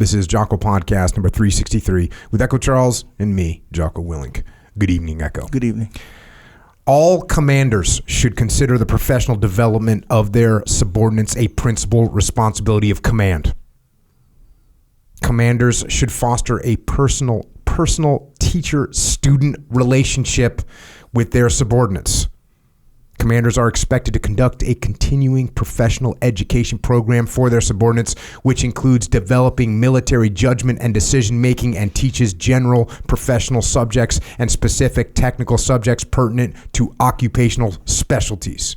This is Jocko Podcast number 363 with Echo Charles and me, Jocko Willink. Good evening, Echo. Good evening. All commanders should consider the professional development of their subordinates a principal responsibility of command. Commanders should foster a personal teacher-student relationship with their subordinates. Commanders are expected to conduct a continuing professional education program for their subordinates, which includes developing military judgment and decision-making and teaches general professional subjects and specific technical subjects pertinent to occupational specialties.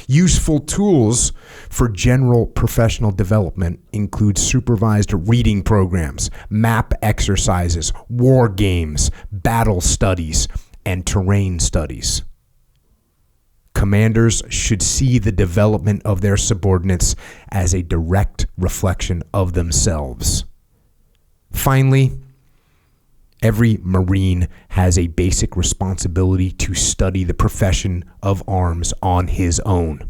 Useful tools for general professional development include supervised reading programs, map exercises, war games, battle studies, and terrain studies. Commanders should see the development of their subordinates as a direct reflection of themselves. Finally, every Marine has a basic responsibility to study the profession of arms on his own.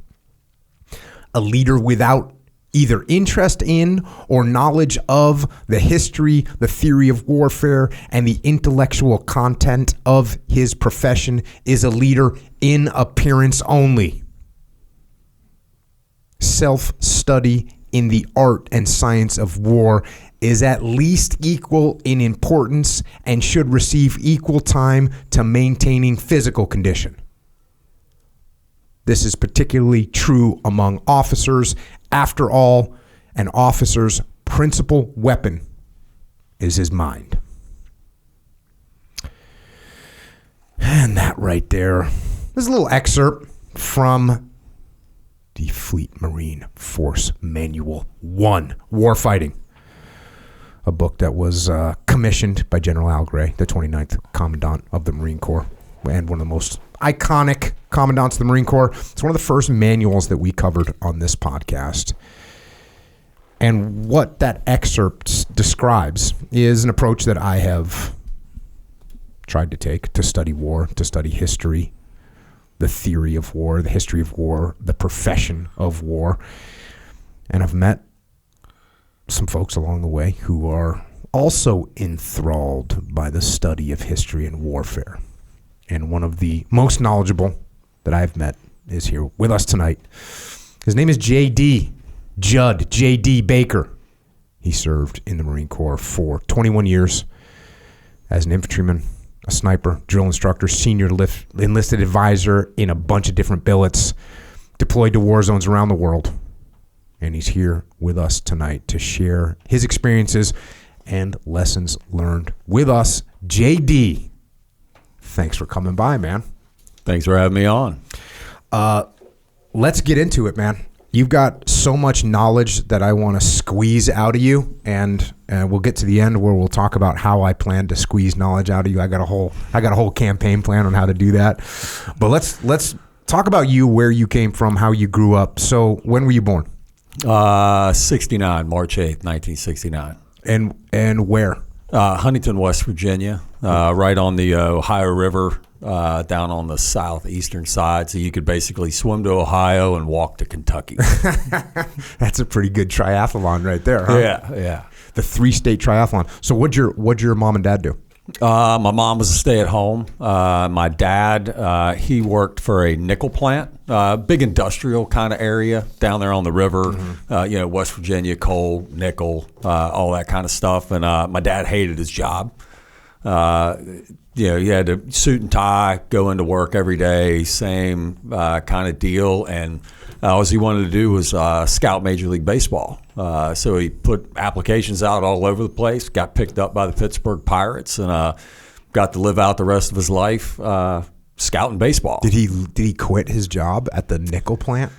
A leader without either interest in or knowledge of the history, the theory of warfare, and the intellectual content of his profession is a leader in appearance only. Self-study in the art and science of war is at least equal in importance and should receive equal time to maintaining physical condition. This is particularly true among officers. After all, an officer's principal weapon is his mind. And that right there is a little excerpt from the Fleet Marine Force Manual 1, Warfighting, a book that was commissioned by General Al Gray, the 29th Commandant of the Marine Corps, and one of the most iconic commandants of the Marine Corps. It's one of the first manuals that we covered on this podcast. And what that excerpt describes is an approach that I have tried to take to study war, to study history, the theory of war, the history of war, the profession of war. And I've met some folks along the way who are also enthralled by the study of history and warfare. And one of the most knowledgeable that I've met is here with us tonight. His name is J.D. Baker. He served in the Marine Corps for 21 years as an infantryman, a sniper, drill instructor, senior enlisted advisor in a bunch of different billets, deployed to war zones around the world. And he's here with us tonight to share his experiences and lessons learned with us. J.D., thanks for coming by, man. Thanks for having me on. Let's get into it, man. You've got so much knowledge that I want to squeeze out of you, and we'll get to the end where we'll talk about how I plan to squeeze knowledge out of you. I got a whole campaign plan on how to do that. But let's talk about you, where you came from, how you grew up. So when were you born? 69, March 8th, 1969. And where? Huntington, West Virginia, right on the Ohio River, down on the southeastern side. So you could basically swim to Ohio and walk to Kentucky. That's a pretty good triathlon right there, huh? Yeah. The 3-state triathlon. So what'd your mom and dad do? My mom was a stay-at-home. My dad, he worked for a nickel plant, big industrial kind of area down there on the river. West Virginia, coal, nickel, all that kind of stuff. And my dad hated his job. He had to suit and tie, go into work every day, same kind of deal. And all he wanted to do was scout Major League Baseball. So he put applications out all over the place, got picked up by the Pittsburgh Pirates, and got to live out the rest of his life scouting baseball. Did he quit his job at the nickel plant?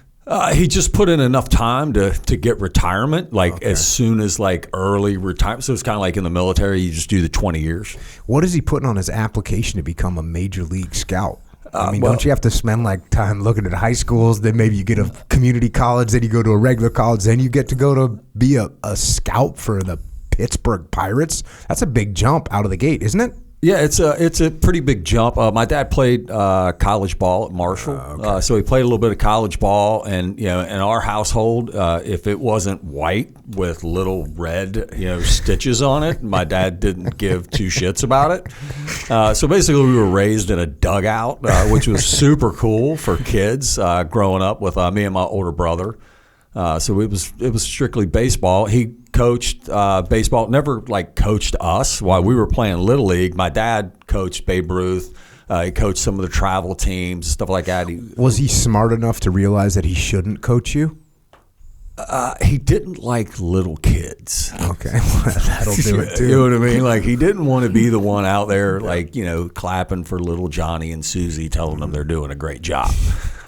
He just put in enough time to get retirement, as soon as early retirement. So it's kind of like in the military, you just do the 20 years. What is he putting on his application to become a major league scout? Don't you have to spend time looking at high schools, then maybe you get a community college, then you go to a regular college, then you get to go to be a scout for the Pittsburgh Pirates? That's a big jump out of the gate, isn't it? Yeah, it's a pretty big jump. My dad played college ball at Marshall, Okay. so he played a little bit of college ball. And in our household, if it wasn't white with little red stitches on it, my dad didn't give two shits about it. So basically, we were raised in a dugout, which was super cool for kids growing up with me and my older brother. So it was strictly baseball. He coached baseball, never coached us while we were playing Little League. My dad coached Babe Ruth. He coached some of the travel teams, stuff like that. Was he smart enough to realize that he shouldn't coach you? He didn't like little kids. Okay, well, that'll do it too. You know what I mean? He didn't want to be the one out there, clapping for little Johnny and Susie, telling them they're doing a great job.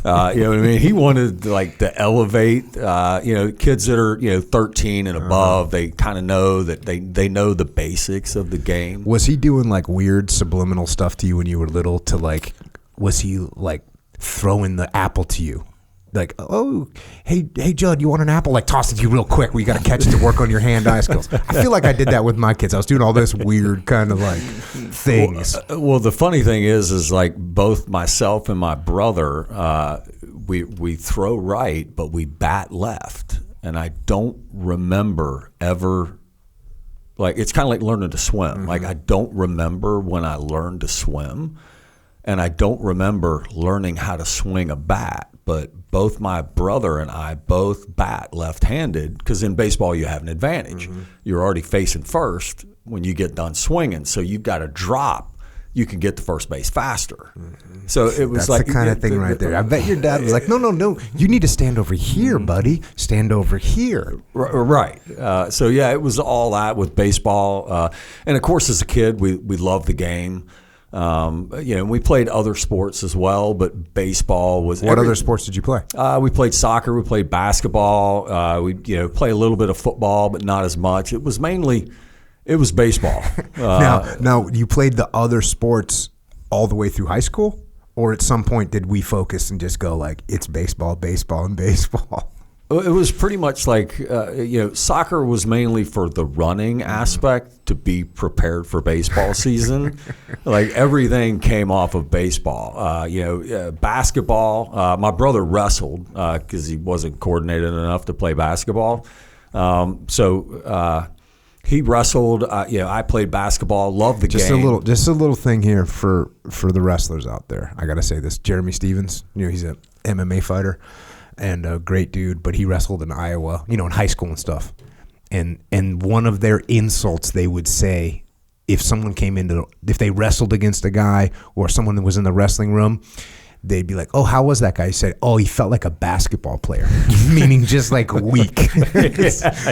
You know what I mean? He wanted to elevate, kids that are 13 and above. They kind of know that they know the basics of the game. Was he doing weird subliminal stuff to you when you were little? Was he throwing the apple to you? Oh, hey, Judd, you want an apple? Toss it to you real quick. We got to catch it to work on your hand-eye skills. I feel like I did that with my kids. I was doing all this weird kind of things. Well, the funny thing is both myself and my brother, we throw right, but we bat left. And I don't remember ever, it's kind of like learning to swim. Mm-hmm. I don't remember when I learned to swim, and I don't remember learning how to swing a bat. But both my brother and I both bat left-handed because in baseball you have an advantage. Mm-hmm. You're already facing first when you get done swinging, so you've got to drop. You can get to first base faster. Mm-hmm. So it was that's the kind of thing right there. I bet your dad was like, no, you need to stand over here, buddy. Stand over here. Right. So yeah, it was all that with baseball. And of course, as a kid, we loved the game. We played other sports as well, but baseball was. What other sports did you play? We played soccer. We played basketball. We play a little bit of football, but not as much. It was baseball. Now you played the other sports all the way through high school, or at some point did we focus and just go it's baseball, baseball, and baseball? It was pretty much soccer was mainly for the running aspect to be prepared for baseball season. Everything came off of baseball. Basketball, my brother wrestled because he wasn't coordinated enough to play basketball. He wrestled. I played basketball. Loved the game. Just a little thing here for the wrestlers out there. I got to say this. Jeremy Stevens, he's a MMA fighter. And a great dude, but he wrestled in Iowa, in high school and stuff. And one of their insults they would say if they wrestled against a guy or someone that was in the wrestling room, they'd be like, "Oh, how was that guy?" He said, "Oh, he felt like a basketball player," meaning just weak.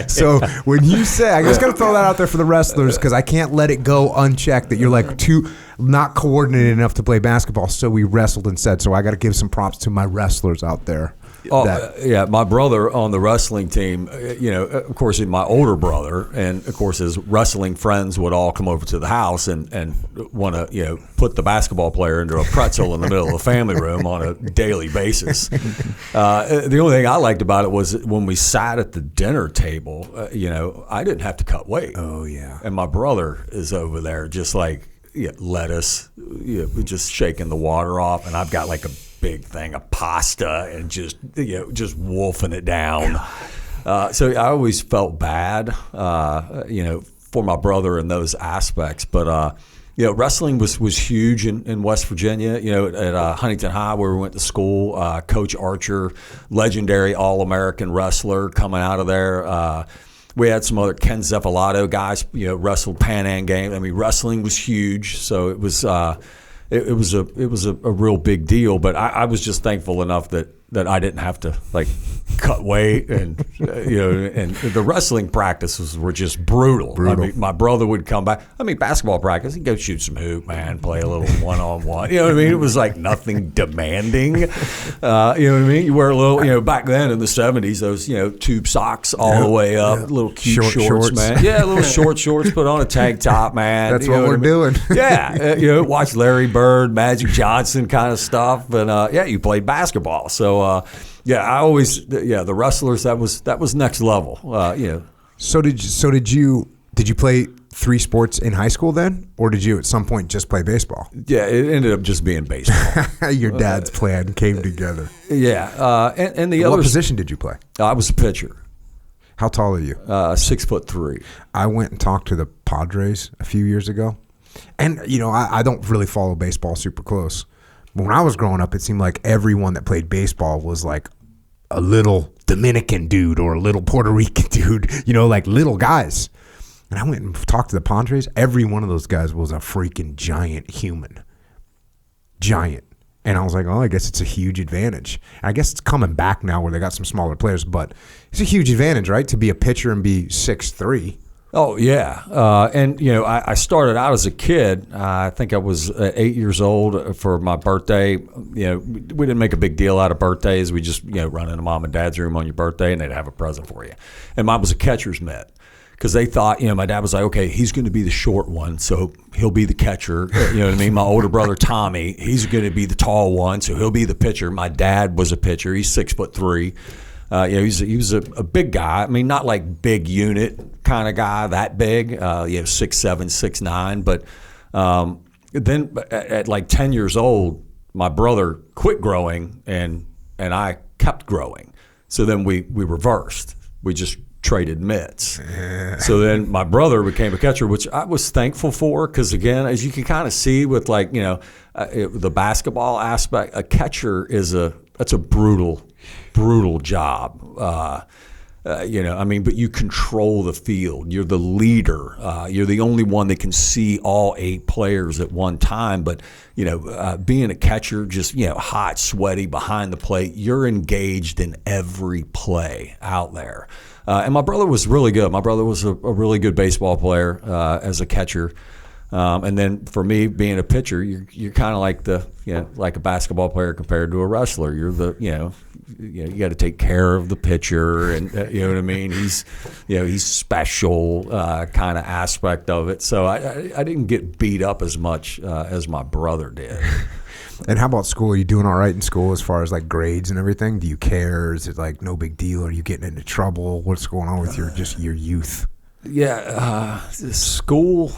So when you say, I just got to throw that out there for the wrestlers because I can't let it go unchecked that you're too not coordinated enough to play basketball. So we wrestled instead. So I got to give some props to my wrestlers out there. Yeah, my brother on the wrestling team, of course, my older brother, and of course his wrestling friends would all come over to the house and want to, put the basketball player into a pretzel in the middle of the family room on a daily basis. The only thing I liked about it was when we sat at the dinner table, I didn't have to cut weight. Oh, yeah. And my brother is over there just lettuce, just shaking the water off, and I've got a big thing of pasta and just wolfing it down. So I always felt bad, for my brother in those aspects. But wrestling was huge in West Virginia. At Huntington High where we went to school, Coach Archer, legendary All-American wrestler, coming out of there. We had some other Ken Zeffalato guys, wrestled Pan Am Games. I mean, wrestling was huge, so it was. It was a real big deal, but I was just thankful enough that I didn't have to cut weight and and the wrestling practices were just brutal. I mean, my brother would come back. Basketball practice, he'd go shoot some hoop, man, play a little one-on-one. You know what I mean? It was nothing demanding. You know what I mean? You wear a little, back then in the 70s, those tube socks all the way up, little cute shorts, man. Yeah, little shorts, put on a tank top, man. That's what we're doing. Yeah, watch Larry Bird, Magic Johnson kind of stuff, and you played basketball. So I always the wrestlers that was next level. So did you play 3 sports in high school then? Or did you at some point just play baseball? Yeah, it ended up just being baseball. Your dad's plan came together. Yeah, and the other. What position did you play? I was a pitcher. How tall are you? 6'3". I went and talked to the Padres a few years ago. And, I don't really follow baseball super close. But when I was growing up, it seemed like everyone that played baseball was like a little Dominican dude or a little Puerto Rican dude, like little guys. And I went and talked to the Padres. Every one of those guys was a freaking giant human. Giant. And I was like, oh, I guess it's a huge advantage. I guess it's coming back now where they got some smaller players, but it's a huge advantage, right, to be a pitcher and be 6'3". Oh, yeah. And, I started out as a kid. I think I was 8 years old for my birthday. We didn't make a big deal out of birthdays. We just, run into mom and dad's room on your birthday and they'd have a present for you. And mine was a catcher's mitt. Because they thought, my dad was like, okay, he's going to be the short one, so he'll be the catcher. You know what I mean? My older brother, Tommy, he's going to be the tall one, so he'll be the pitcher. My dad was a pitcher. He's 6'3". He was a big guy. I mean, not like big unit kind of guy, that big, 6'7", 6'9". But then at like 10 years old, my brother quit growing and I kept growing. So then we reversed. We just traded mitts. So then my brother became a catcher, which I was thankful for because, again, as you can kind of see with the basketball aspect, a catcher that's a brutal job. But you control the field. You're the leader. You're the only one that can see all 8 players at one time. But, being a catcher, just, hot, sweaty, behind the plate, you're engaged in every play out there. And my brother was really good. My brother was a really good baseball player as a catcher. And then for me, being a pitcher, you're kind of like like a basketball player compared to a wrestler. You're you got to take care of the pitcher, and you know what I mean. He's special kind of aspect of it. So I didn't get beat up as much as my brother did. And how about school? Are you doing all right in school as far as like grades and everything? Do you care? Is it like no big deal? Are you getting into trouble? What's going on with your youth? Yeah, school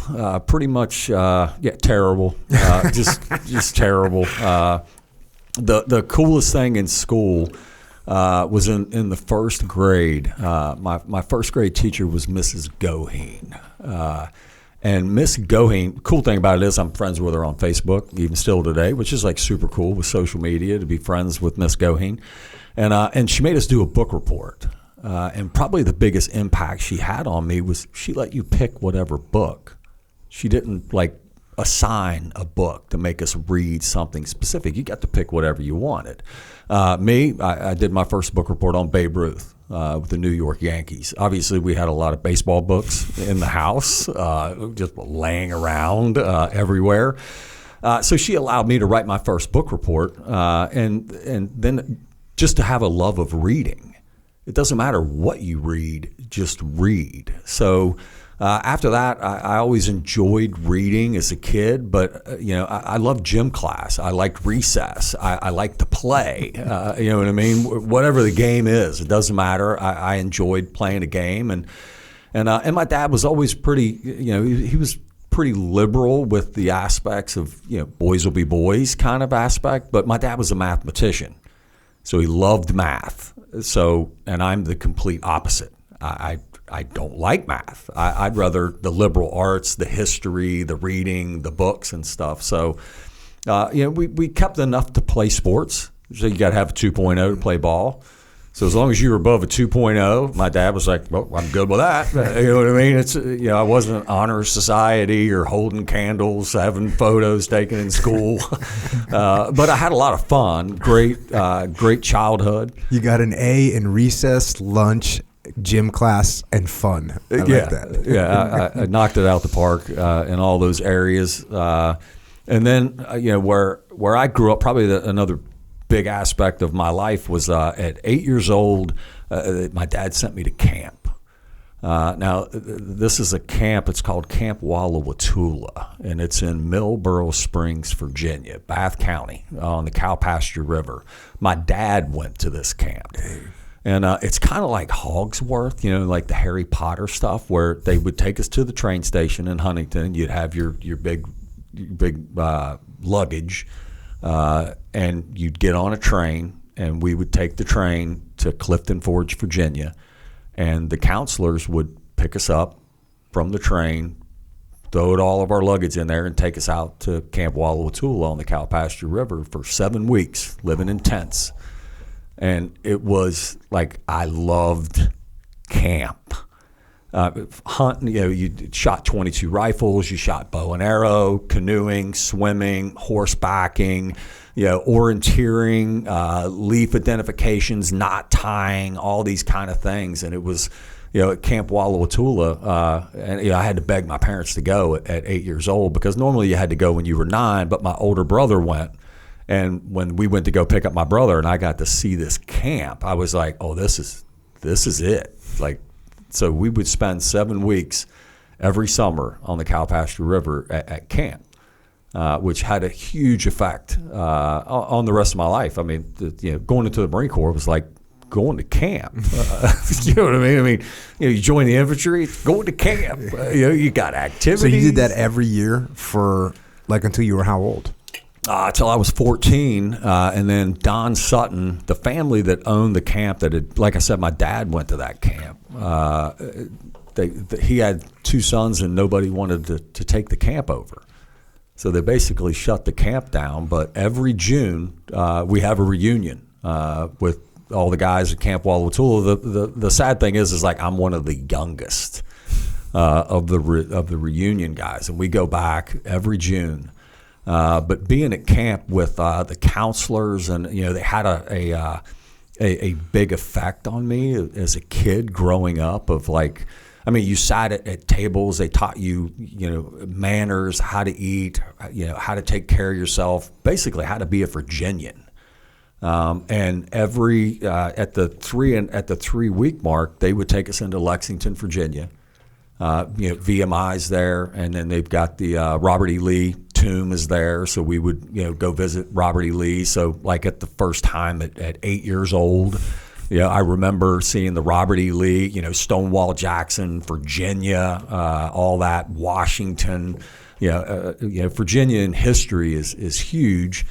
pretty much terrible. Just terrible. The coolest thing in school was in the first grade. My first grade teacher was Mrs. Goheen. And Miss Goheen, cool thing about it is I'm friends with her on Facebook, even still today, which is like super cool with social media to be friends with Miss Goheen. And she made us do a book report. And probably the biggest impact she had on me was she let you pick whatever book. She didn't assign a book to make us read something specific. You got to pick whatever you wanted. I did my first book report on Babe Ruth with the New York Yankees. Obviously, we had a lot of baseball books in the house, just laying around everywhere. So she allowed me to write my first book report, and then just to have a love of reading. It doesn't matter what you read, just read. So after that, I always enjoyed reading as a kid, but I loved gym class. I liked recess. I liked to play. You know what I mean? Whatever the game is, it doesn't matter. I enjoyed playing a game, and my dad was always pretty. He was pretty liberal with the aspects of boys will be boys kind of aspect. But my dad was a mathematician, so he loved math. So, and I'm the complete opposite. I don't like math. I'd rather the liberal arts, the history, the reading, the books and stuff. So, we kept enough to play sports. So you got to have a 2.0 to play ball. So as long as you were above a 2.0, my dad was like, well, I'm good with that. You know what I mean? It's I wasn't honor society or holding candles, having photos taken in school. But I had a lot of fun. Great childhood. You got an A in recess, lunch, gym class, and fun. I like that. Yeah, I knocked it out the park in all those areas. And then, where I grew up, probably another big aspect of my life was at 8 years old, my dad sent me to camp. Now, this is a camp. It's called Camp Walla Watoula, and it's in Millboro Springs, Virginia, Bath County, on the Cow Pasture River. My dad went to this camp. And it's kind of like Hogsworth, like the Harry Potter stuff, where they would take us to the train station in Huntington. You'd have your big luggage, and you'd get on a train, and we would take the train to Clifton Forge, Virginia, and the counselors would pick us up from the train, throw all of our luggage in there, and take us out to Camp Walla Watoula on the Calpasture River for 7 weeks, living in tents. And it was like, I loved camp. Hunting, you shot 22 rifles, you shot bow and arrow, canoeing, swimming, horsebacking, orienteering, leaf identifications, knot tying, all these kind of things. And it was, at Camp Walla Watoula, and I had to beg my parents to go at 8 years old, because normally you had to go when you were 9, but my older brother went. And when we went to go pick up my brother and I got to see this camp, I was like, oh, this is it. Like, so we would spend 7 weeks every summer on the Calpasture River at camp, which had a huge effect on the rest of my life. I mean, going into the Marine Corps was like going to camp. You know what I mean? I mean, you join the infantry, going to camp. You got activities. So you did that every year for until you were how old? Till I was 14, and then Don Sutton, the family that owned the camp, like I said, my dad went to that camp. He had 2 sons, and nobody wanted to take the camp over. So they basically shut the camp down. But every June, we have a reunion with all the guys at Camp Walla Watoula. The sad thing is like I'm one of the youngest of the reunion guys, and we go back every June. But being at camp with the counselors, and they had a big effect on me as a kid growing up. Of like, I mean, you sat at tables. They taught you, manners, how to eat, how to take care of yourself, basically how to be a Virginian. And every at the 3 week mark, they would take us into Lexington, Virginia. VMI's there, and then they've got the Robert E. Lee tomb is there, so we would go visit Robert E. Lee. So like at the first time at 8 years old, I remember seeing the Robert E. Lee, Stonewall Jackson, Virginia, all that, Washington. Virginia in history is huge.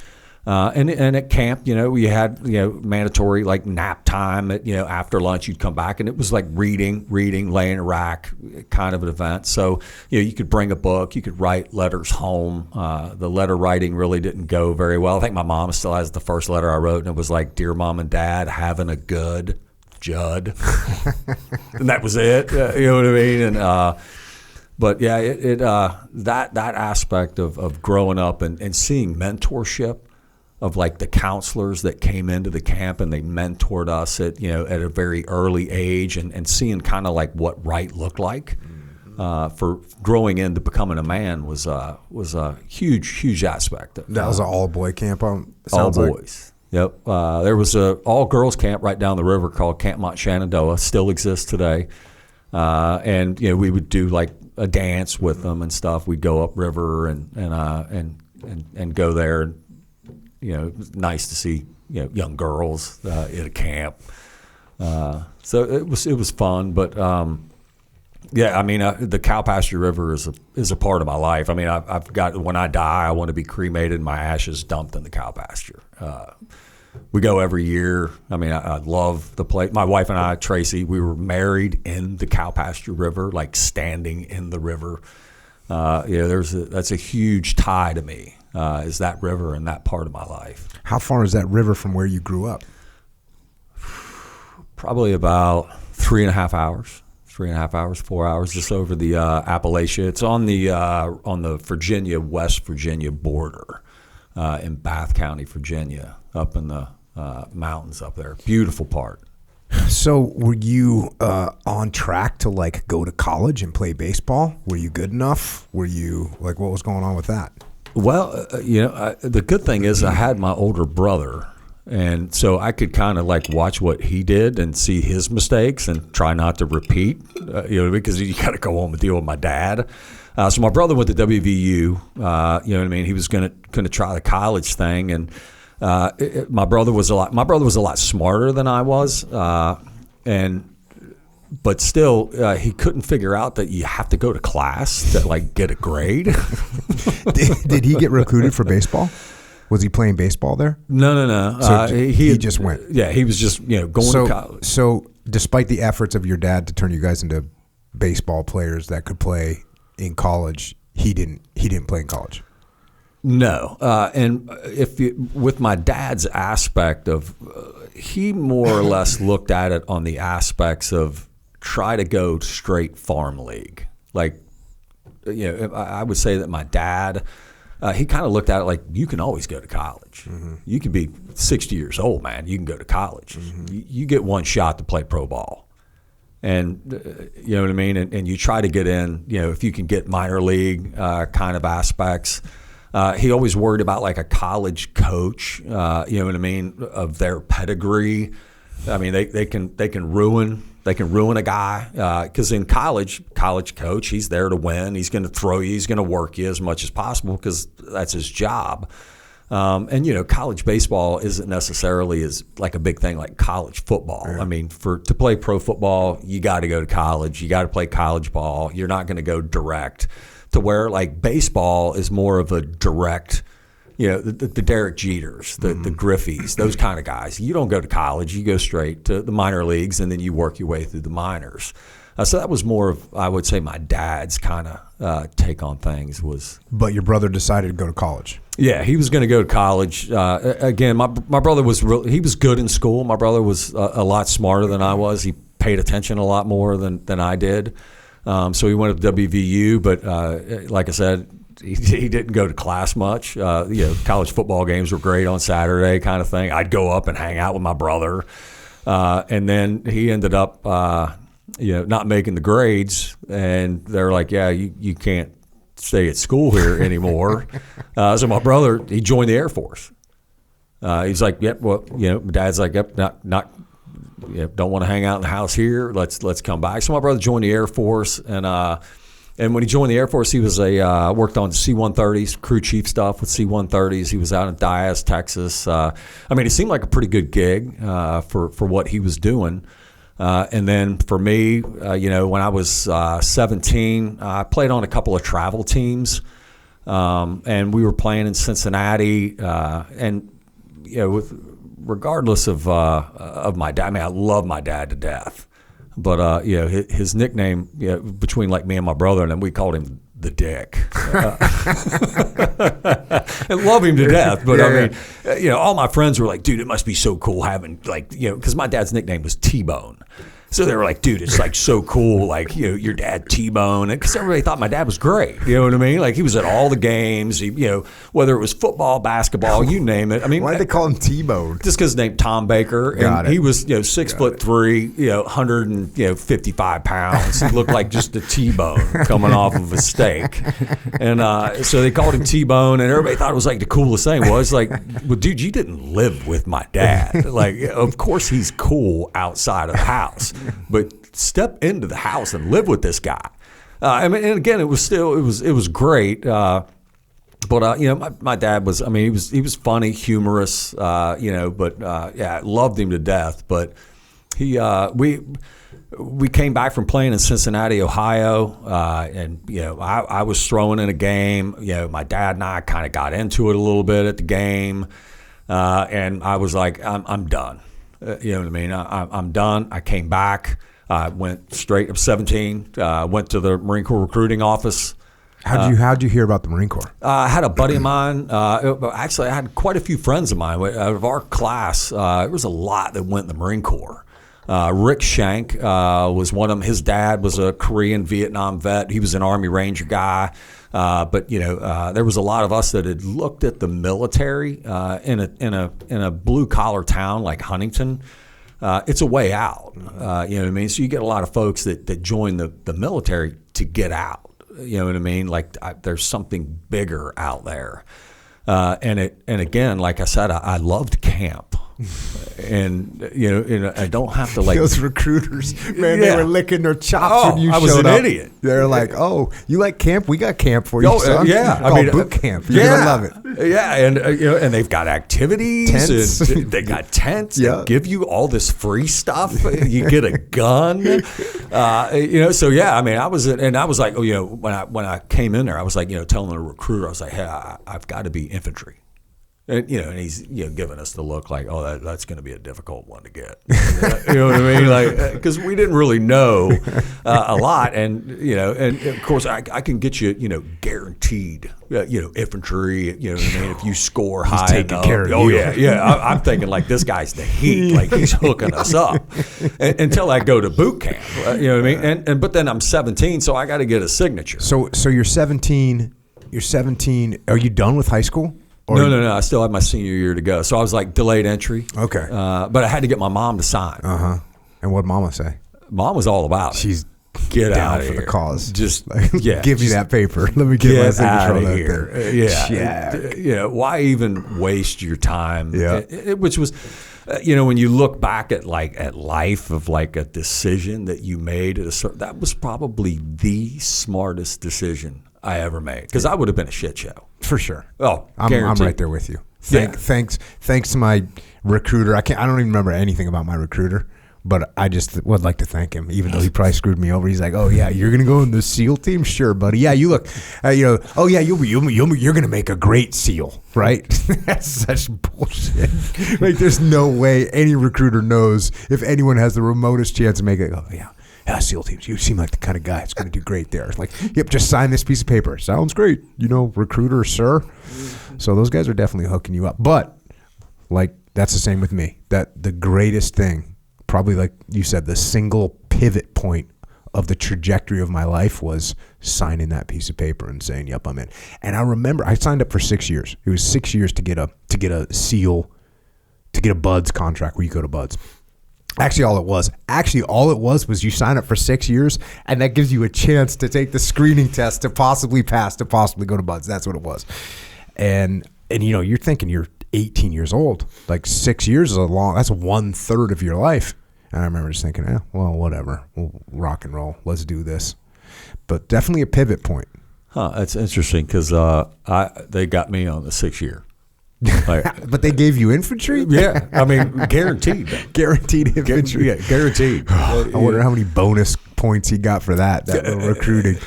And at camp, we had mandatory like nap time at after lunch. You'd come back, and it was like reading, laying a rack kind of an event. So you could bring a book, you could write letters home. The letter writing really didn't go very well. I think my mom still has the first letter I wrote, and it was like, "Dear Mom and Dad, having a good Judd," and that was it. You know what I mean? And but yeah, that aspect of growing up and seeing mentorship of like the counselors that came into the camp, and they mentored us at a very early age, and seeing kind of like what right looked like for growing into becoming a man was a huge aspect. That was an all boy camp. All boys. Yep. There was a all girls camp right down the river called Camp Mont Shenandoah. Still exists today. And we would do like a dance with them and stuff. We'd go upriver and go there. And, it was nice to see young girls at a camp. So it was fun, but yeah, I mean the Calpasture River is a part of my life. I mean I've got, when I die, I want to be cremated and my ashes dumped in the Calpasture. We go every year. I mean I love the place. My wife and I, Tracy, we were married in the Calpasture River, like standing in the river. That's a huge tie to me. Is that river and that part of my life. How far is that river from where you grew up? Probably about 3.5 hours. 3.5 hours, 4 hours, just over the Appalachia. It's on the West Virginia border in Bath County, Virginia, up in the mountains up there. Beautiful part. So were you on track to like go to college and play baseball? Were you good enough? Were you like, what was going on with that? Well, the good thing is I had my older brother, and so I could kind of like watch what he did and see his mistakes and try not to repeat, because you got to go home and deal with my dad. So my brother went to WVU, He was going to try the college thing, and My brother was a lot smarter than I was, but still, he couldn't figure out that you have to go to class to like get a grade. Did he get recruited for baseball? Was he playing baseball there? No. So he just went. Yeah, he was just going to college. So despite the efforts of your dad to turn you guys into baseball players that could play in college, he didn't play in college. No, and with my dad's aspect of, he more or less looked at it on the aspects of try to go straight farm league. Like, I would say that my dad, he kind of looked at it like you can always go to college. Mm-hmm. You can be 60 years old, man. You can go to college. Mm-hmm. You get one shot to play pro ball. And you know what I mean? And you try to get in, if you can get minor league kind of aspects. He always worried about like a college coach, you know what I mean, of their pedigree. I mean, they can ruin a guy because in college coach, he's there to win. He's going to throw you. He's going to work you as much as possible because that's his job. And college baseball isn't necessarily as like a big thing like college football. Yeah. I mean, to play pro football, you got to go to college. You got to play college ball. You're not going to go direct. To where like baseball is more of a direct, the Derek Jeters, the Griffeys, those kind of guys. You don't go to college. You go straight to the minor leagues, and then you work your way through the minors. So that was more of, I would say, my dad's kind of take on things was. But your brother decided to go to college. Yeah, he was going to go to college. Again, my brother he was good in school. My brother was a lot smarter than I was. He paid attention a lot more than I did. So he went to WVU, but like I said, he didn't go to class much. College football games were great on Saturday kind of thing. I'd go up and hang out with my brother. And then he ended up, not making the grades. And they're like, yeah, you can't stay at school here anymore. So my brother, he joined the Air Force. He's like, yep, well, my dad's like, yep, not don't want to hang out in the house here. Let's come back. So my brother joined the Air Force, and when he joined the Air Force, he was worked on C-130s, crew chief stuff with C-130s. He was out in Diaz, Texas. It seemed like a pretty good gig for what he was doing. And then for me, when I was 17, I played on a couple of travel teams, and we were playing in Cincinnati, regardless of my dad, I love my dad to death, but his nickname, between like me and my brother, and then we called him the Dick. And love him to death, but all my friends were like, dude, it must be so cool having because my dad's nickname was T-Bone. So they were like, dude, it's like so cool, like, your dad T-Bone. Because everybody thought my dad was great. You know what I mean? Like, he was at all the games, whether it was football, basketball, you name it. I mean, why did they call him T-Bone? Just because his name Tom Baker. And he was, 6'3", 155 pounds. He looked like just a T-bone coming off of a steak. And so they called him T-Bone, and everybody thought it was like the coolest thing. Well, it's like, well, dude, you didn't live with my dad. Like, of course he's cool outside of the house. But step into the house and live with this guy. And again, it was great. My dad was. He was funny, humorous. I loved him to death. But we came back from playing in Cincinnati, Ohio, and I was throwing in a game. My dad and I kind of got into it a little bit at the game, and I was like, I'm done. You know what I mean? I'm done. I came back. I went straight up 17. Went to the Marine Corps recruiting office. How'd you hear about the Marine Corps? I had a buddy of mine. Actually, I had quite a few friends of mine. Out of our class, there was a lot that went in the Marine Corps. Rick Shank was one of them. His dad was a Korean Vietnam vet. He was an Army Ranger guy. But there was a lot of us that had looked at the military in a blue collar town like Huntington. It's a way out. You know what I mean? So you get a lot of folks that join the military to get out. You know what I mean? Like there's something bigger out there. And again, like I said, I loved camp. And I don't have to like Those recruiters, man, they Yeah. were licking their chops when you I showed was an up. idiot. They're like, "Oh, you like camp? We got camp for you, Oh, son. yeah. It's called boot camp. You're gonna love it." Yeah, and and they've got activities, Tents. and they got tents. Yeah. They give you all this free stuff. You get a gun. So yeah. I mean, I was like, when I came in there, I was like, telling the recruiter, I was like, hey, I've got to be infantry. And he's giving us the look like, oh, that's going to be a difficult one to get. You know what I mean? Like, because we didn't really know a lot, and and of course I can get you guaranteed infantry. You know what I mean? If you score high taking enough. care of Oh you. yeah. I'm thinking like this guy's the heat, like he's hooking us up until I go to boot camp. You know what I mean? And but then I'm 17, so I got to get a signature. So you're 17. You're 17. Are you done with high school? Or No. I still have my senior year to go. So I was like delayed entry. Okay. But I had to get my mom to sign. And what'd Mama say? Mom was all about it. She's get down out of for here. the cause. Just give me that paper. Let me get my Get signature out on of that here. thing. Yeah. Why even waste your time? Yeah. Which was, when you look back at life of like a decision that you made at that was probably the smartest decision I ever made, because I would have been a shit show. For sure. Oh, I'm guaranteed. right there with you. Yeah. Thanks to my recruiter. I don't even remember anything about my recruiter, but I just would like to thank him, even though he probably screwed me over. He's like, "Oh yeah, you're gonna go in the SEAL team, sure, buddy. Yeah, you look, oh yeah, you're gonna make a great SEAL, right?" That's such bullshit. Like, there's no way any recruiter knows if anyone has the remotest chance of making it. Oh yeah. Yeah, SEAL teams. You seem like the kind of guy that's going to do great there. It's like, yep, just sign this piece of paper. Sounds great. Recruiter, sir. So those guys are definitely hooking you up. But, that's the same with me. That the greatest thing, probably like you said, the single pivot point of the trajectory of my life was signing that piece of paper and saying, yep, I'm in. And I remember I signed up for 6 years. It was 6 years to get a SEAL, to get a BUDS contract where you go to BUDS. Actually, all it was you sign up for 6 years, and that gives you a chance to take the screening test to possibly pass, to possibly go to BUDS. That's what it was. And you're thinking you're 18 years old. Like 6 years is that's 1/3 of your life. And I remember just thinking, well, whatever. We'll rock and roll. Let's do this. But definitely a pivot point. That's interesting, because they got me on the 6 year. But they gave you infantry? Yeah, I mean, guaranteed. Guaranteed infantry. Yeah, guaranteed. I wonder how many bonus points he got for that little recruiting.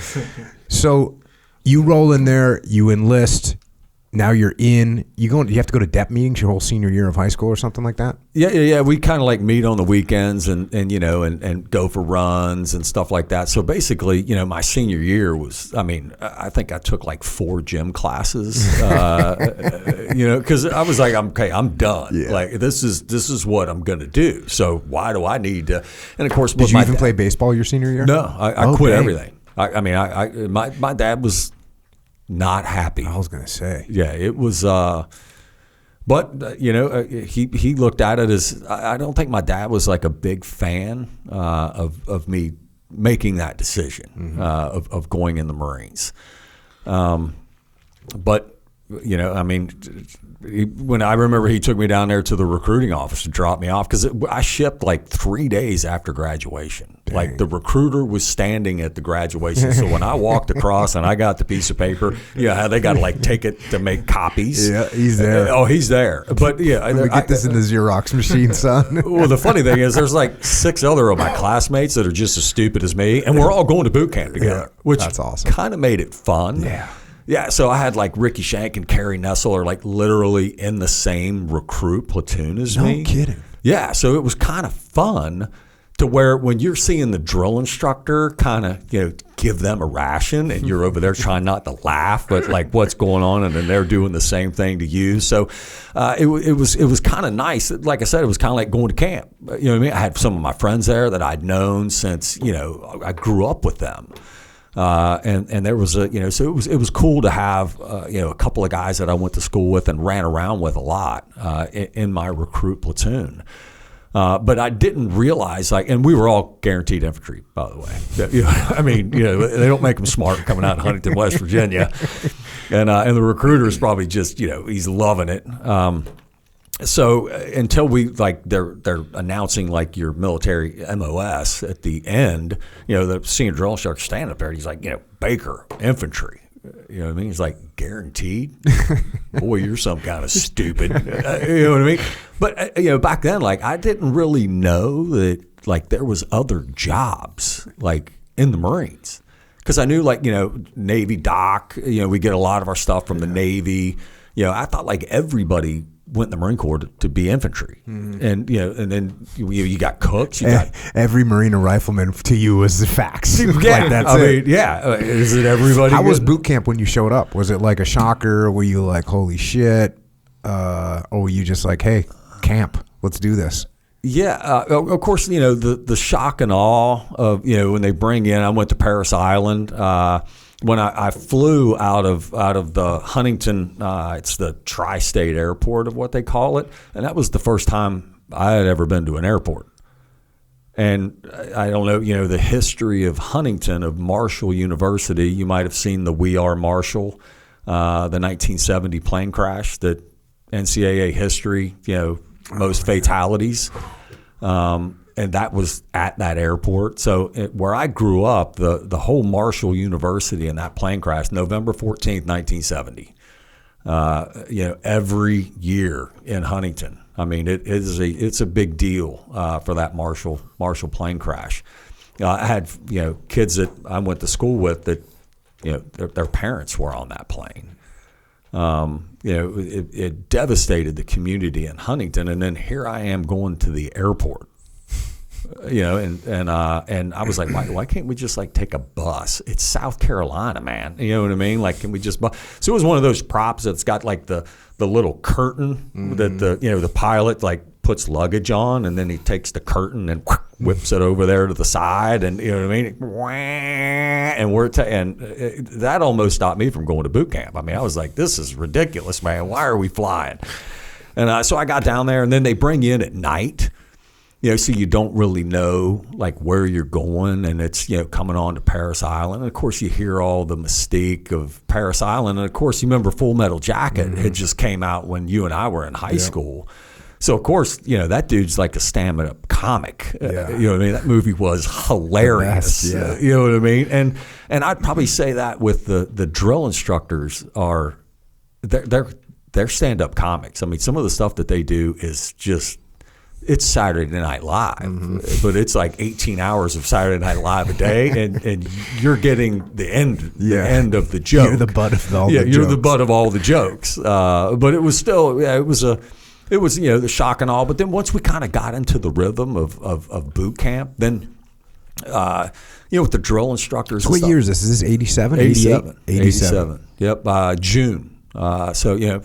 So you roll in there, you enlist. Now you're in. You have to go to DEP meetings your whole senior year of high school or something like that? Yeah. We kind of like meet on the weekends and go for runs and stuff like that. So basically, my senior year was, I think I took like 4 gym classes, because I was like, I'm done. Yeah. Like this is what I'm going to do. So why do I need to? And of course, did you even play baseball your senior year? No, I quit everything. My dad was not happy. I was going to say. Yeah, it was. But he looked at it as, I don't think my dad was like a big fan of me making that decision of going in the Marines. But when I remember he took me down there to the recruiting office to drop me off, because I shipped like 3 days after graduation. Dang. Like the recruiter was standing at the graduation. So when I walked across and I got the piece of paper, how they got to like take it to make copies. Yeah, he's there. He's there. But yeah, let me get this in the Xerox machine, son. Well, the funny thing is, there's like 6 other of my classmates that are just as stupid as me, and we're all going to boot camp together, which that's awesome. Kind of made it fun. Yeah. Yeah, so I had like Ricky Shank and Kerry Nessel are like literally in the same recruit platoon as me. No kidding. Yeah, so it was kind of fun to where when you're seeing the drill instructor kind of, give them a ration, and you're over there trying not to laugh, but like what's going on, and then they're doing the same thing to you. So it was kind of nice. Like I said, it was kind of like going to camp. You know what I mean? I had some of my friends there that I'd known since, I grew up with them. And there was so it was cool to have a couple of guys that I went to school with and ran around with a lot in my recruit platoon. But I didn't realize, and we were all guaranteed infantry, by the way. They don't make them smart coming out of Huntington, West Virginia, and the recruiter is probably just he's loving it. So until we they're announcing like your military MOS at the end, the senior drill instructor standing up there, he's like, Baker infantry. You know what I mean? He's like, guaranteed? Boy, you're some kind of stupid. You know what I mean? But back then, like, I didn't really know that like there was other jobs like in the Marines, because I knew like Navy dock. We get a lot of our stuff from the Navy. I thought like everybody went in the Marine Corps to be infantry, and and then you got cooks. You got every Marine or rifleman to you was the facts. Yeah, like that's it. Is it everybody? How was boot camp when you showed up? Was it like a shocker? Were you like, holy shit? Or were you just like, hey, camp, let's do this? Yeah, of course. The shock and awe of when they bring in. I went to Paris Island. When I flew out of the Huntington, it's the tri-state airport of what they call it, and that was the first time I had ever been to an airport. And I don't know, the history of Huntington, of Marshall University. You might have seen the We Are Marshall, the 1970 plane crash, that NCAA history, most fatalities. And that was at that airport. So where I grew up, the whole Marshall University and that plane crash, November 14th, 1970. Every year in Huntington. I mean, it's a big deal for that Marshall plane crash. I had kids that I went to school with that their parents were on that plane. It devastated the community in Huntington, and then here I am going to the airport. And I was like, why can't we just like take a bus? It's South Carolina, man. You know what I mean? Like, can we just So it was one of those props that's got like the little curtain that the pilot like puts luggage on, and then he takes the curtain and whips it over there to the side, and you know what I mean? And that almost stopped me from going to boot camp. I mean, I was like, this is ridiculous, man. Why are we flying? And so I got down there, and then they bring you in at night. So you don't really know like where you're going, and it's coming on to Paris Island. And of course, you hear all the mystique of Paris Island, and of course, you remember Full Metal Jacket had just came out when you and I were in high school. So of course, that dude's like a stand-up comic. You know what I mean? That movie was hilarious. You know what I mean? And I'd probably say that with the drill instructors they're stand-up comics. I mean, some of the stuff that they do is just. It's Saturday Night Live, but it's like 18 hours of Saturday Night Live a day, and you're getting the end of the joke. You're the butt of all the jokes. You're the butt of all the jokes. But it was still, it was the shock and all. But then once we kind of got into the rhythm of boot camp, then with the drill instructors. So what year is this? Is this 87? 87. Yep, June. So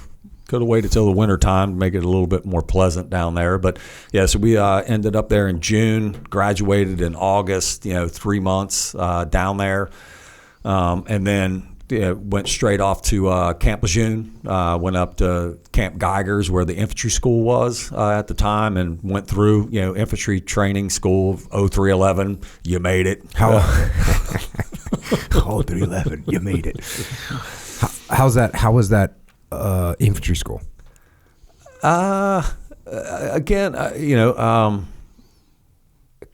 could have waited till the winter time to make it a little bit more pleasant down there. But so we ended up there in June, graduated in August, 3 months down there. And then went straight off to Camp Lejeune, went up to Camp Geiger's where the infantry school was at the time, and went through, infantry training school, 0311. You made it. How 0311, you made it. How was that infantry school? Again,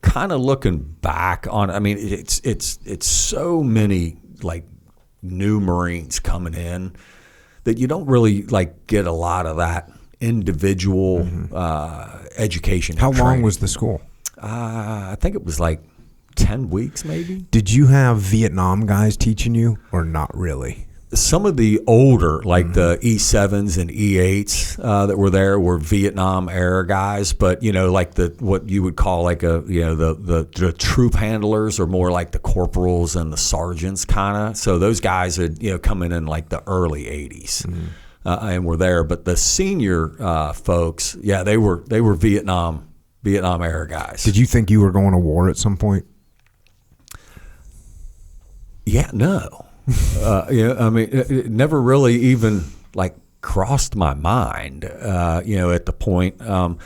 kind of looking back on, I mean, it's so many like new Marines coming in that you don't really like get a lot of that individual education. How long was the school? I think it was like 10 weeks maybe. Did you have Vietnam guys teaching you, or not really? Some of the older, like the E7s and E8s that were there, were Vietnam era guys. But like what you would call like the troop handlers are more like the corporals and the sergeants kind of. So those guys had come in like the early '80s and were there. But the senior folks, they were Vietnam era guys. Did you think you were going to war at some point? Yeah, no. I mean, it never really even like crossed my mind, at the point, when,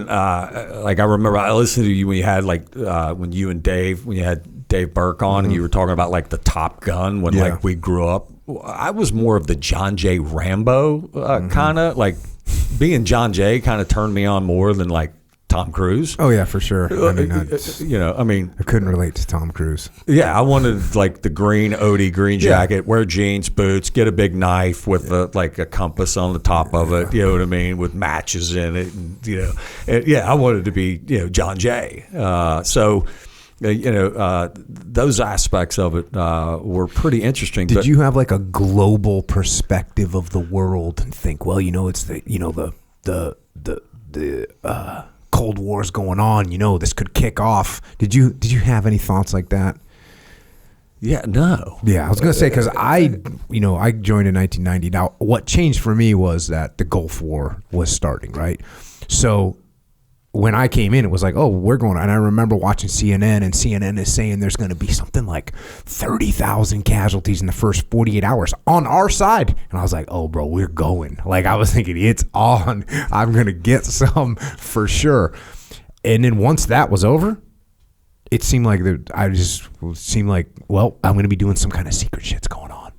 like I remember I listened to you when you had like, when you had Dave Burke on and you were talking about like the Top Gun when like we grew up. I was more of the John J. Rambo kind of like being John Jay kind of turned me on more than like Tom Cruise. Oh yeah, for sure. I mean, I couldn't relate to Tom Cruise. Yeah, I wanted like the green Odie green jacket, wear jeans, boots, get a big knife with like a compass on the top of it. You know what I mean, with matches in it. And, I wanted to be John Jay. Those aspects of it were pretty interesting. Did you have like a global perspective of the world and think, well, it's the Cold War's going on, this could kick off. Did you have any thoughts like that? Yeah, no. Yeah, I was going to say, because I joined in 1990. Now, what changed for me was that the Gulf War was starting, right? So when I came in, it was like, oh, we're going on. And I remember watching CNN, and CNN is saying there's going to be something like 30,000 casualties in the first 48 hours on our side. And I was like, oh, bro, we're going. Like, I was thinking, it's on. I'm going to get some for sure. And then once that was over, it seemed like well, I'm going to be doing some kind of secret shit's going on.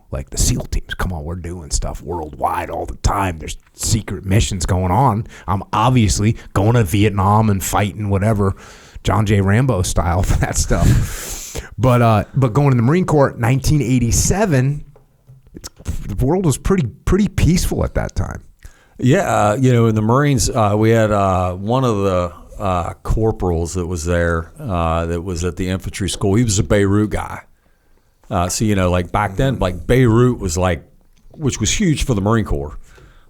Like the SEAL teams. Come on, we're doing stuff worldwide all the time. There's secret missions going on. I'm obviously going to Vietnam and fighting whatever, John J. Rambo style for that stuff. But going to the Marine Corps, 1987, the world was pretty peaceful at that time. Yeah, in the Marines, we had one of the corporals that was there that was at the infantry school. He was a Beirut guy. Like back then, like Beirut was which was huge for the Marine Corps.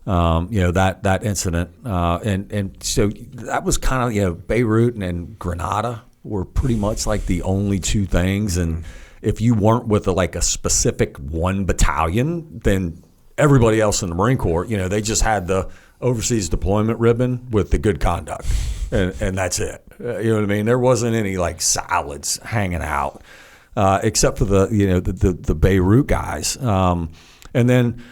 That incident, and so that was kind of Beirut and Grenada were pretty much like the only two things. And if you weren't with a specific one battalion, then everybody else in the Marine Corps, they just had the overseas deployment ribbon with the good conduct, and that's it. You know what I mean? There wasn't any salads hanging out. Except for the Beirut guys, and then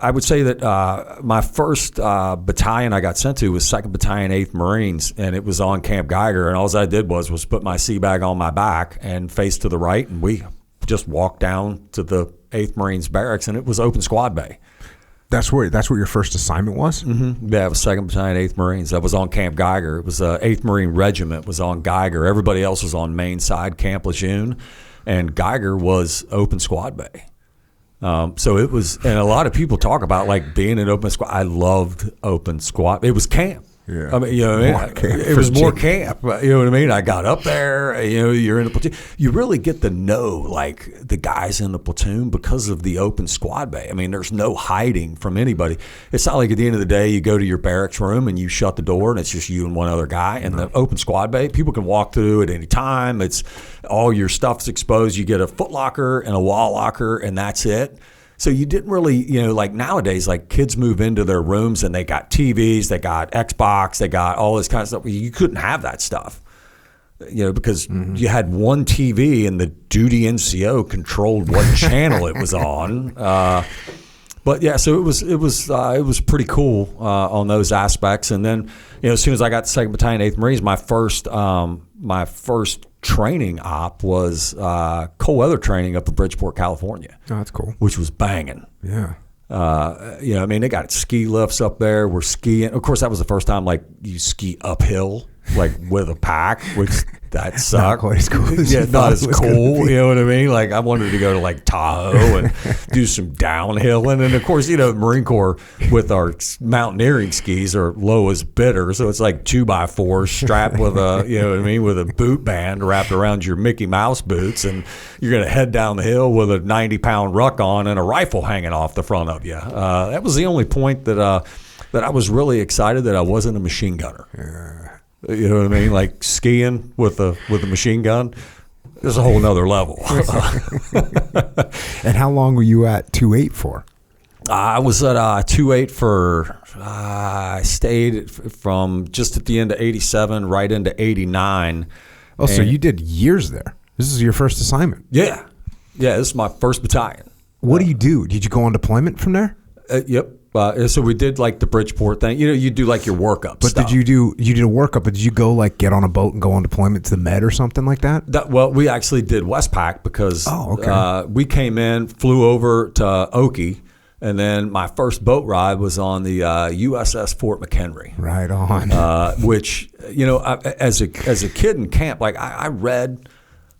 I would say that my first battalion I got sent to was 2nd Battalion, 8th Marines, and it was on Camp Geiger. And all I did was put my sea bag on my back and face to the right, and we just walked down to the 8th Marines barracks, and it was open squad bay. That's where your first assignment was? Mm-hmm. Yeah, it was 2nd Battalion, 8th Marines. That was on Camp Geiger. It was 8th Marine Regiment was on Geiger. Everybody else was on main side, Camp Lejeune, and Geiger was open squad bay. So it was, and a lot of people talk about being in open squad. I loved open squad. It was camp. Yeah. I mean, it was more camp. You know what I mean? I got up there, you're in the platoon. You really get to know, the guys in the platoon because of the open squad bay. I mean, there's no hiding from anybody. It's not like at the end of the day, you go to your barracks room and you shut the door and it's just you and one other guy. And the open squad bay, people can walk through at any time. It's all your stuff's exposed. You get a foot locker and a wall locker, and that's it. So you didn't really, nowadays, kids move into their rooms and they got TVs, they got Xbox, they got all this kind of stuff. You couldn't have that stuff, because you had one TV and the duty NCO controlled what channel it was on. But yeah, so it was pretty cool on those aspects. And then, as soon as I got to 2nd Battalion, 8th Marines, my first training op was cold weather training up in Bridgeport, California. Oh, that's cool. Which was banging. Yeah. They got ski lifts up there. We're skiing. Of course, that was the first time you ski uphill, with a pack, which that sucked. Not quite as cool as yeah, not as cool. You know what I mean? I wanted to go to Tahoe and do some downhilling. And of course, Marine Corps with our mountaineering skis are low as bitter. So it's 2x4 strapped with with a boot band wrapped around your Mickey Mouse boots. And you're going to head down the hill with a 90-pound ruck on and a rifle hanging off the front of you. That was the only point that I was really excited that I wasn't a machine gunner. Yeah. You know what I mean? Skiing with a machine gun, there's a whole nother level. And how long were you at 2-8 for? I was at 2-8 for, I stayed from just at the end of 87 right into 89. Oh, so you did years there. This is your first assignment. Yeah. Yeah, this is my first battalion. What do you do? Did you go on deployment from there? Yep. So we did the Bridgeport thing. You do your workup. But stuff. you did a workup, but did you go get on a boat and go on deployment to the Med or something like that? Well, we actually did Westpac because we came in, flew over to Oki, And then my first boat ride was on the USS Fort McHenry. Right on. Which, you know, as a kid in camp, like I read,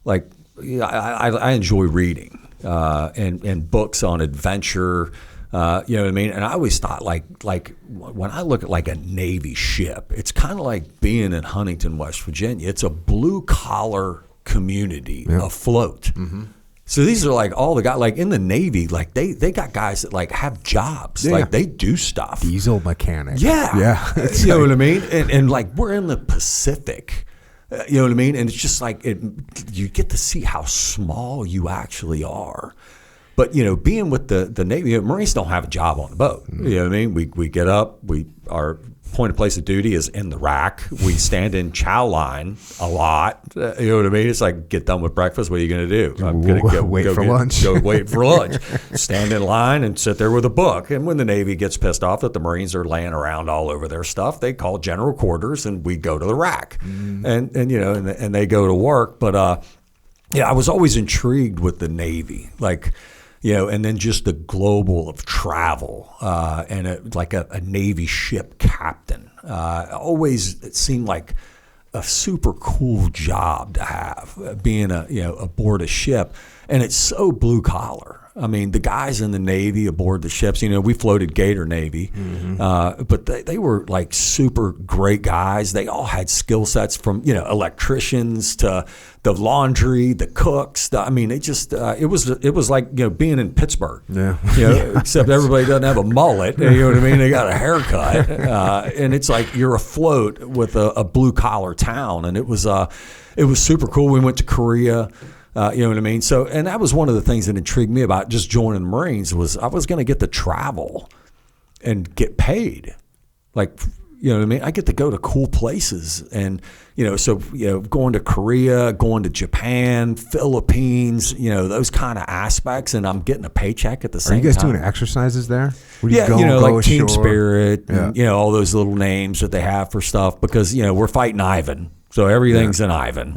like I enjoy reading and books on adventure. You know what I mean? And I always thought like when I look at like a Navy ship, it's kind of like being in Huntington, West Virginia. It's a blue collar community afloat. Mm-hmm. So these are like all the guys like in the Navy, like they got guys that like have jobs, like they do stuff. Diesel mechanic. Yeah. You know what I mean? And like we're in the Pacific, you know what I mean? And it's just like you get to see how small you actually are. But, you know, being with the Navy, you know, Marines don't have a job on the boat. Mm-hmm. You know what I mean? We get up, our point of place of duty is in the rack. We stand in chow line a lot. You know what I mean? It's like, get done with breakfast. What are you going to do? I'm going to wait for lunch. Go wait for lunch. Stand in line and sit there with a book. And when the Navy gets pissed off that the Marines are laying around all over their stuff, they call general quarters and we go to the rack. Mm-hmm. And you know, and they go to work. But, yeah, I was always intrigued with the Navy. Like, you know, and then just the global of travel and like a Navy ship captain. Always it seemed like a super cool job to have, being aboard a ship, and it's so blue collar. I mean, the guys in the Navy aboard the ships, you know, we floated Gator Navy, but they were like super great guys. They all had skill sets from, you know, electricians to the laundry, the cooks. I mean, it just it was like, you know, being in Pittsburgh. Yeah. You know, except everybody doesn't have a mullet. You know what I mean? They got a haircut, and it's like you're afloat with a blue collar town, and it was super cool. We went to Korea. You know what I mean? So, and that was one of the things that intrigued me about just joining the Marines was I was going to get to travel and get paid. Like, you know what I mean? I get to go to cool places and, you know, so, you know, going to Korea, going to Japan, Philippines, you know, those kind of aspects. And I'm getting a paycheck at the same time. Are you guys doing exercises there? Yeah, you know, like Team Spirit, and, you know, all those little names that they have for stuff because, you know, we're fighting Ivan. So everything's in Ivan.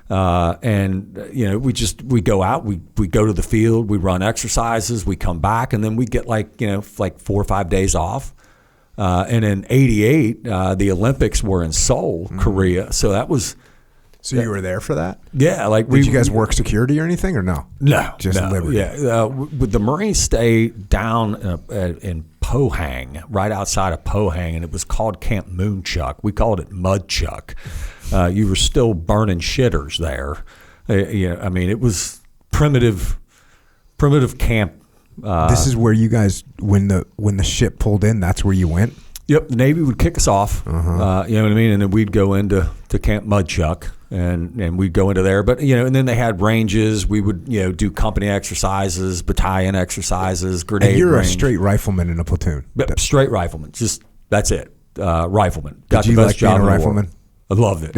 Yeah. And, you know, we go out, we go to the field, we run exercises, we come back, and then we get like 4 or 5 days off. And in '88, the Olympics were in Seoul, Korea. So that was. So you were there for that? Yeah. Like Did you guys work security or anything or no? No. Just Liberty? Yeah. The Marines stay down in Pohang, right outside of Pohang, and it was called Camp Moonchuck. We called it Mudchuck. You were still burning shitters there. I mean, it was primitive camp. This is where you guys, when the ship pulled in, that's where you went? Yep, the Navy would kick us off. You know what I mean, and then we'd go into Camp Mudchuck, and we'd go into there. But and then they had ranges. We would do company exercises, battalion exercises, grenade. And you're range. a straight rifleman in a platoon. Yep, straight rifleman. Just that's it. Rifleman. Got Did you the best like job being a rifleman? I loved it.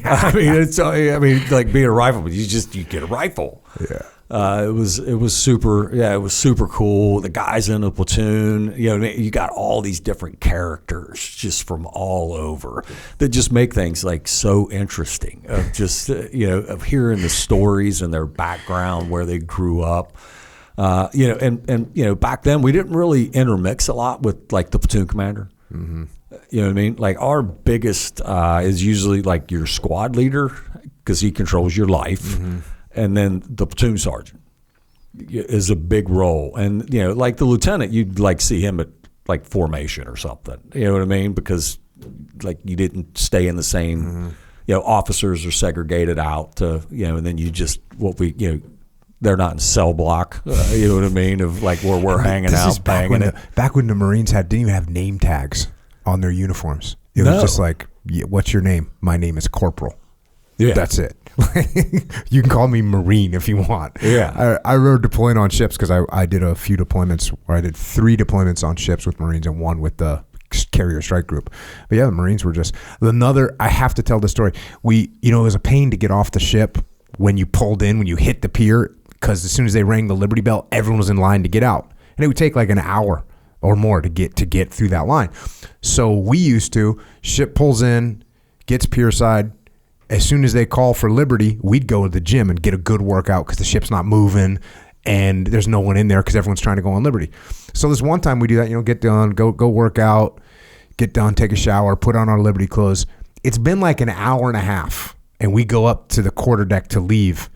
I mean, like being a rifleman, you get a rifle. Yeah. It was super. Yeah, it was super cool. The guys in the platoon, you got all these different characters just from all over that just make things like so interesting. Of just of hearing the stories and their background, where they grew up. And back then we didn't really intermix a lot with like the platoon commander. Mm-hmm. You know what I mean? Like our biggest is usually like your squad leader because he controls your life. Mm-hmm. And then the platoon sergeant is a big role. And, like the lieutenant, you'd like see him at like formation or something. You know what I mean? Because like you didn't stay in the same, officers are segregated out to, and then you just, they're not in cell block, you know what I mean? Of like where we're hanging out, banging it. Back when the Marines didn't even have name tags on their uniforms. It was just like, what's your name? My name is Corporal. Yeah. That's it. You can call me Marine if you want. Yeah. I rode deploying on ships because I did a few deployments where I did 3 deployments on ships with Marines and 1 with the carrier strike group. But yeah, the Marines were just I have to tell the story. It was a pain to get off the ship when you pulled in, when you hit the pier, because as soon as they rang the Liberty Bell, everyone was in line to get out. And it would take like an hour or more to get through that line. So we used to, ship pulls in, gets pier side. As soon as they call for Liberty, we'd go to the gym and get a good workout because the ship's not moving. and there's no one in there because everyone's trying to go on Liberty. So this one time we do that, get done, go work out, get done, take a shower, put on our Liberty clothes. It's been like an hour and a half, and we go up to the quarterdeck to leave,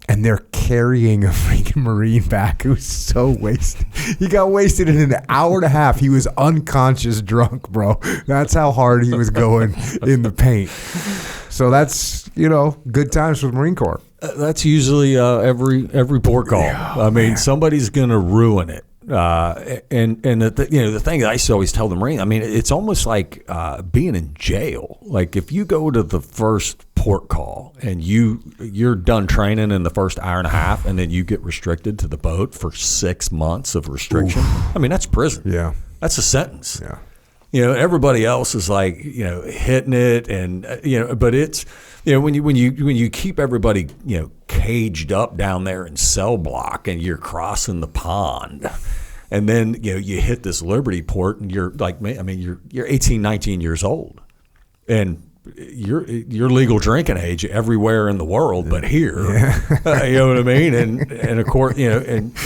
and they're carrying a freaking Marine back who's so wasted. He got wasted in an hour and a half. He was unconscious drunk, bro. That's how hard he was going in the paint. So that's, good times with Marine Corps. That's usually every port call. I mean, somebody's going to ruin it. And the thing that I used to always tell the Marine, I mean, it's almost like being in jail. Like if you go to the first port call and you're done training in the first hour and a half, and then you get restricted to the boat for 6 months of restriction. Oof. I mean, that's prison. Yeah, that's a sentence. Yeah. Everybody else is like, hitting it, and but it's, when you keep everybody, caged up down there in cell block, and you're crossing the pond, and then you hit this Liberty port, and you're like, I mean, you're 18, 19 years old, and you're legal drinking age everywhere in the world, but here, you know what I mean? And of course,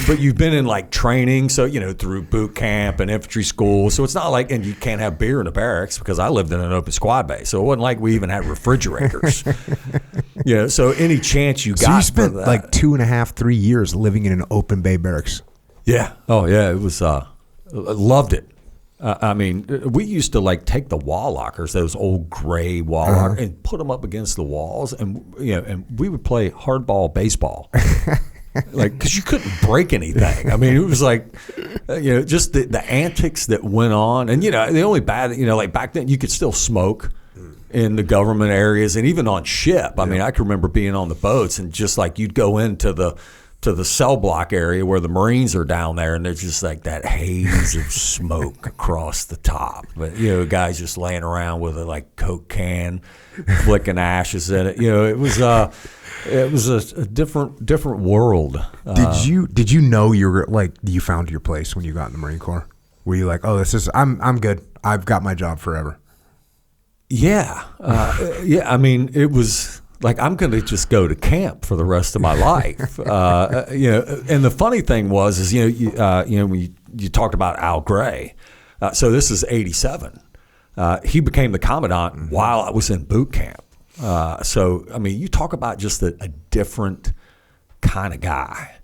but you've been in like training, so through boot camp and infantry school, so it's not like, and you can't have beer in the barracks because I lived in an open squad base, so it wasn't like we even had refrigerators. So any chance you got. So you spent like 2.5, 3 years living in an open bay barracks. Yeah. Oh yeah, it was. Loved it. I mean, we used to like take the wall lockers, those old gray wall lockers, and put them up against the walls, and and we would play hardball baseball, like because you couldn't break anything. I mean, it was like, just the antics that went on, and the only bad, like back then you could still smoke in the government areas, and even on ship. I mean, I can remember being on the boats, and just like you'd go into the cell block area where the Marines are down there, and there's just like that haze of smoke across the top. But guys just laying around with a like Coke can, flicking ashes in it. It was a different world. Did you know you were like you found your place when you got in the Marine Corps? Were you like, oh, I'm good. I've got my job forever. Yeah, yeah. I mean, it was. Like, I'm going to just go to camp for the rest of my life. And the funny thing was, when you talked about Al Gray. So this is 87. He became the commandant while I was in boot camp. So, I mean, you talk about just a different kind of guy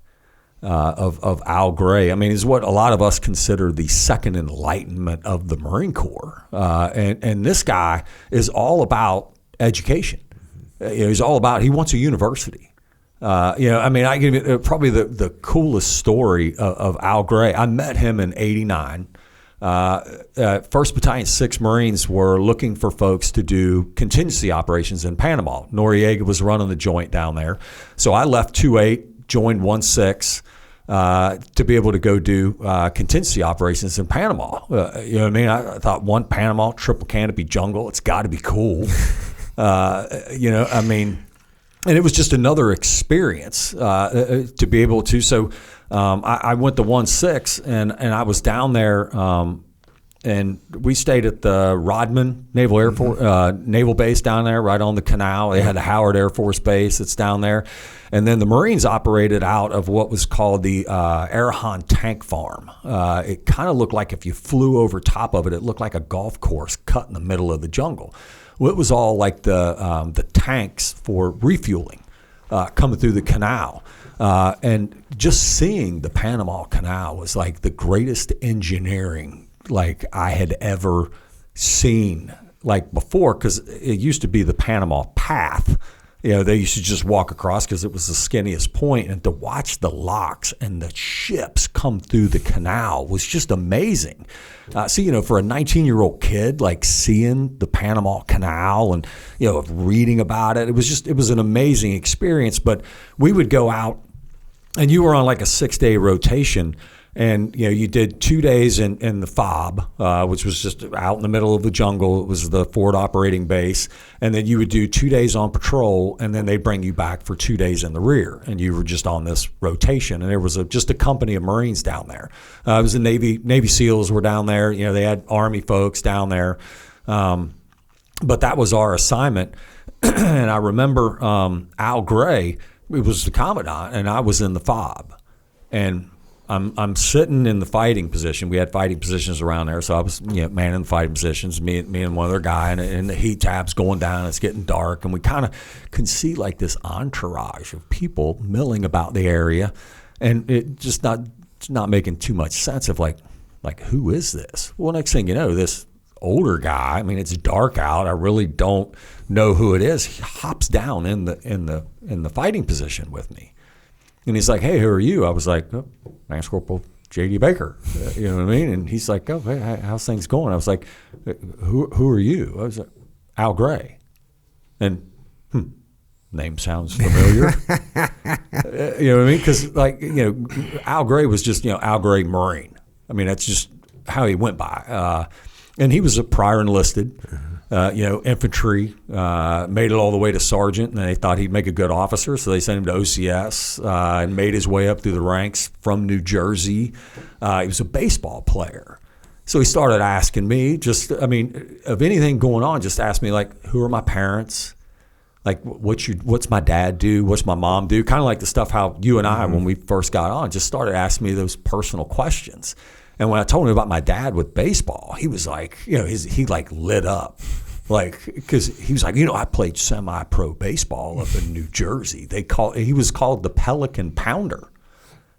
of Al Gray. I mean, is what a lot of us consider the second enlightenment of the Marine Corps. And this guy is all about education. He's all about, he wants a university. I mean, I give you probably the coolest story of Al Gray. I met him in 89. 1st Battalion 6 Marines were looking for folks to do contingency operations in Panama. Noriega was running the joint down there. So I left 2-8, joined 1-6 to be able to go do contingency operations in Panama. You know what I mean? I thought Panama, triple canopy jungle, it's got to be cool. I mean, and it was just another experience to be able to. So I went to 1-6, and I was down there, and we stayed at the Rodman Naval Air Force Naval Base down there, right on the canal. They had the Howard Air Force Base that's down there, and then the Marines operated out of what was called the Arahan Tank Farm. It kind of looked like if you flew over top of it, it looked like a golf course cut in the middle of the jungle. Well, it was all like the tanks for refueling coming through the canal. And just seeing the Panama Canal was like the greatest engineering like I had ever seen like before, because it used to be the Panama Path. They used to just walk across because it was the skinniest point, and to watch the locks and the ships come through the canal was just amazing. So, for a 19-year-old kid, like seeing the Panama Canal and, reading about it, it was an amazing experience. But we would go out, and you were on like a 6-day rotation. And, you did 2 days in the FOB, which was just out in the middle of the jungle. It was the forward operating base. And then you would do 2 days on patrol, and then they'd bring you back for 2 days in the rear. And you were just on this rotation. And there was just a company of Marines down there. It was the Navy SEALs were down there. They had Army folks down there. But that was our assignment. And I remember Al Gray, it was the commandant, and I was in the FOB. and I'm sitting in the fighting position. We had fighting positions around there, so I was manning the fighting positions. Me and one other guy, and the heat tab's going down. It's getting dark, and we kind of can see like this entourage of people milling about the area, and it just not making too much sense of like who is this? Well, next thing you know, this older guy. I mean, it's dark out. I really don't know who it is. He hops down in the fighting position with me. And he's like, "Hey, who are you?" I was like, "Oh, Lance Corporal J.D. Baker." You know what I mean? And he's like, "Oh, hey, how's things going?" I was like, "Who are you?" I was like, "Al Gray." And name sounds familiar. You know what I mean? Because Al Gray was just Al Gray Marine. I mean, that's just how he went by. And he was a prior enlisted. Infantry, made it all the way to sergeant, and they thought he'd make a good officer, so they sent him to OCS and made his way up through the ranks from New Jersey. He was a baseball player. So he started asking me, of anything going on, just ask me, like, who are my parents? Like, what's my dad do? What's my mom do? Kind of like the stuff how you and I, when we first got on, just started asking me those personal questions. And when I told him about my dad with baseball, he was like, he like lit up. Like, because he was like, I played semi-pro baseball up in New Jersey. He was called the Pelican Pounder.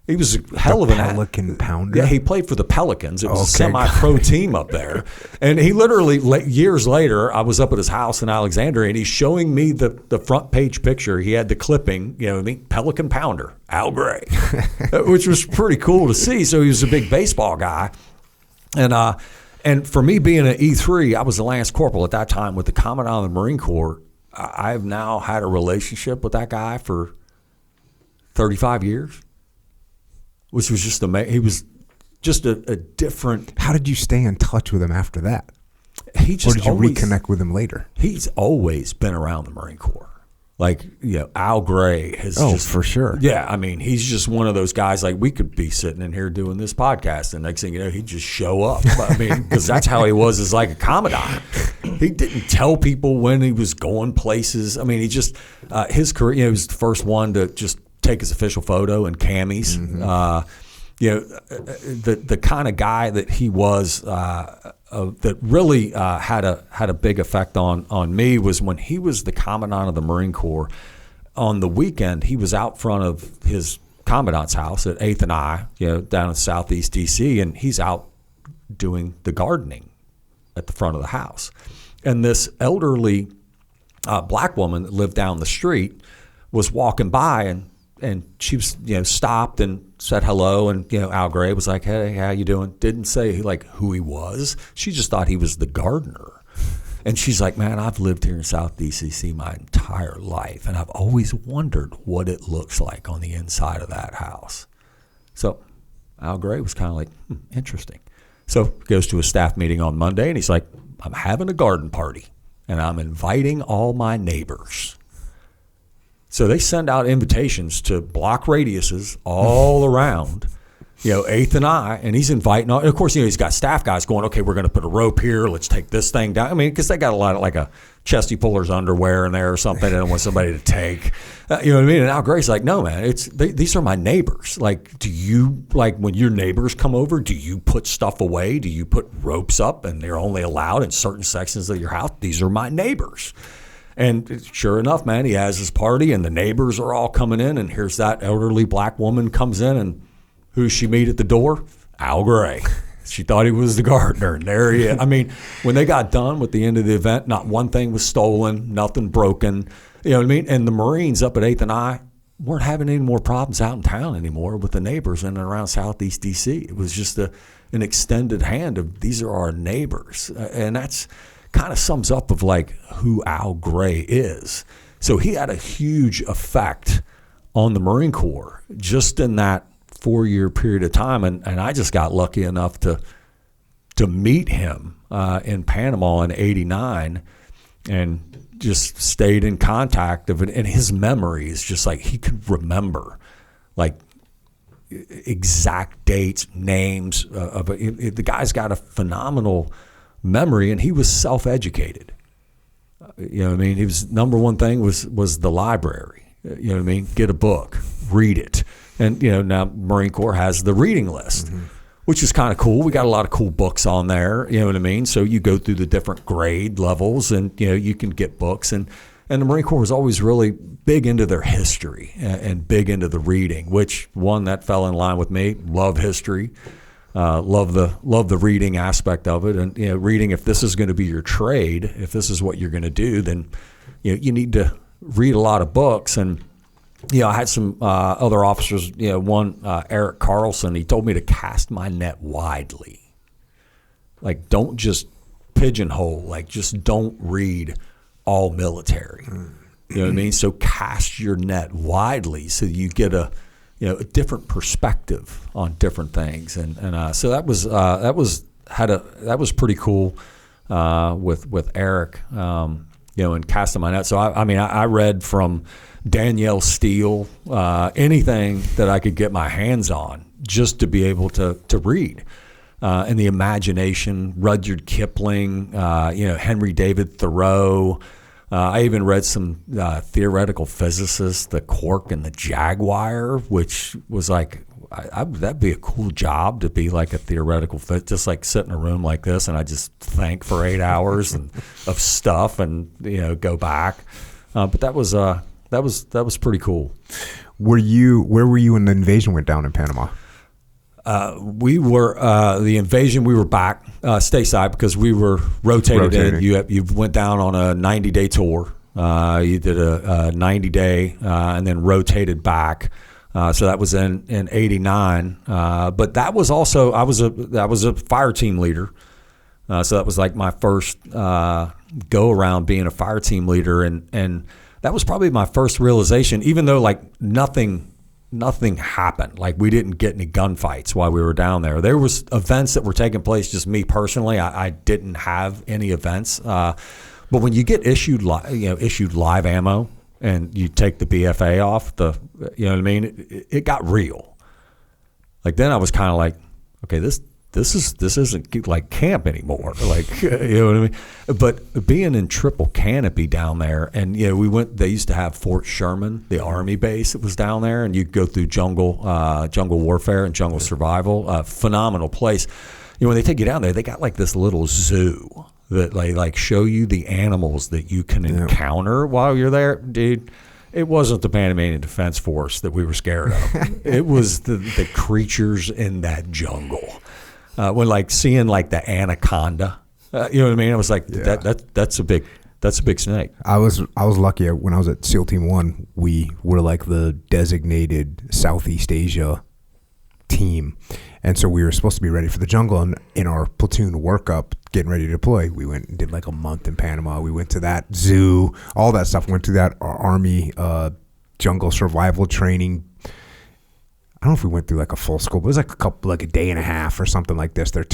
He was a hell of an Pelican Pounder. Yeah, he played for the Pelicans. It was a semi-pro team up there. And he literally, years later, I was up at his house in Alexandria, and he's showing me the front page picture. He had the clipping, Pelican Pounder, Al Gray, which was pretty cool to see. So he was a big baseball guy. And for me being an E3, I was a Lance Corporal at that time with the Commandant of the Marine Corps. I've now had a relationship with that guy for 35 years. Which was just amazing. He was just a different. How did you stay in touch with him after that? Or did you reconnect with him later? He's always been around the Marine Corps. Like, Al Gray has for sure. Yeah, I mean, he's just one of those guys, like, we could be sitting in here doing this podcast, and next thing you know, he'd just show up. I mean, because that's how he was as like a commandant. He didn't tell people when he was going places. I mean, he just, his career, he was the first one to just take his official photo in camis. The kind of guy that he was that really had a big effect on me was when he was the Commandant of the Marine Corps. On the weekend, he was out front of his Commandant's house at 8th and I, down in Southeast DC, and he's out doing the gardening at the front of the house. And this elderly black woman that lived down the street was walking by, and she was, stopped and said hello. And, Al Gray was like, "Hey, how you doing?" Didn't say like who he was. She just thought he was the gardener. And she's like, "Man, I've lived here in South DCC my entire life, and I've always wondered what it looks like on the inside of that house." So Al Gray was kind of like, interesting. So he goes to a staff meeting on Monday, and he's like, "I'm having a garden party, and I'm inviting all my neighbors." So they send out invitations to block radiuses all around, 8th and I, and he's inviting all, and of course, he's got staff guys going, "Okay, we're going to put a rope here. Let's take this thing down." I mean, because they got a lot of like a chesty puller's underwear in there or something they don't want somebody to take. You know what I mean? And Al Gray's like, "No, man, these are my neighbors. Like, do you, like when your neighbors come over, do you put stuff away? Do you put ropes up and they're only allowed in certain sections of your house? These are my neighbors." And sure enough, man, he has his party, and the neighbors are all coming in, and here's that elderly black woman comes in, and who does she meet at the door? Al Gray. She thought he was the gardener, and there he is. I mean, when they got done with the end of the event, not one thing was stolen, nothing broken. You know what I mean? And the Marines up at 8th and I weren't having any more problems out in town anymore with the neighbors in and around Southeast DC. It was just an extended hand of, these are our neighbors. And that's kind of sums up of like who Al Gray is. So he had a huge effect on the Marine Corps just in that 4-year period of time. And I just got lucky enough to meet him in Panama in '89 and just stayed in contact of it. And his memory is just like, he could remember like exact dates, names of it. The guy's got a phenomenal memory, and he was self-educated. You know what I mean? He was, number one thing was the library. You know what I mean? Get a book, read it. And, now Marine Corps has the reading list, which is kind of cool. We got a lot of cool books on there, you know what I mean? So you go through the different grade levels and, you can get books. And the Marine Corps was always really big into their history and big into the reading, which one that fell in line with me. Love history, love the reading aspect of it. And, reading, if this is going to be your trade, if this is what you're going to do, then, you need to read a lot of books. And, I had some other officers, one, Eric Carlson, he told me to cast my net widely. Like, don't just pigeonhole, like, just don't read all military. You know what I mean? So cast your net widely so you get a different perspective on different things. And so that was pretty cool with Eric, and casting my net. So I read from Danielle Steele, anything that I could get my hands on just to be able to read. And the imagination, Rudyard Kipling, Henry David Thoreau. I even read some theoretical physicists, the Quark and the Jaguar, which was like, that'd be a cool job to be like a theoretical physicist, just like sit in a room like this and I just think for 8 hours of stuff and go back. But that was pretty cool. Where were you when the invasion went down in Panama? We were the invasion. We were back stateside because we were rotated in. You went down on a 90-day tour. You did a 90-day and then rotated back. So that was in '89. But that was also I was a fire team leader. So that was like my first go around being a fire team leader, and that was probably my first realization. Even though like nothing happened. Like we didn't get any gunfights while we were down there. There was events that were taking place. Just me personally, I didn't have any events. But when you get issued live ammo and you take the BFA off, you know what I mean? It got real. Like then I was kind of like, okay, this isn't like camp anymore. Like, you know what I mean? But being in triple canopy down there, and they used to have Fort Sherman, the Army base that was down there, and you go through jungle warfare and jungle survival. Phenomenal place. When they take you down there, they got like this little zoo that like show you the animals that you can encounter while you're there, dude. It wasn't the Panamanian Defense Force that we were scared of. It was the creatures in that jungle. When like seeing like the anaconda, you know what I mean? I was like, that's a big snake. I was lucky when I was at SEAL Team 1. We were like the designated Southeast Asia team, and so we were supposed to be ready for the jungle. And in our platoon workup, getting ready to deploy, we went and did like a month in Panama. We went to that zoo, all that stuff. Went to that Army jungle survival training. I don't know if we went through like a full scope. It was like a day and a half or something like this. They're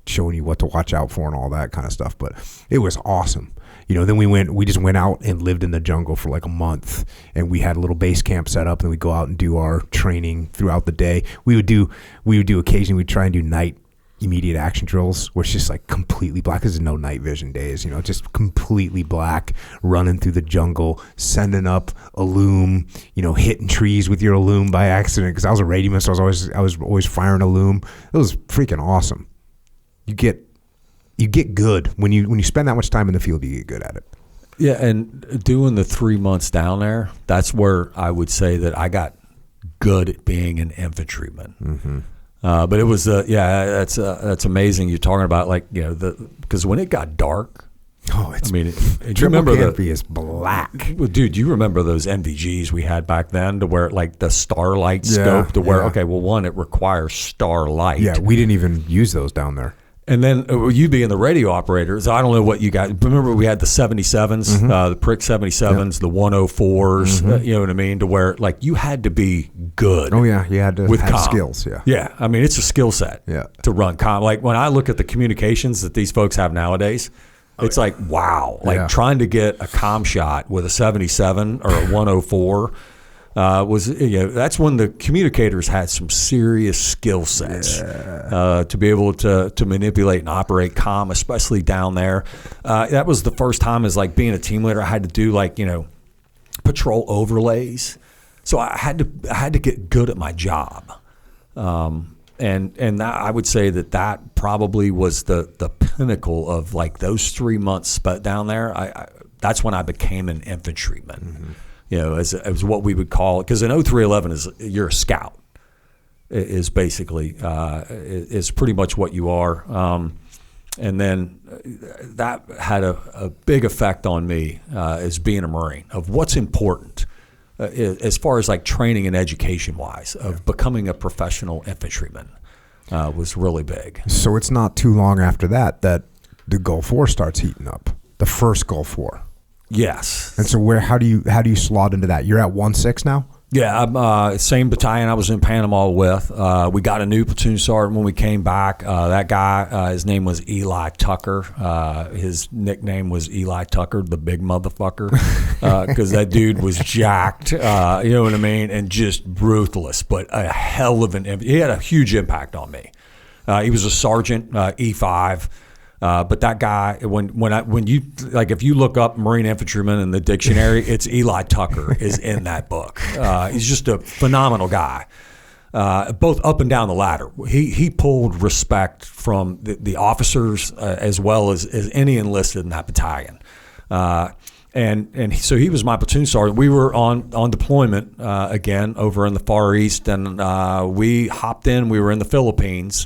showing you what to watch out for and all that kind of stuff. But it was awesome. Then we just went out and lived in the jungle for like a month, and we had a little base camp set up, and we'd go out and do our training throughout the day. We would do occasionally, we'd try and do night immediate action drills where it's just like completely black. There's no night vision days, just completely black, running through the jungle, sending up a loom, hitting trees with your loom by accident, because I was a radioman, so I was always firing a loom. It was freaking awesome. You get good when you spend that much time in the field. You get good at it. Yeah, and doing the 3 months down there, that's where I would say that I got good at being an infantryman. Mm-hmm. But it was, that's amazing. You're talking about because when it got dark, you remember canopy is black. Well, dude, you remember those NVGs we had back then to where like the starlight scope to where, one, it requires starlight. Yeah, we didn't even use those down there. And then you being the radio operator, so I don't know what you guys remember. We had the 77s, the Prick 77s, the 104s. You know what I mean? To where like you had to be good. Oh yeah, you had to with have skills. Yeah, yeah. I mean, it's a skill set. To run comm. Like when I look at the communications that these folks have nowadays, it's like wow. Like trying to get a comm shot with a 77 or a 104. That's when the communicators had some serious skill sets to be able to manipulate and operate comm, especially down there. That was the first time as like being a team leader, I had to do patrol overlays. So I had to get good at my job. And that, I would say that probably was the pinnacle of like those 3 months spent down there. That's when I became an infantryman. Mm-hmm. You know, as what we would call it, because in 0311 is you're a scout. Is basically is pretty much what you are. And then that had a big effect on me as being a Marine of what's important as far as like training and education wise of becoming a professional infantryman was really big. So it's not too long after that the Gulf War starts heating up, the first Gulf War. Yes. And so how do you slot into that? You're at 1-6 now? Yeah, I'm same battalion I was in Panama with. We got a new platoon sergeant when we came back. That guy, his name was Eli Tucker. His nickname was Eli Tucker, the big motherfucker, because that dude was jacked, you know what I mean, and just ruthless, but a hell of he had a huge impact on me. He was a sergeant, E5. But that guy, when you like, if you look up Marine infantryman in the dictionary, it's Eli Tucker is in that book. He's just a phenomenal guy, both up and down the ladder. He pulled respect from the officers as well as any enlisted in that battalion. So he was my platoon sergeant. We were on deployment again over in the Far East, and we hopped in. We were in the Philippines.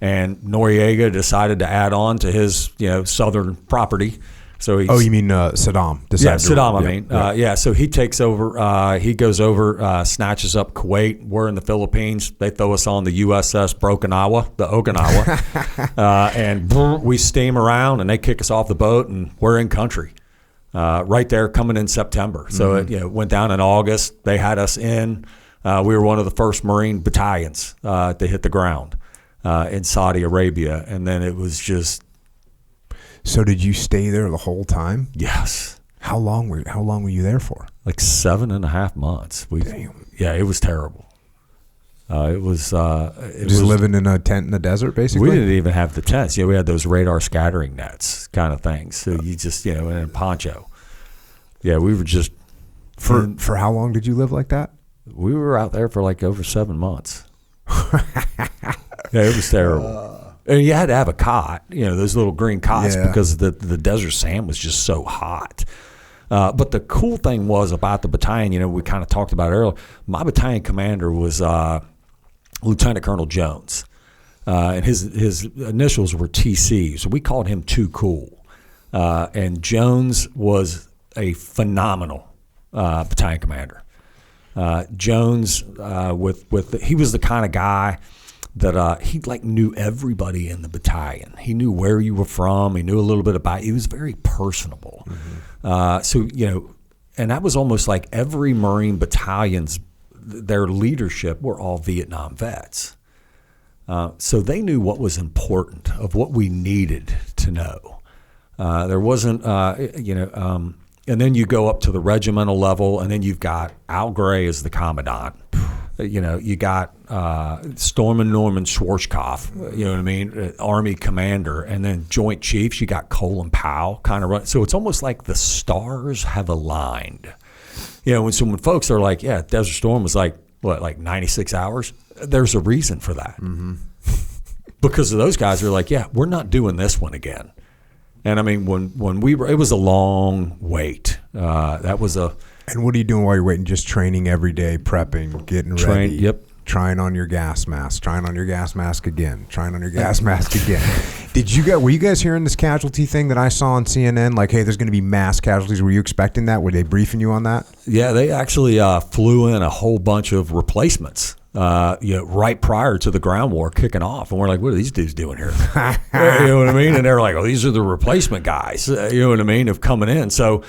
And Noriega decided to add on to his, southern property. So you mean Saddam? Saddam. So he takes over. He goes over, snatches up Kuwait. We're in the Philippines. They throw us on the USS Okinawa, and we steam around, and they kick us off the boat, and we're in country. Right there, coming in September. So it went down in August. They had us in. We were one of the first Marine battalions to hit the ground. In Saudi Arabia, and then it was just. So did you stay there the whole time? Yes. How long were you there for? Like 7.5 months. Damn. Yeah, it was terrible. It was living in a tent in the desert, basically. We didn't even have the tents. We had those radar scattering nets kind of things. So you just in a poncho. Yeah, we were just for how long did you live like that? We were out there for like over 7 months. Yeah, it was terrible. And you had to have a cot, those little green cots, because the desert sand was just so hot. But the cool thing was about the battalion, we kind of talked about it earlier. My battalion commander was Lieutenant Colonel Jones, and his initials were TC, so we called him Too Cool. And Jones was a phenomenal battalion commander. Jones, he was the kind of guy that he knew everybody in the battalion. He knew where you were from. He knew a little bit about you. He was very personable. Mm-hmm. And that was almost like every Marine battalion's, their leadership were all Vietnam vets. So they knew what was important, of what we needed to know. There wasn't, and then you go up to the regimental level, and then you've got Al Gray as the commandant. You got Stormin Norman Schwarzkopf, you know what I mean, Army commander, and then Joint Chiefs, you got Colin Powell kind of run. So it's almost like the stars have aligned. When folks are like, yeah, Desert Storm was like 96 hours? There's a reason for that. Mm-hmm. Because of those guys are like, yeah, we're not doing this one again. And I mean, when we were, it was a long wait. That was a. And what are you doing while you're waiting? Just training every day, prepping, getting ready. Yep. Trying on your gas mask. Trying on your gas mask again. Trying on your gas mask again. Were you guys hearing this casualty thing that I saw on CNN? Like, hey, there's going to be mass casualties. Were you expecting that? Were they briefing you on that? Yeah, they actually flew in a whole bunch of replacements. Right prior to the ground war kicking off, and we're like, what are these dudes doing here? You know what I mean? And they're like, oh, these are the replacement guys. You know what I mean? Of coming in. So,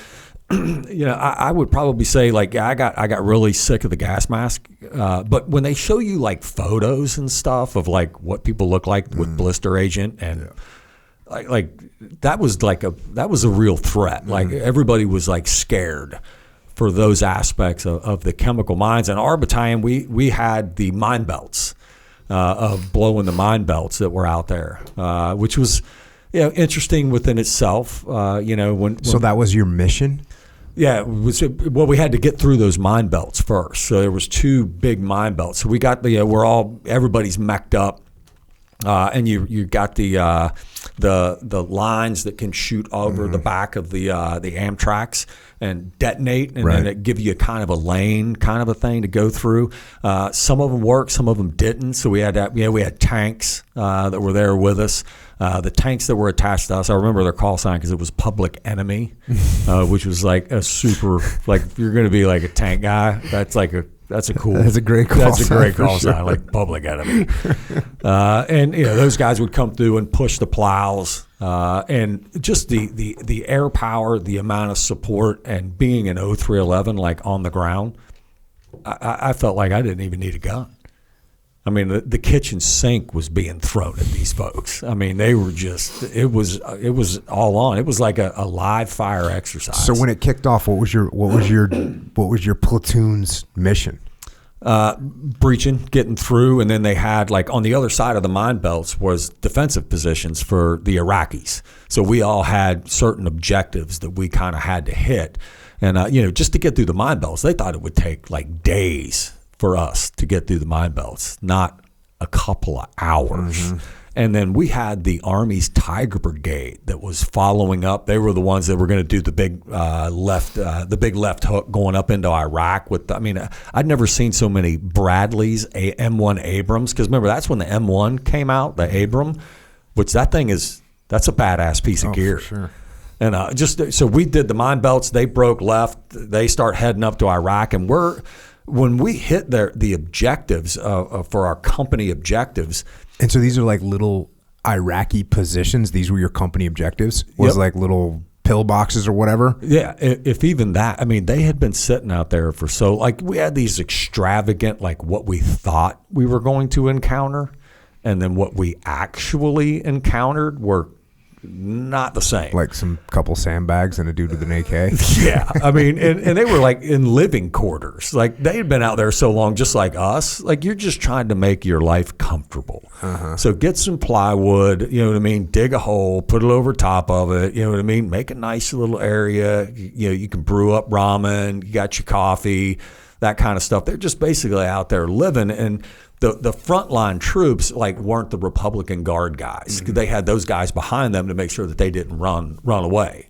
I would probably say like I got really sick of the gas mask. But when they show you like photos and stuff of like what people look like with blister agent and like that was a real threat. Like everybody was like scared for those aspects of the chemical mines. And our battalion, we had the mine belts of blowing the mine belts that were out there, which was interesting within itself. So that was your mission? Yeah, well, we had to get through those mine belts first. So there was 2 big mine belts. So we got everybody's mech'd up, and you got the lines that can shoot over the back of the Amtraks and detonate, and then it give you a kind of a lane, kind of a thing to go through. Some of them worked, some of them didn't. So we had tanks that were there with us. The tanks that were attached to us, I remember their call sign because it was Public Enemy, which was like a super, like if you're going to be like a tank guy, that's a great call sign, like Public Enemy. And those guys would come through and push the plows, and just the air power, the amount of support, and being an 0311 like on the ground, I felt like I didn't even need a gun. I mean, the kitchen sink was being thrown at these folks. I mean, they were just, it was all on. It was like a live fire exercise. So when it kicked off, what was your platoon's mission? Breaching, getting through, and then they had, like, on the other side of the mine belts was defensive positions for the Iraqis. So we all had certain objectives that we kind of had to hit. And, just to get through the mine belts, they thought it would take like days for us to get through the mine belts, not a couple of hours. Mm-hmm. And then we had the Army's Tiger Brigade that was following up. They were the ones that were going to do the big left hook going up into Iraq. I'd never seen so many Bradleys, M1 Abrams, because remember, that's when the M1 came out, the Abram, which that's a badass piece of gear. For sure. And so we did the mine belts. They broke left. They start heading up to Iraq, and when we hit the objectives for our company objectives. And so these are like little Iraqi positions. These were your company objectives? Was like little pillboxes or whatever? Yeah, if even that. I mean, they had been sitting out there for we had these extravagant, like what we thought we were going to encounter, and then what we actually encountered were not the same. Like some couple sandbags and a dude with an AK? Yeah. I mean, and they were like in living quarters. Like they had been out there so long, just like us. Like you're just trying to make your life comfortable. Uh-huh. So get some plywood, you know what I mean? Dig a hole, put it over top of it, you know what I mean? Make a nice little area. You can brew up ramen, you got your coffee, that kind of stuff. They're just basically out there living. And the frontline troops weren't the Republican Guard guys. Mm-hmm. They had those guys behind them to make sure that they didn't run away.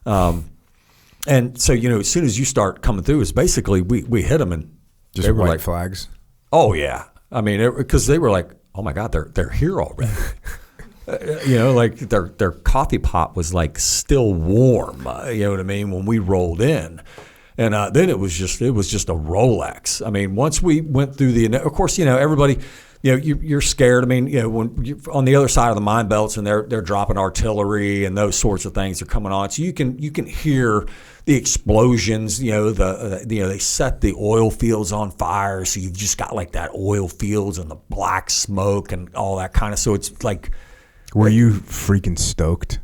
And so as soon as you start coming through, it's basically we hit them and just they were white flags. Oh yeah, I mean because they were like, oh my God, they're here already. Their coffee pot was like still warm. You know what I mean, when we rolled in. And then it was just a Rolex. I mean, once we went through of course, everybody, you're scared. I mean, when you're on the other side of the mine belts and they're dropping artillery and those sorts of things are coming on, so you can hear the explosions. They set the oil fields on fire, so you've just got like that oil fields and the black smoke and all that kind of. So it's like, were you freaking stoked?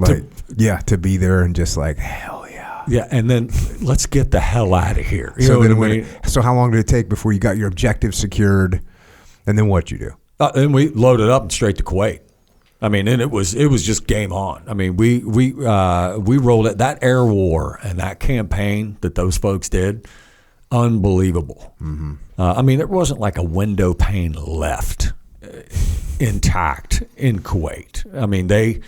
To be there and just like hell. Yeah, and then let's get the hell out of here. So how long did it take before you got your objective secured, and then what'd you do? Then we loaded up and straight to Kuwait. I mean, and it was just game on. I mean, we rolled it. That air war and that campaign that those folks did, unbelievable. Mm-hmm. I mean, there wasn't like a window pane left intact in Kuwait. I mean, They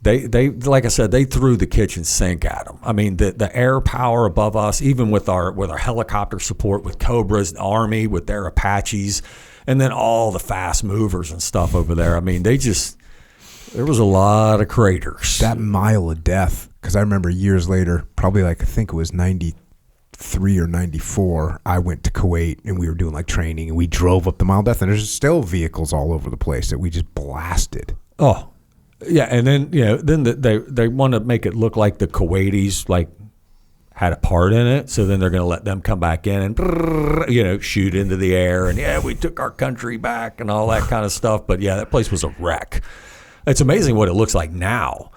like I said, they threw the kitchen sink at them. I mean, the air power above us, even with our helicopter support, with Cobras, the Army, with their Apaches, and then all the fast movers and stuff over there. I mean, there was a lot of craters. That mile of death, because I remember years later, probably I think it was 93 or 94, I went to Kuwait and we were doing training and we drove up the mile of death, and there's still vehicles all over the place that we just blasted. Oh, yeah, and then they want to make it look like the Kuwaitis had a part in it, so then they're going to let them come back in and shoot into the air and we took our country back and all that kind of stuff. But that place was a wreck. It's amazing what it looks like now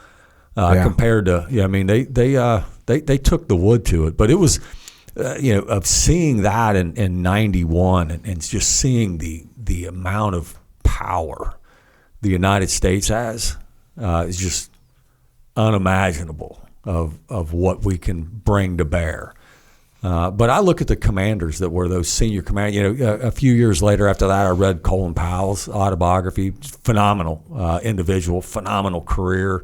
compared to I mean they took the wood to it, but it was of seeing that in 91 and just seeing the amount of power the United States has. Is just unimaginable. of what we can bring to bear. But I look at the commanders that were those senior commanders. You know, a few years later after that, I read Colin Powell's autobiography. Phenomenal individual, phenomenal career.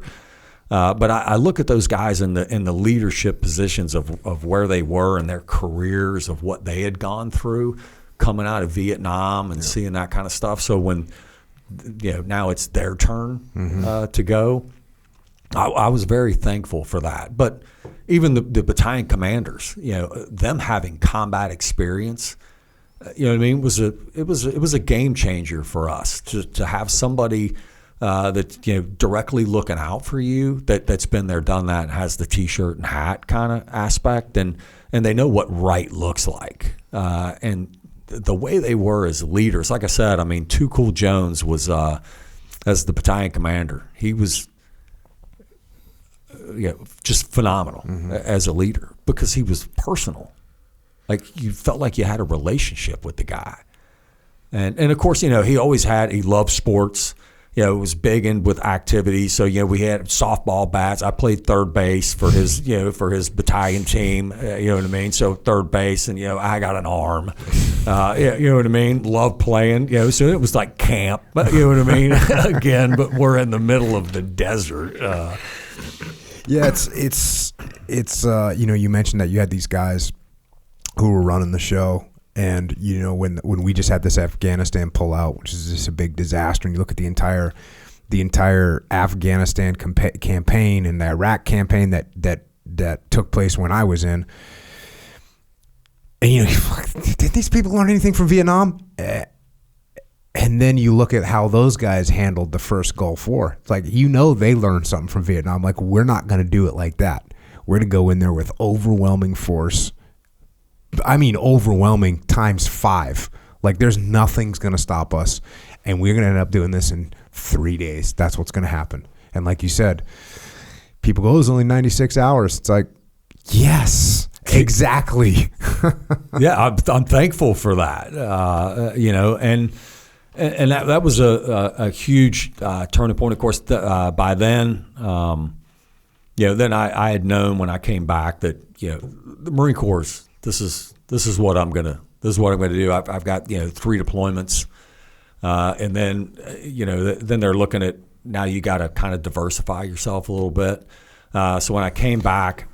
But I look at those guys in the leadership positions of where they were in their careers, of what they had gone through, coming out of Vietnam and seeing that kind of stuff. So when now it's their turn to go, I was very thankful for that. But even the battalion commanders, them having combat experience, you know what I mean, it was a game changer for us to have somebody that's directly looking out for you, that's been there, done that, and has the T-shirt and hat kind of aspect, and they know what right looks like, and the way they were as leaders. Like I said, I mean, Too Cool Jones was as the battalion commander, he was just phenomenal as a leader, because he was personal. Like, you felt like you had a relationship with the guy, and of course, he loved sports. Was big in with activities. So, we had softball bats. I played third base for his, for his battalion team. You know what I mean? So third base, and I got an arm. You know what I mean? Love playing. So it was like camp. But you know what I mean? Again, but we're in the middle of the desert. Yeah, it's you mentioned that you had these guys who were running the show. And, when we just had this Afghanistan pullout, which is just a big disaster, and you look at the entire Afghanistan campaign and the Iraq campaign that took place when I was in, and did these people learn anything from Vietnam? And then you look at how those guys handled the first Gulf War. It's like, they learned something from Vietnam. Like, we're not going to do it like that. We're going to go in there with overwhelming force. I mean, overwhelming times 5. Like, there's nothing's going to stop us. And we're going to end up doing this in 3 days. That's what's going to happen. And like you said, people go, it's only 96 hours. It's like, yes, exactly. Yeah, I'm thankful for that. And that was a huge turning point. Of course, by then, then I had known when I came back that, the Marine Corps, this is what I'm gonna do. I've got 3 deployments, and then then they're looking at, now you got to kind of diversify yourself a little bit. So when I came back,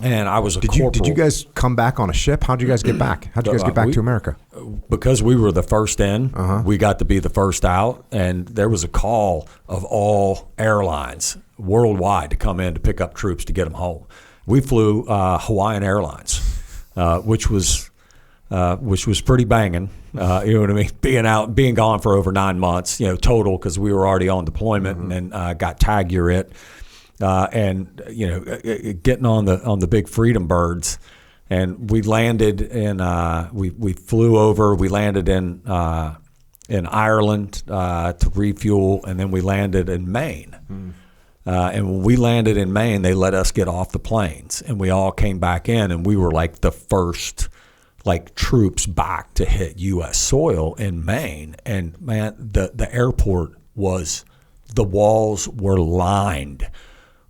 and I was a corporal. Did you guys come back on a ship? How'd you guys get back? How'd you guys get back to America? Because we were the first in, we got to be the first out, and there was a call of all airlines worldwide to come in to pick up troops to get them home. We flew Hawaiian Airlines, which was pretty banging. You know what I mean? Being gone for over 9 months, total, because we were already on deployment, and then got TAG year it, and getting on the big Freedom Birds, and we landed in we flew over. We landed in Ireland to refuel, and then we landed in Maine. And when we landed in Maine, they let us get off the planes, and we all came back in, and we were like the first troops back to hit U.S. soil in Maine. And man, the airport the walls were lined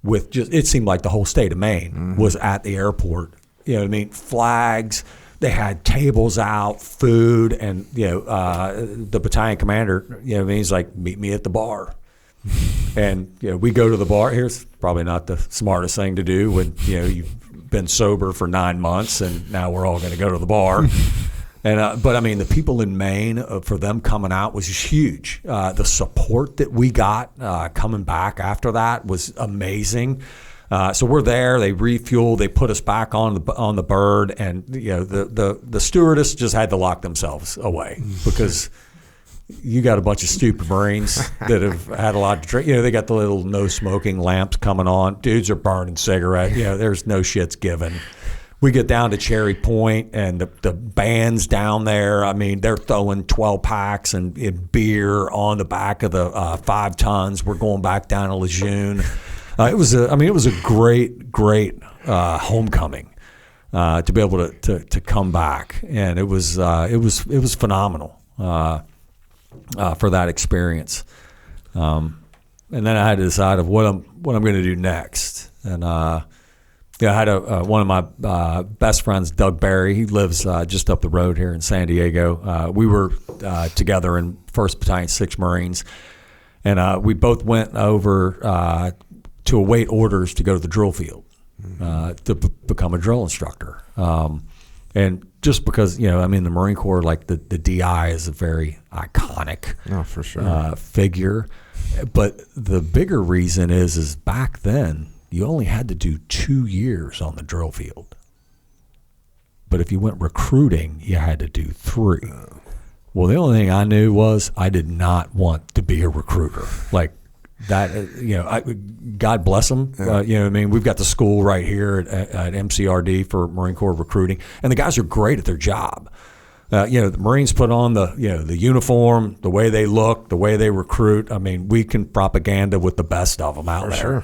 with it seemed like the whole state of Maine was at the airport. You know what I mean? Flags. They had tables out, food, and the battalion commander, he's like, meet me at the bar. And we go to the bar. Here's probably not the smartest thing to do when you've been sober for 9 months, and now we're all going to go to the bar. And but I mean, the people in Maine, for them coming out was huge. The support that we got coming back after that was amazing. So we're there. They refuel. They put us back on the bird, and the stewardess just had to lock themselves away, because you got a bunch of stupid Marines that have had a lot to drink. They got the little no smoking lamps coming on. Dudes are burning cigarettes. There's no shits given. We get down to Cherry Point, and the band's down there. I mean, they're throwing 12 packs and beer on the back of the 5 tons. We're going back down to Lejeune. It was a great homecoming to be able to come back, and it was phenomenal. For that experience, and then I had to decide of what I'm going to do next. And yeah, I had one of my best friends, Doug Barry. He lives just up the road here in San Diego. We were together in 1st Battalion, 6th Marines, and we both went over to await orders to go to the drill field to become a drill instructor. And just because, I'm in the Marine Corps, like the DI is a very iconic for sure. Figure. But the bigger reason is back then, you only had to do 2 years on the drill field. But if you went recruiting, you had to do 3. Well, the only thing I knew was I did not want to be a recruiter. Like that, God bless them. We've got the school right here at MCRD for Marine Corps recruiting, and the guys are great at their job. The Marines put on the uniform, the way they look, the way they recruit. I mean, we can propaganda with the best of them out there. Sure.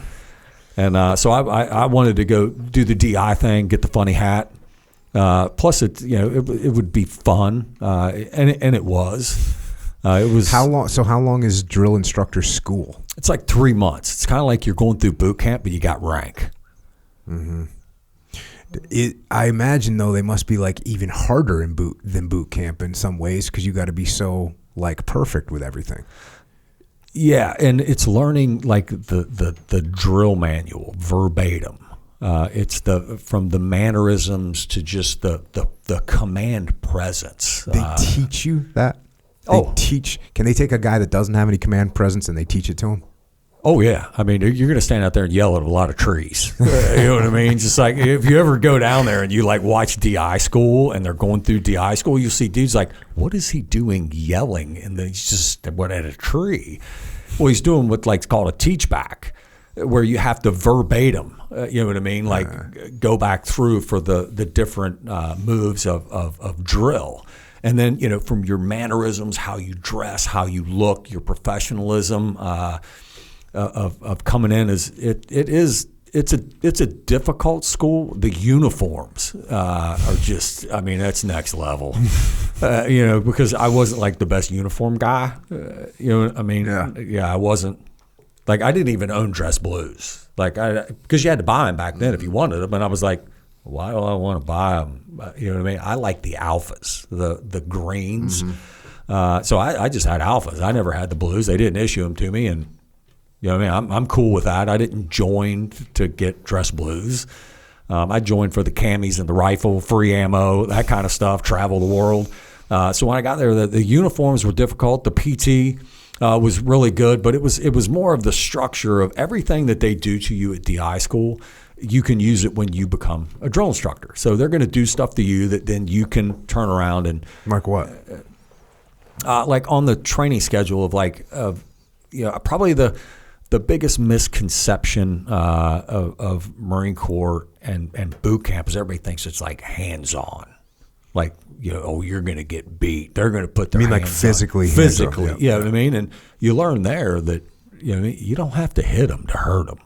And so I wanted to go do the DI thing, get the funny hat. Plus, it would be fun, and it was. It was how long? So how long is drill instructor school? It's like 3 months. It's kind of like you're going through boot camp, but you got rank. Mm-hmm. I imagine though they must be like even harder than boot camp in some ways because you got to be so like perfect with everything. Yeah, and it's learning like the drill manual verbatim. It's from the mannerisms to just the command presence. They teach you that? Can they take a guy that doesn't have any command presence and they teach it to him? Oh, yeah. I mean, you're going to stand out there and yell at a lot of trees. You know what I mean? Just like if you ever go down there and you like watch DI school and they're going through DI school, you'll see dudes like, what is he doing yelling? And then he's just at a tree. Well, he's doing what's like called a teach back, where you have to verbatim, you know what I mean? Like go back through for the different moves of drill. And then, from your mannerisms, how you dress, how you look, your professionalism of coming in it's a difficult school. The uniforms are just, that's next level. Because I wasn't like the best uniform guy. I wasn't. Like I didn't even own dress blues. Like because you had to buy them back then if you wanted them, and I was like, why do I want to buy them? You know what I mean? I like the alphas, the greens. Mm-hmm. So I just had alphas. I never had the blues. They didn't issue them to me, and you know what I mean? I'm cool with that. I didn't join to get dress blues. I joined for the camis and the rifle, free ammo, that kind of stuff, travel the world. So when I got there, the uniforms were difficult. The PT was really good, but it was more of the structure of everything that they do to you at DI school. You can use it when you become a drill instructor. So they're going to do stuff to you that then you can turn around and like what? Like on the training schedule of probably the biggest misconception of Marine Corps and boot camp is everybody thinks it's like hands-on. Like, you're going to get beat. They're going to put their hands like physically? Physically, you know what I mean? And you learn there that, you don't have to hit them to hurt them.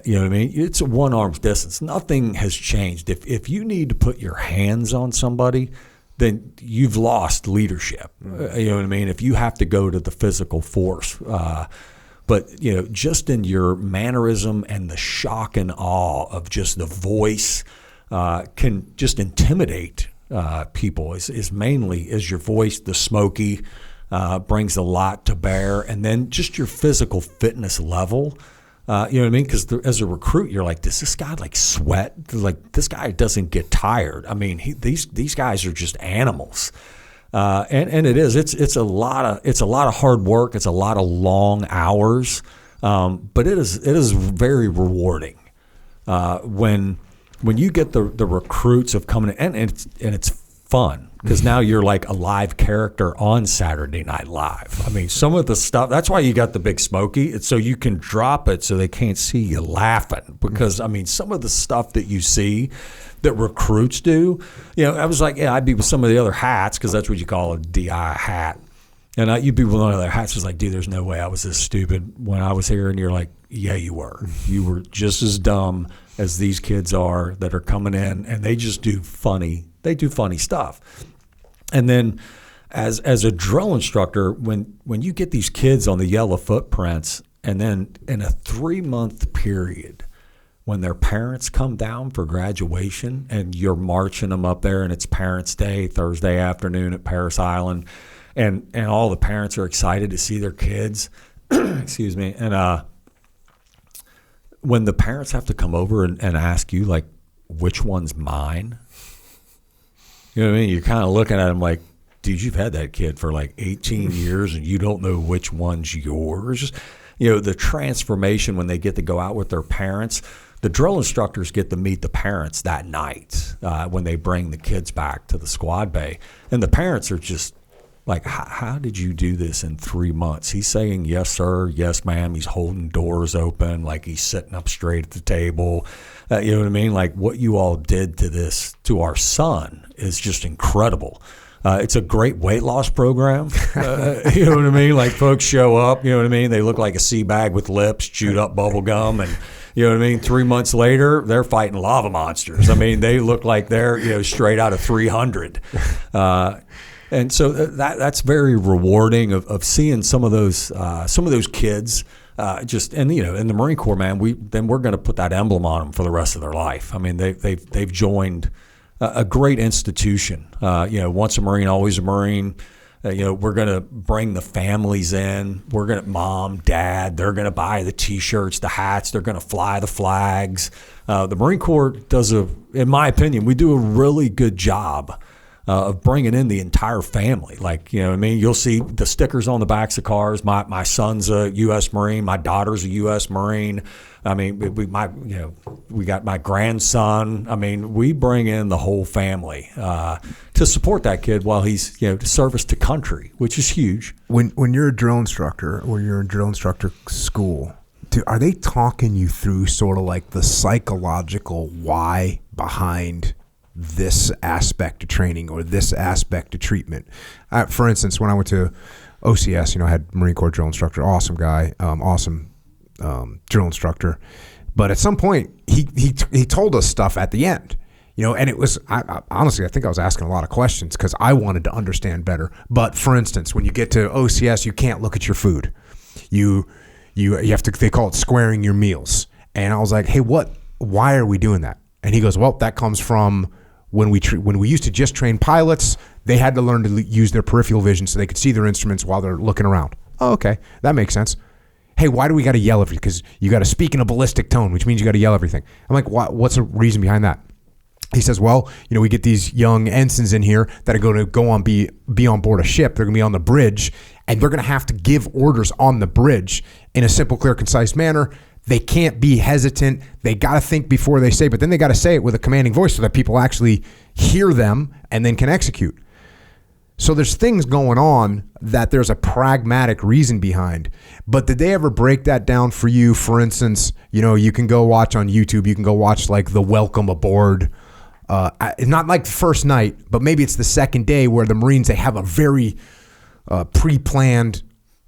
You know what I mean? It's a one arm's distance. Nothing has changed. If you need to put your hands on somebody, then you've lost leadership. You know what I mean? If you have to go to the physical force. But, just in your mannerism and the shock and awe of just the voice can just intimidate people is mainly your voice. The smoky brings a lot to bear. And then just your physical fitness level. You know what I mean? Because as a recruit, you're like, does this guy like sweat? Like this guy doesn't get tired. I mean, these guys are just animals, and it is. It's a lot of hard work. It's a lot of long hours, but it is very rewarding when you get the recruits of coming in, and it's fun. Because now you're like a live character on Saturday Night Live. I mean, some of the stuff, that's why you got the big smoky. It's so you can drop it so they can't see you laughing. Because, some of the stuff that you see that recruits do, I was like, I'd be with some of the other hats, because that's what you call a DI hat. And you'd be with one of their hats. It was like, dude, there's no way I was this stupid when I was here. And you're like, yeah, you were. You were just as dumb as these kids are that are coming in. And they just do funny stuff. And then as a drill instructor, when you get these kids on the yellow footprints, and then in a 3-month period, when their parents come down for graduation and you're marching them up there and it's Parents' Day, Thursday afternoon at Paris Island, and all the parents are excited to see their kids. Excuse me. And when the parents have to come over and ask you, like, which one's mine? You know what I mean? You're kind of looking at them like, dude, you've had that kid for like 18 years and you don't know which one's yours. You know, the transformation when they get to go out with their parents. The drill instructors get to meet the parents that night when they bring the kids back to the squad bay. And the parents are just like, how did you do this in 3 months? He's saying, yes, sir, yes, ma'am. He's holding doors open, like he's sitting up straight at the table. You know what I mean? Like what you all did to our son is just incredible. It's a great weight loss program. You know what I mean? Like folks show up, you know what I mean? They look like a sea bag with lips, chewed up bubble gum, and you know what I mean? 3 months later, they're fighting lava monsters. I mean, they look like they're straight out of 300. And so that's very rewarding of seeing some of those kids. In the Marine Corps, man, we're going to put that emblem on them for the rest of their life. I mean, they've joined a great institution. Once a Marine, always a Marine. We're going to bring the families in. We're going to, mom, dad, they're going to buy the T-shirts, the hats. They're going to fly the flags. The Marine Corps in my opinion, we do a really good job of bringing in the entire family. Like, you know what I mean? You'll see the stickers on the backs of cars. My son's a U.S. Marine. My daughter's a U.S. Marine. I mean, we got my grandson. I mean, we bring in the whole family to support that kid while he's, service to country, which is huge. When you're a drill instructor or you're in drill instructor school, are they talking you through sort of like the psychological why behind this aspect of training or this aspect of treatment? For instance, when I went to OCS, I had Marine Corps drill instructor, awesome guy, awesome drill instructor. But at some point, he told us stuff at the end, and it was, honestly, I think I was asking a lot of questions because I wanted to understand better. But for instance, when you get to OCS, you can't look at your food. You have to, they call it squaring your meals. And I was like, hey, why are we doing that? And he goes, well, that comes from when we used to just train pilots, they had to learn to use their peripheral vision so they could see their instruments while they're looking around. Oh, okay, that makes sense. Hey, why do we got to yell everything? Because you got to speak in a ballistic tone, which means you got to yell everything. I'm like, what's the reason behind that? He says, well, we get these young ensigns in here that are going to be on board a ship. They're going to be on the bridge, and they're going to have to give orders on the bridge in a simple, clear, concise manner. They can't be hesitant. They got to think before they say, but then they got to say it with a commanding voice so that people actually hear them and then can execute. So there's things going on that there's a pragmatic reason behind. But did they ever break that down for you? For instance, you can go watch on YouTube, you can go watch like the welcome aboard. Not like the first night, but maybe it's the second day where the Marines, they have a very pre-planned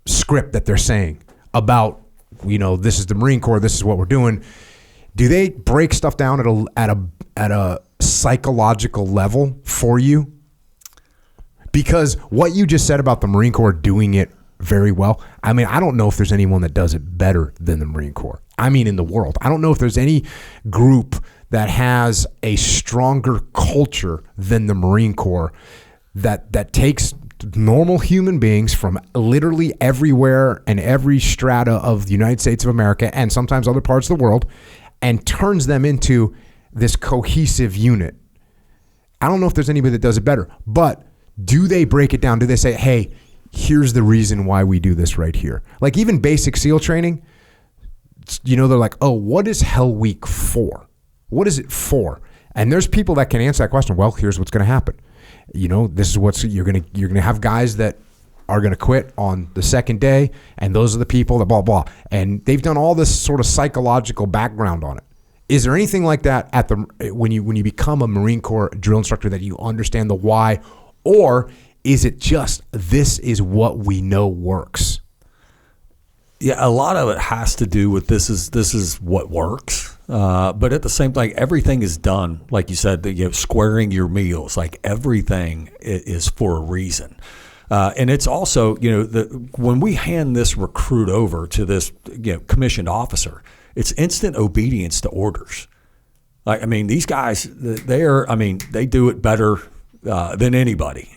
script that they're saying about, this is the Marine Corps, this is what we're doing. Do they break stuff down at a psychological level for you? Because what you just said about the Marine Corps doing it very well, I mean, I don't know if there's anyone that does it better than the Marine Corps. I mean, in the world. I don't know if there's any group that has a stronger culture than the Marine Corps that takes normal human beings from literally everywhere and every strata of the United States of America and sometimes other parts of the world and turns them into this cohesive unit. I don't know if there's anybody that does it better, but do they break it down? Do they say, hey, here's the reason why we do this right here? Like even basic SEAL training, they're like, oh, what is Hell Week for? What is it for? And there's people that can answer that question. Well, here's what's going to happen. This is what's you're gonna have guys that are gonna quit on the second day, and those are the people that blah blah. And they've done all this sort of psychological background on it. Is there anything like that when you become a Marine Corps drill instructor that you understand the why, or is it just this is what we know works? Yeah, a lot of it has to do with this is what works. But at the same time, everything is done, like you said, squaring your meals. Like everything is for a reason. And it's also, when we hand this recruit over to this commissioned officer, It's instant obedience to orders. Like, I mean, these guys, they do it better than anybody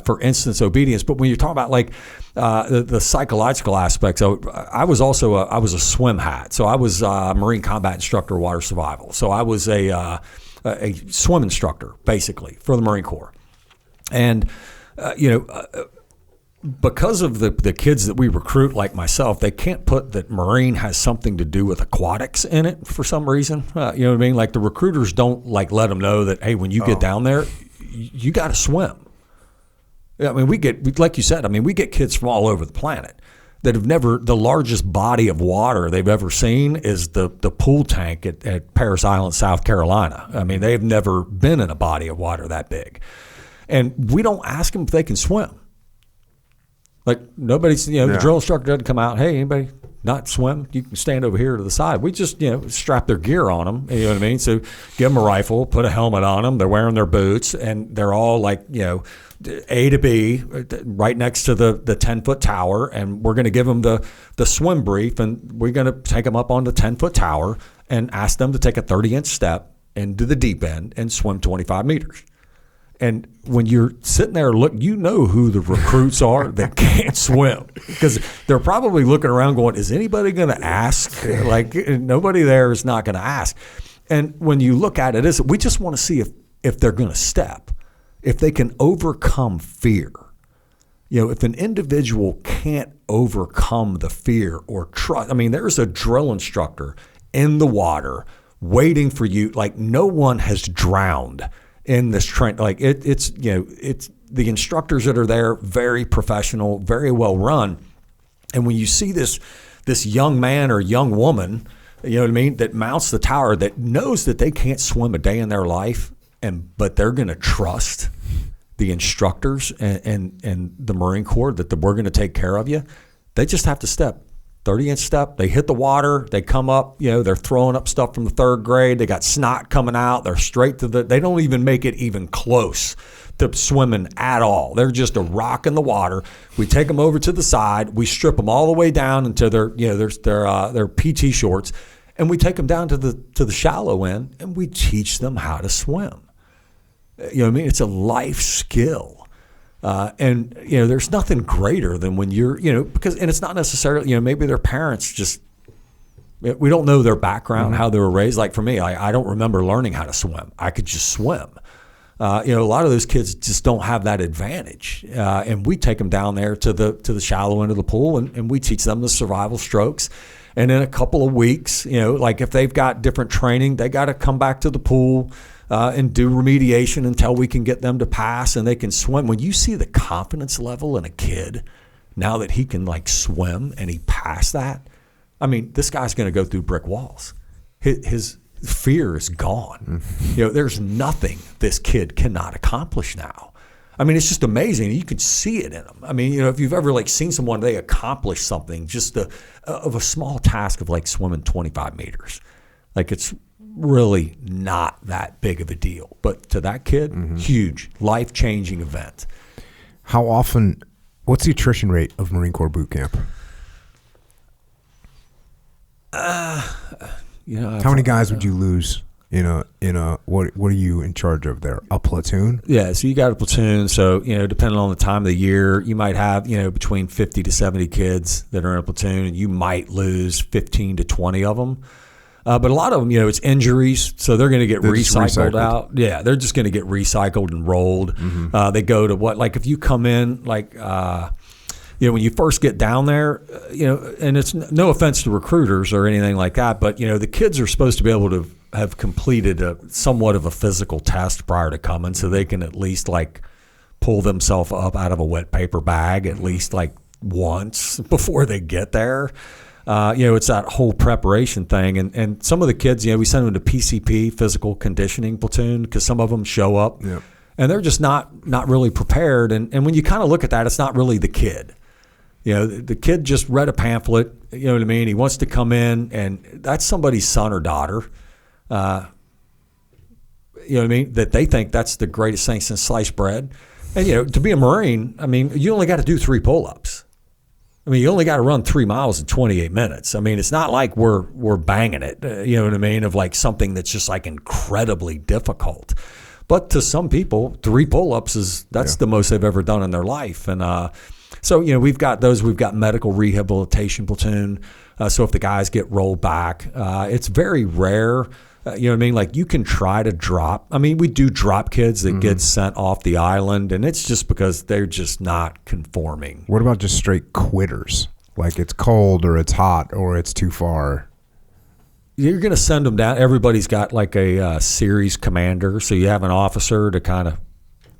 for instance obedience. But when you're talking about like the psychological aspects, I was a swim hat. So I was a Marine combat instructor, water survival. So I was a swim instructor basically for the Marine Corps. And because of the kids that we recruit, like myself, they can't put that Marine has something to do with aquatics in it for some reason. You know what I mean? Like the recruiters don't like let them know that, hey, when you get down there, you got to swim. I mean, we get, like you said, I mean, we get kids from all over the planet that have never, the largest body of water they've ever seen is the pool tank at Parris Island, South Carolina. I mean, they've never been in a body of water that big. And we don't ask them if they can swim. Like nobody's, the drill instructor doesn't come out, hey, anybody not swim? You can stand over here to the side. We just, strap their gear on them. You know what I mean? So give them a rifle, put a helmet on them. They're wearing their boots, and they're all like, A to B, right next to the 10-foot tower. And we're going to give them the swim brief, and we're going to take them up on the 10-foot tower and ask them to take a 30-inch step into the deep end and swim 25 meters. And when you're sitting there, you know who the recruits are that can't swim, because they're probably looking around going, is anybody going to ask? Like nobody there is not going to ask. And when you look at it, we just want to see if they're going to step, if they can overcome fear. If an individual can't overcome the fear or trust, I mean, there's a drill instructor in the water waiting for you. Like no one has drowned in this trend. Like it's the instructors that are there, very professional, very well run. And when you see this young man or young woman, you know what I mean, that mounts the tower, that knows that they can't swim a day in their life, but they're going to trust the instructors and the Marine Corps that we're going to take care of you. They just have to step. 30-inch step, they hit the water, they come up, they're throwing up stuff from the third grade, they got snot coming out, they're straight to they don't even make it even close to swimming at all. They're just a rock in the water. We take them over to the side, we strip them all the way down into their PT shorts, and we take them down to the shallow end, and we teach them how to swim. You know what I mean? It's a life skill. And there's nothing greater than when you're, because it's not necessarily, maybe their parents just, we don't know their background, how they were raised. Like for me, I don't remember learning how to swim. I could just swim. A lot of those kids just don't have that advantage. And we take them down there to the shallow end of the pool, and we teach them the survival strokes. And in a couple of weeks, like if they've got different training, they got to come back to the pool and do remediation until we can get them to pass and they can swim. When you see the confidence level in a kid now that he can like swim and he passed that, I mean, this guy's going to go through brick walls. His fear is gone. There's nothing this kid cannot accomplish now. I mean, it's just amazing. You can see it in them. I mean, if you've ever like seen someone, they accomplish something just of a small task of like swimming 25 meters. Like it's really not that big of a deal. But to that kid, huge, life-changing event. How often, what's the attrition rate of Marine Corps boot camp? How many guys would you lose in a what are you in charge of there? A platoon? Yeah, so you got a platoon. So, depending on the time of the year, you might have, between 50 to 70 kids that are in a platoon, and you might lose 15 to 20 of them. But a lot of them, it's injuries, so they're going to get recycled out. Yeah, they're just going to get recycled and rolled. They go to if you come in, when you first get down there, and it's no offense to recruiters or anything like that, but, the kids are supposed to be able to have completed somewhat of a physical test prior to coming, so they can at least, pull themselves up out of a wet paper bag at least, once before they get there. It's that whole preparation thing. And some of the kids, we send them to PCP, physical conditioning platoon, because some of them show up and they're just not really prepared. And when you kind of look at that, it's not really the kid. The kid just read a pamphlet, you know what I mean? He wants to come in, and that's somebody's son or daughter. You know what I mean? That they think that's the greatest thing since sliced bread. And, to be a Marine, I mean, you only got to do 3 pull-ups. I mean, you only got to run 3 miles in 28 minutes. I mean, it's not like we're banging it, you know what I mean, of like something that's just like incredibly difficult. But to some people, 3 pull-ups that's the most they've ever done in their life. And so, you know, we've got those. We've got medical rehabilitation platoon. So if the guys get rolled back, it's very rare. You know what I mean? Like you can try to drop. I mean, we do drop kids that get sent off the island, and it's just because they're just not conforming. What about just straight quitters? Like it's cold or it's hot or it's too far. You're going to send them down. Everybody's got like a series commander. So you have an officer to kind of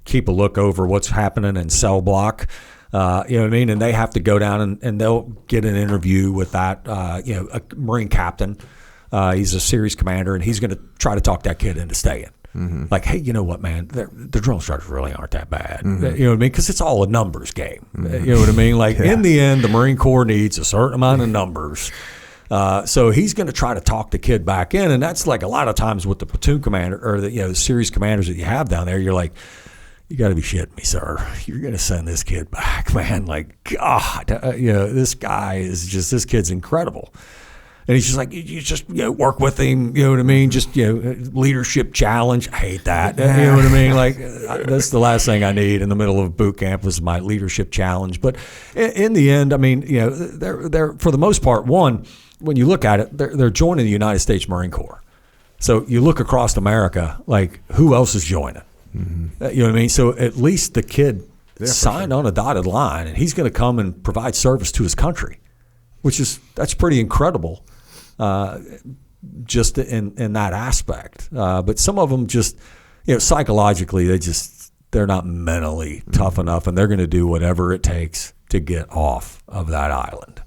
keep a look over what's happening in cell block. You know what I mean? And they have to go down and they'll get an interview with that, you know, a Marine captain. He's a series commander, and he's going to try to talk that kid into staying. Like, hey, you know what, man? The drill instructors really aren't that bad. You know what I mean? Because it's all a numbers game. You know what I mean? Like, in the end, the Marine Corps needs a certain amount of numbers. So he's going to try to talk the kid back in, and that's like a lot of times with the platoon commander or the series commanders that you have down there. You're like, you got to be shitting me, sir. You're going to send this kid back, man. Like, God, you know, this kid's incredible. And he's just like, you just work with him, you know what I mean? Just, leadership challenge. I hate that. You know what I mean? Like, that's the last thing I need in the middle of boot camp was my leadership challenge. But in the end, I mean, they're for the most part, one, when you look at it, they're joining the United States Marine Corps. So you look across America, like, who else is joining? You know what I mean? So at least the kid signed on a dotted line, and he's going to come and provide service to his country, that's pretty incredible. Just in that aspect. But some of them just, psychologically, they're not mentally tough enough, and they're going to do whatever it takes to get off of that island.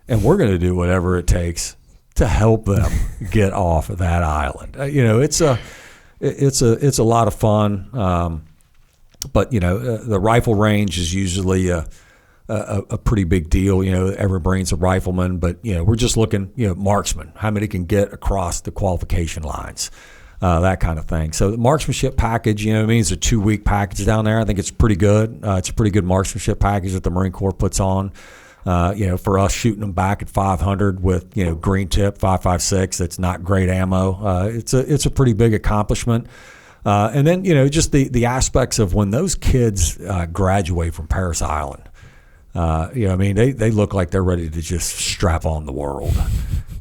And we're going to do whatever it takes to help them get off of that island. It's a lot of fun. But the rifle range is usually a pretty big deal. Every Marine's a rifleman, but we're just looking, marksman, how many can get across the qualification lines, that kind of thing. So the marksmanship package, it's a 2-week package down there. I think it's pretty good. It's a pretty good marksmanship package that the Marine Corps puts on. For us shooting them back at 500 with green tip 5.56, that's not great ammo. It's a pretty big accomplishment. And then just the aspects of when those kids graduate from Parris Island. They look like they're ready to just strap on the world.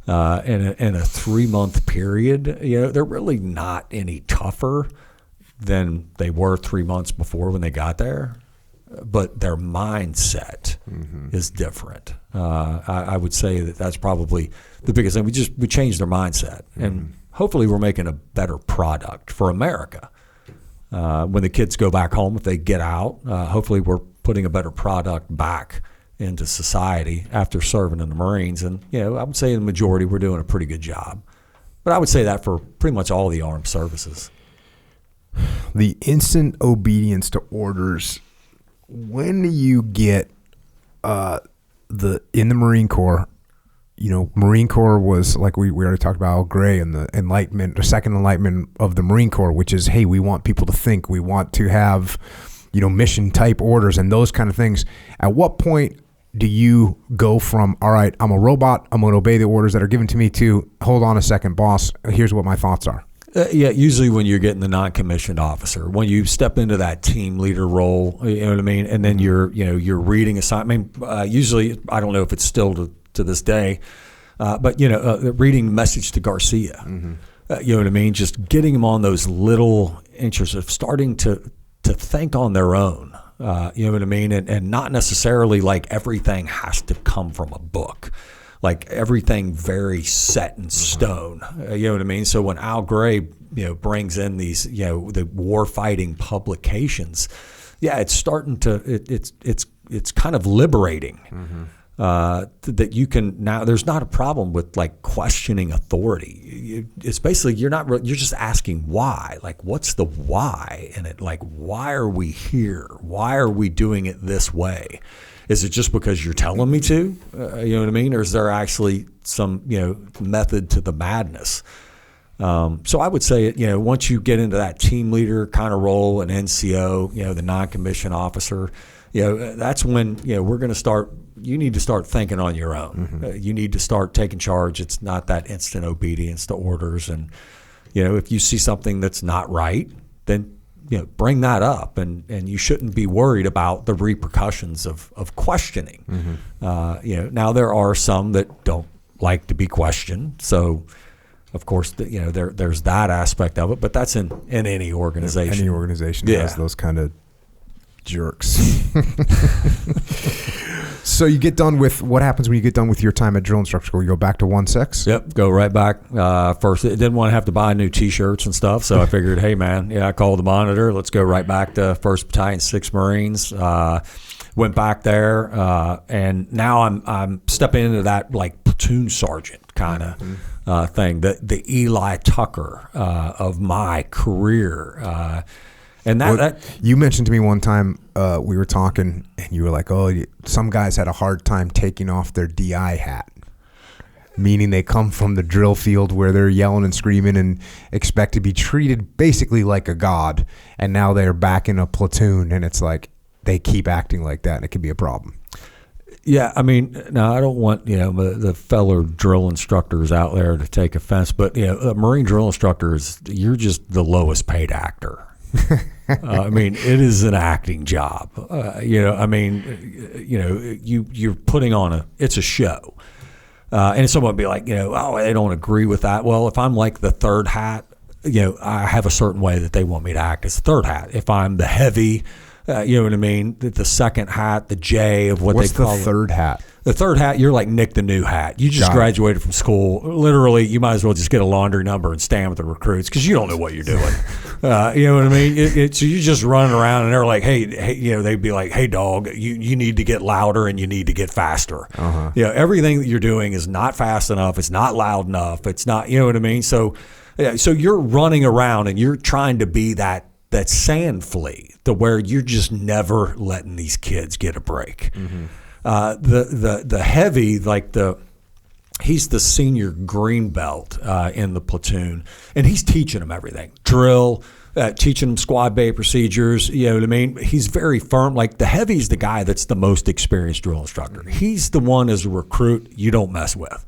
In a 3-month period, they're really not any tougher than they were 3 months before when they got there. But their mindset is different. I would say that's probably the biggest thing. We changed their mindset, and hopefully we're making a better product for America. When the kids go back home, if they get out, hopefully we're putting a better product back into society after serving in the Marines. And, I would say in the majority we're doing a pretty good job. But I would say that for pretty much all the armed services. The instant obedience to orders, when do you get in the Marine Corps? Marine Corps was, like we already talked about Al Gray and the enlightenment, the second enlightenment of the Marine Corps, which is, hey, we want people to think, we want to have mission type orders and those kind of things. At what point do you go from, all right, I'm a robot, I'm going to obey the orders that are given to me, to, hold on a second, boss, here's what my thoughts are? Usually when you're getting the non-commissioned officer, when you step into that team leader role, you know what I mean, and then you're reading assignment. Usually, I don't know if it's still to this day, but reading Message to Garcia. You know what I mean? Just getting them on those little inches of starting to think on their own. You know what I mean? And not necessarily like everything has to come from a book. Like everything very set in stone. You know what I mean? So when Al Gray, brings in these, the war fighting publications, it's starting to, it's kind of liberating. That you can now, there's not a problem with like questioning authority. It's basically, you're just asking why, like what's the why in it? Like, why are we here? Why are we doing it this way? Is it just because you're telling me to? You know what I mean? Or is there actually some, method to the madness? So I would say, once you get into that team leader kind of role, an NCO, the non-commissioned officer, that's when, we're going to start you need to start thinking on your own. You need to start taking charge. It's not that instant obedience to orders. And, if you see something that's not right, then, bring that up. And you shouldn't be worried about the repercussions of questioning. Now there are some that don't like to be questioned. So, of course, there's that aspect of it, but that's in any organization. Any organization has those kind of jerks. So you get done with, what happens when you get done with your time at drill instructor school? You go back to 1-6? Yep, go right back. First, I didn't want to have to buy new T-shirts and stuff, so I figured, hey, man, I called the monitor. Let's go right back to 1st Battalion, 6th Marines. Went back there, and now I'm stepping into that like platoon sergeant kind of thing, the Eli Tucker of my career. And that you mentioned to me one time, we were talking, and you were like, some guys had a hard time taking off their DI hat, meaning they come from the drill field where they're yelling and screaming and expect to be treated basically like a god, and now they're back in a platoon, and it's like they keep acting like that, and it can be a problem. Yeah, I mean, now I don't want the fellow drill instructors out there to take offense, but a Marine drill instructor you're just the lowest paid actor. I mean, it is an acting job. You're putting on it's a show. And someone would be like, they don't agree with that. Well, if I'm like the third hat, I have a certain way that they want me to act as the third hat. If I'm the heavy, you know what I mean? The second hat, the J of what What's they call the third hat? The third hat, you're like Nick the New Hat. You just graduated from school. Literally, you might as well just get a laundry number and stand with the recruits because you don't know what you're doing. You know what I mean? So you're just running around, and they're like, hey, they'd be like, hey, dog, you need to get louder and you need to get faster. Everything that you're doing is not fast enough. It's not loud enough. It's not, you know what I mean? So you're running around and you're trying to be that sand flea to where you're just never letting these kids get a break. The heavy, he's the senior green belt in the platoon, and he's teaching them everything. Drill, teaching them squad bay procedures, you know what I mean? He's very firm. Like the heavy's the guy that's the most experienced drill instructor. He's the one as a recruit you don't mess with.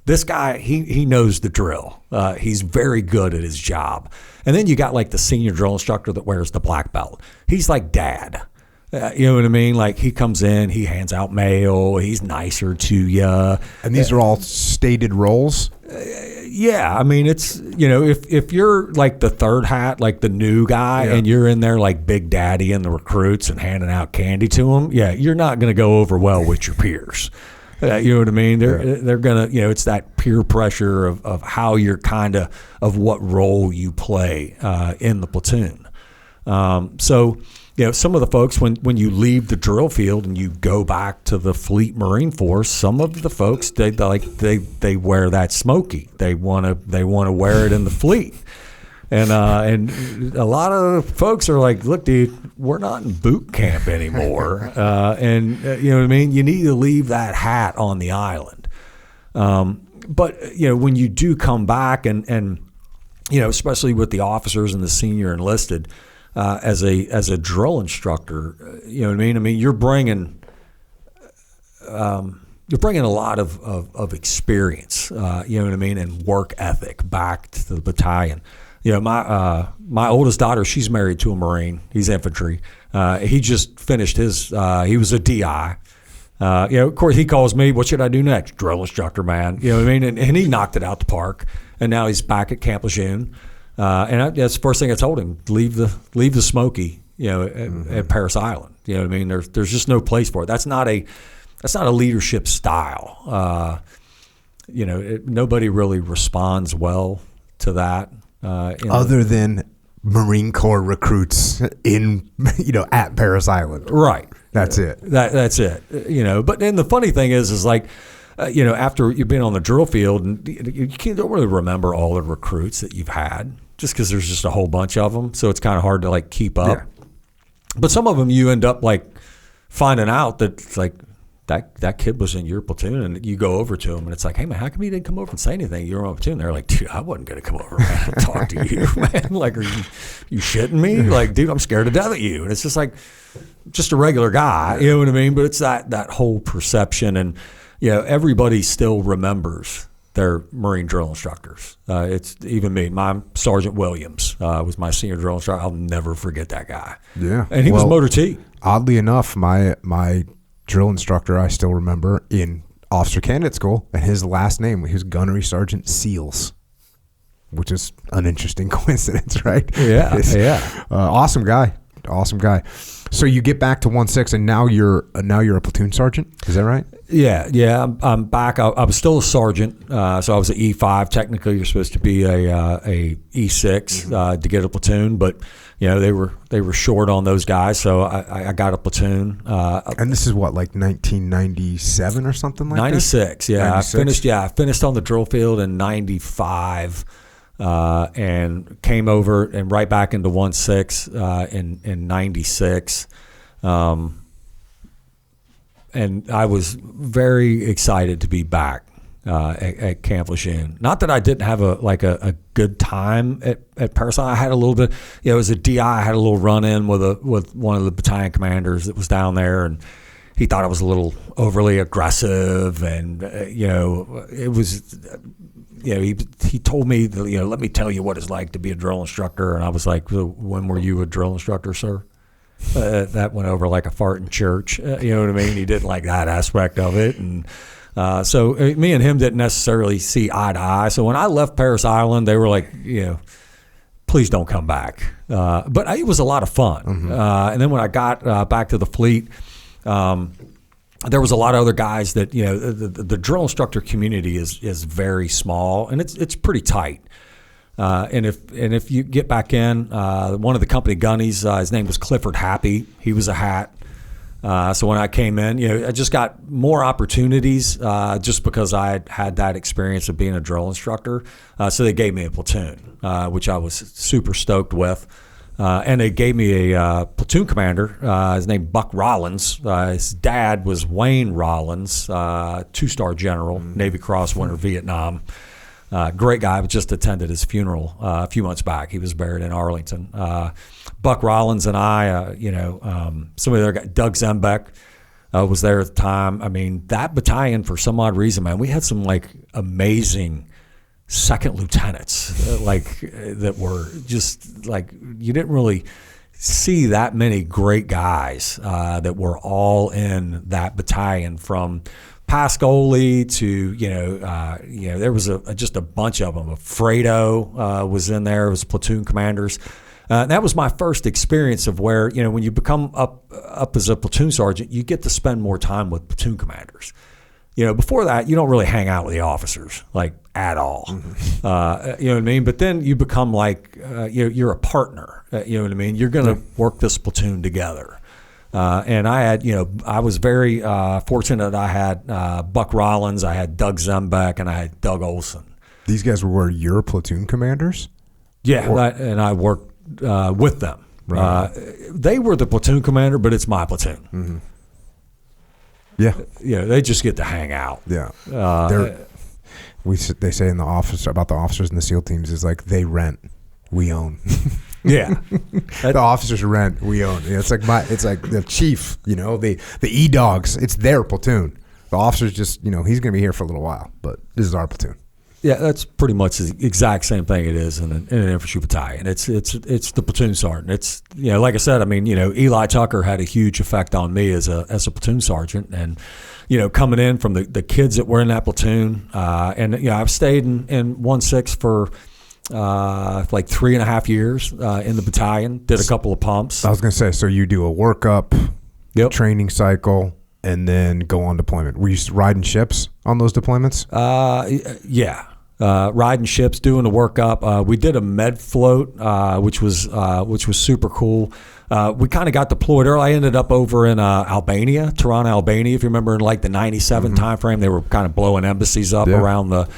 This guy, he knows the drill. He's very good at his job. And then you got like the senior drill instructor that wears the black belt. He's like dad. You know what I mean? Like he comes in, he hands out mail, he's nicer to you. And these are all stated roles? Yeah, I mean, it's, if you're like the third hat, like the new guy, and you're in there like Big Daddy and the recruits and handing out candy to them, you're not going to go over well with your peers. You know what I mean? They're going to, it's that peer pressure of how you're of what role you play in the platoon. So, some of the folks, when you leave the drill field and you go back to the Fleet Marine Force, some of the folks they wear that smoky. They want to wear it in the fleet, and a lot of folks are like, look, dude, we're not in boot camp anymore, and you know what I mean. You need to leave that hat on the island, but when you do come back and especially with the officers and the senior enlisted. As a drill instructor, you know what I mean? I mean, you're bringing a lot of experience, you know what I mean, and work ethic back to the battalion. My oldest daughter, she's married to a Marine. He's infantry. He just finished his. He was a DI. Of course, he calls me. What should I do next? Drill instructor, man. You know what I mean? And he knocked it out the park. And now he's back at Camp Lejeune. And that's the first thing I told him: leave the smoky, at Paris Island. You know what I mean? There's just no place for it. That's not a leadership style. Nobody really responds well to that. Other than Marine Corps recruits in at Paris Island, right? That's it. That's it. But then the funny thing is like. After you've been on the drill field, and you don't really remember all the recruits that you've had, just because there's just a whole bunch of them. So it's kind of hard to keep up. Yeah. But some of them you end up finding out that that kid was in your platoon, and you go over to him, and it's like, hey man, how come you didn't come over and say anything? You're on my platoon. They're like, dude, I wasn't gonna come over, man, and talk to you, man. Like, are you shitting me? Like, dude, I'm scared to death of you. And it's just like, just a regular guy, you know what I mean? But it's that whole perception, and everybody still remembers their Marine drill instructors. It's even me. My Sergeant Williams was my senior drill instructor. I'll never forget that guy. Yeah, and he was Motor T. Oddly enough, my drill instructor I still remember in officer candidate school, and his last name, he was Gunnery Sergeant Seals, which is an interesting coincidence, right? Yeah, awesome guy. So you get back to 1-6, and now you're a platoon sergeant. Is that right? Yeah. I'm back. I was still a sergeant, so I was an E5. Technically, you're supposed to be a E6 to get a platoon, but they were short on those guys, so I got a platoon. And this is what, like 1997 or something like 96, that? 96? I finished on the drill field in 95. And came over and right back into 1-6 in 96. And I was very excited to be back at Camp Lejeune. Not that I didn't have a good time at Paris. I had a little bit, as a DI, I had a little run-in with one of the battalion commanders that was down there, and he thought I was a little overly aggressive, and it was. He told me, let me tell you what it's like to be a drill instructor. And I was like, so when were you a drill instructor, sir? That went over like a fart in church. You know what I mean? He didn't like that aspect of it. And so me and him didn't necessarily see eye to eye. So when I left Paris Island, they were like, please don't come back. But it was a lot of fun. And then when I got back to the fleet, there was a lot of other guys that the drill instructor community is very small, and it's pretty tight. And if you get back in, one of the company gunnies, his name was Clifford Happy. He was a hat. So when I came in, I just got more opportunities just because I had that experience of being a drill instructor. So they gave me a platoon, which I was super stoked with. And they gave me a platoon commander. His name Buck Rollins. His dad was Wayne Rollins, 2-star general, Navy Cross winner, Vietnam. Great guy. I just attended his funeral a few months back. He was buried in Arlington. Buck Rollins and I, some of the other guys, Doug Zembeck was there at the time. I mean, that battalion, for some odd reason, man, we had some amazing second lieutenants that were just you didn't really see that many great guys that were all in that battalion, from Pascoli to there was just a bunch of them. Fredo was in there, was platoon commanders. That was my first experience of where when you become up as a platoon sergeant, you get to spend more time with platoon commanders. Before that, you don't really hang out with the officers at all. You know what I mean? But then you become you're a partner. You know what I mean? You're going to work this platoon together. And I had, I was very fortunate. I had Buck Rollins, I had Doug Zembeck, and I had Doug Olson. These guys were your platoon commanders? Yeah, and I worked with them. Right. They were the platoon commander, but it's my platoon. Mm-hmm. Yeah. They just get to hang out. Yeah. They say in the office about the officers in the SEAL teams is they rent, we own. Yeah. The officers rent, we own. It's like the chief, the E-Dogs, it's their platoon. The officers just, he's going to be here for a little while, but this is our platoon. Yeah, that's pretty much the exact same thing it is in an infantry battalion. It's the platoon sergeant. It's like I said, I mean, Eli Tucker had a huge effect on me as a platoon sergeant, and coming in from the kids that were in that platoon, and I've stayed in 1-6 for 3.5 years in the battalion. Did a couple of pumps. I was going to say, so you do a workup, training cycle, and then go on deployment. Were you riding ships on those deployments? Yeah. Riding ships, doing the workup. We did a med float, which was super cool. We kind of got deployed early. I ended up over in Albania, Tirana, Albania. If you remember, in the 97 timeframe, they were kind of blowing embassies up around the.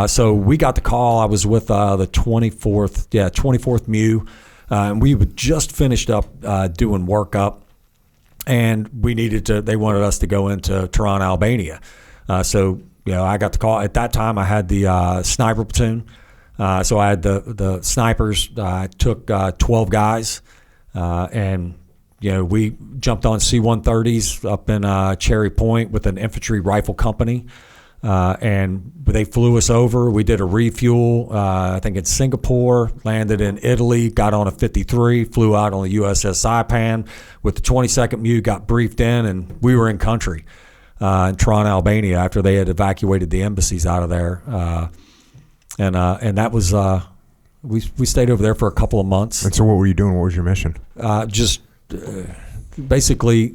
So we got the call. I was with the 24th MU, and we had just finished up doing workup. and they wanted us to go into Tirana, Albania. So I got the call. At that time, I had the sniper platoon. So I had the snipers. I took 12 guys, and we jumped on C-130s up in Cherry Point with an infantry rifle company, and they flew us over. We did a refuel, I think in Singapore, landed in Italy, got on a 53, flew out on the USS Saipan with the 22nd MEU, got briefed in, and we were in country in Tirana, Albania, after they had evacuated the embassies out of there. And that was we stayed over there for a couple of months. And so what were you doing? What was your mission? Basically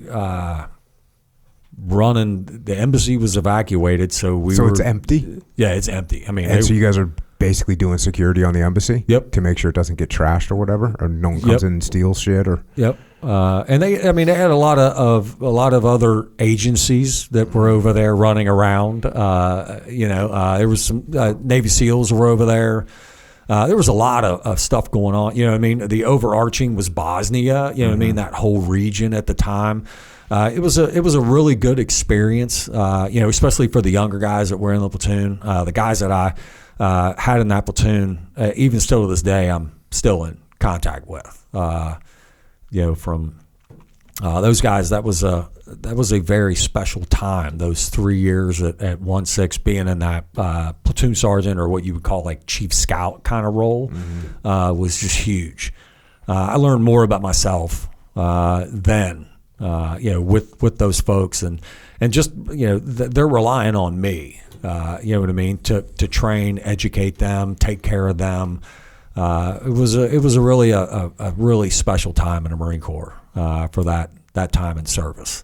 running. The embassy was evacuated, so it's empty? Yeah, it's empty. I mean, and so you guys are basically doing security on the embassy? Yep. To make sure it doesn't get trashed or whatever, or no one comes in and steals shit, or? Yep. And they had a lot of other agencies that were over there running around. There was some Navy SEALs were over there. There was a lot of stuff going on. The overarching was Bosnia. That whole region at the time. It was a really good experience. Especially for the younger guys that were in the platoon. The guys that I had in that platoon, even still to this day, I'm still in contact with. From those guys, that was a very special time. Those 3 years at 1-6, being in that platoon sergeant, or what you would call like chief scout kind of role, was just huge. I learned more about myself then, with those folks, and just they're relying on me. You know what I mean, to train, educate them, take care of them. It was a really special time in the Marine Corps for that time in service.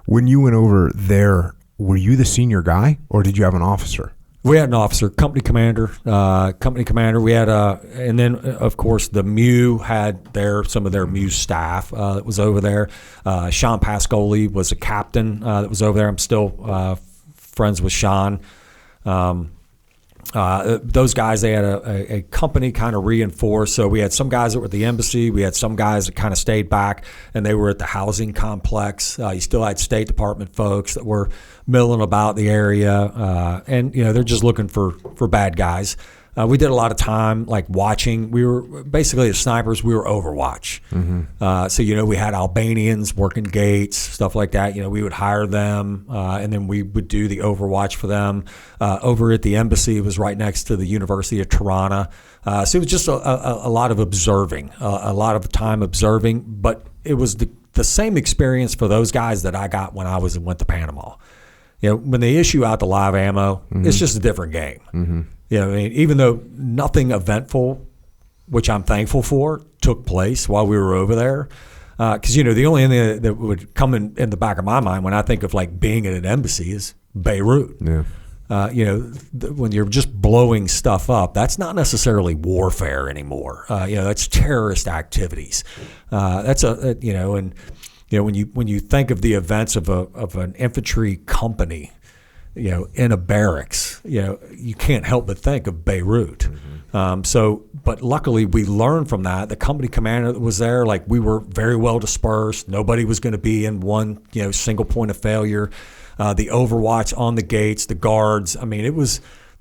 When you went over there, were you the senior guy, or did you have an officer? We had an officer, company commander. We had and then of course the MEU had some of their MEU staff that was over there. Sean Pascoli was a captain that was over there. I'm still friends with Sean. Those guys, they had a company kind of reinforced. So we had some guys that were at the embassy. We had some guys that kind of stayed back, and they were at the housing complex. You still had State Department folks that were milling about the area, and they're just looking for bad guys. We did a lot of time like watching. We were basically as snipers. We were Overwatch. So we had Albanians working gates, stuff like that. We would hire them, and then we would do the Overwatch for them. Over at the embassy, it was right next to the University of Tirana. So it was just a lot of observing, a lot of time observing. But it was the same experience for those guys that I got when I went to Panama. When they issue out the live ammo, it's just a different game. Even though nothing eventful, which I'm thankful for, took place while we were over there. Because, the only thing that would come in the back of my mind when I think of like being at an embassy is Beirut. Yeah. When you're just blowing stuff up, that's not necessarily warfare anymore. That's terrorist activities. When you think of the events of an infantry company, in a barracks, you can't help but think of Beirut. But luckily we learned from that. The company commander that was there, like, we were very well dispersed. Nobody was going to be in one, single point of failure. The Overwatch on the gates, the guards. I mean,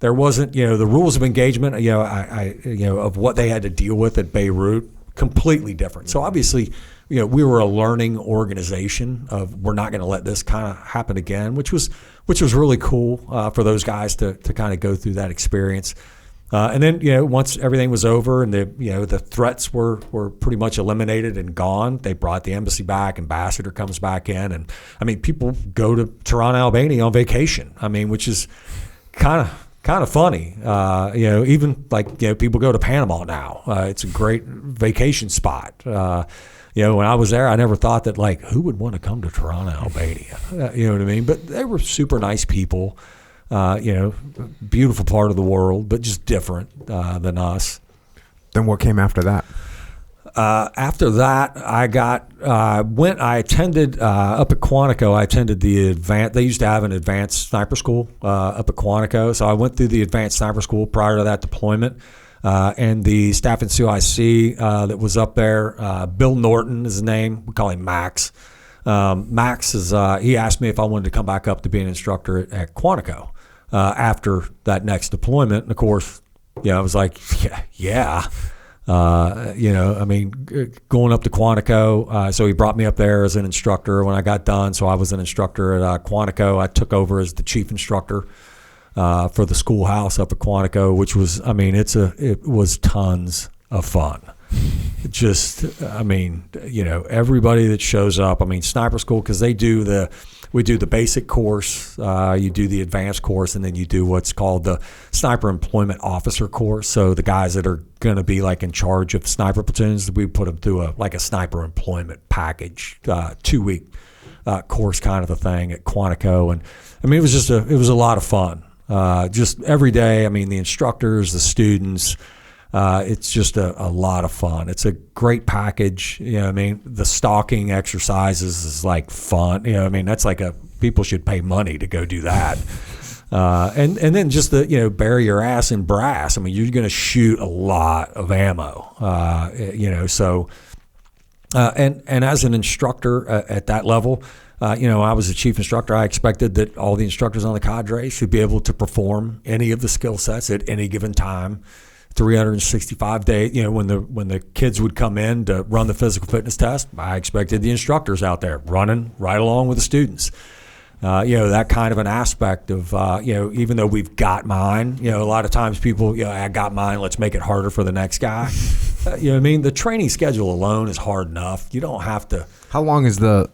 there wasn't, the rules of engagement, of what they had to deal with at Beirut, completely different. So obviously, we were a learning organization of, we're not going to let this kind of happen again, which was really cool for those guys to kind of go through that experience. And then, once everything was over and the threats were pretty much eliminated and gone, they brought the embassy back, ambassador comes back in. And I mean, people go to Tirana, Albania on vacation. I mean, which is kind of funny. Even like, people go to Panama now. It's a great vacation spot. When I was there, I never thought that, like, who would want to come to Tirana, Albania? You know what I mean? But they were super nice people, beautiful part of the world, but just different than us. Then what came after that? After that, I attended up at Quantico. I attended they used to have an advanced sniper school up at Quantico. So I went through the advanced sniper school prior to that deployment. And the staff and COIC that was up there, Bill Norton is his name. We call him Max. Max is he asked me if I wanted to come back up to be an instructor at Quantico after that next deployment. And of course, I was like, yeah. I mean, going up to Quantico. So he brought me up there as an instructor when I got done. So I was an instructor at Quantico. I took over as the chief instructor for the schoolhouse up at Quantico, which was, I mean, it was tons of fun. Everybody that shows up, I mean, sniper school, because we do the basic course, you do the advanced course, and then you do what's called the sniper employment officer course. So the guys that are going to be like in charge of sniper platoons, we put them through a sniper employment package, 2-week course kind of a thing at Quantico. And I mean, it was a lot of fun. Just every day, I mean, the instructors, the students, it's just a lot of fun. It's a great package. I mean, the stalking exercises is like fun. I mean, that's like people should pay money to go do that. And then just bury your ass in brass. I mean, you're going to shoot a lot of ammo, so, and as an instructor at that level, I was a chief instructor. I expected that all the instructors on the cadre should be able to perform any of the skill sets at any given time. 365 days, when the kids would come in to run the physical fitness test, I expected the instructors out there running right along with the students. That kind of an aspect of, even though we've got mine, a lot of times people, I got mine, let's make it harder for the next guy. I mean? The training schedule alone is hard enough. You don't have to. How long is the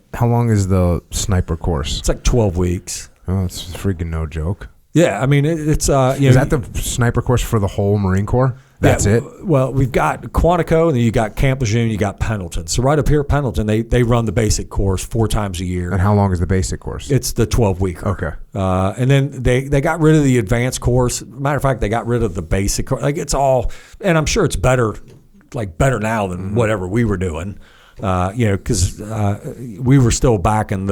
sniper course? It's like 12 weeks. Oh, it's freaking no joke. Yeah, I mean, it's... is that the sniper course for the whole Marine Corps? That's it? Well, we've got Quantico, and then you got Camp Lejeune, you got Pendleton. So right up here at Pendleton, they run the basic course 4 times a year. And how long is the basic course? It's the 12-week. Okay. And then they got rid of the advanced course. Matter of fact, they got rid of the basic course. Like, it's all... And I'm sure it's better now than whatever we were doing. Because we were still back in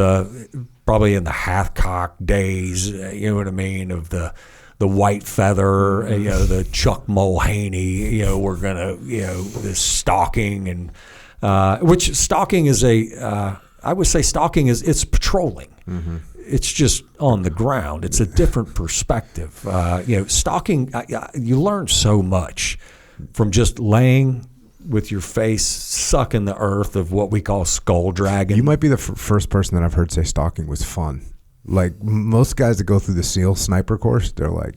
probably in the Hathcock days, you know what I mean, of the white feather, the Chuck Mulhaney, we're going to, this stalking, and which stalking is I would say stalking it's patrolling. Mm-hmm. It's just on the ground. It's a different perspective. Stalking, you learn so much from just laying with your face sucking the earth of what we call skull dragging. You might be the first person that I've heard say stalking was fun. Like, most guys that go through the SEAL sniper course, they're like,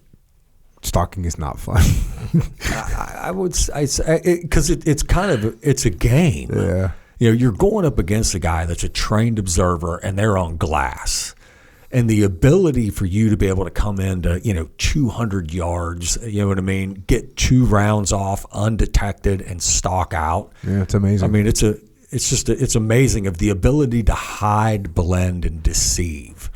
stalking is not fun. I would say, because it's a game. Yeah. You're going up against a guy that's a trained observer, and they're on glass. And the ability for you to be able to come into, 200 yards, you know what I mean, get 2 rounds off undetected and stalk out. Yeah, it's amazing. I mean, it's amazing of the ability to hide, blend, and deceive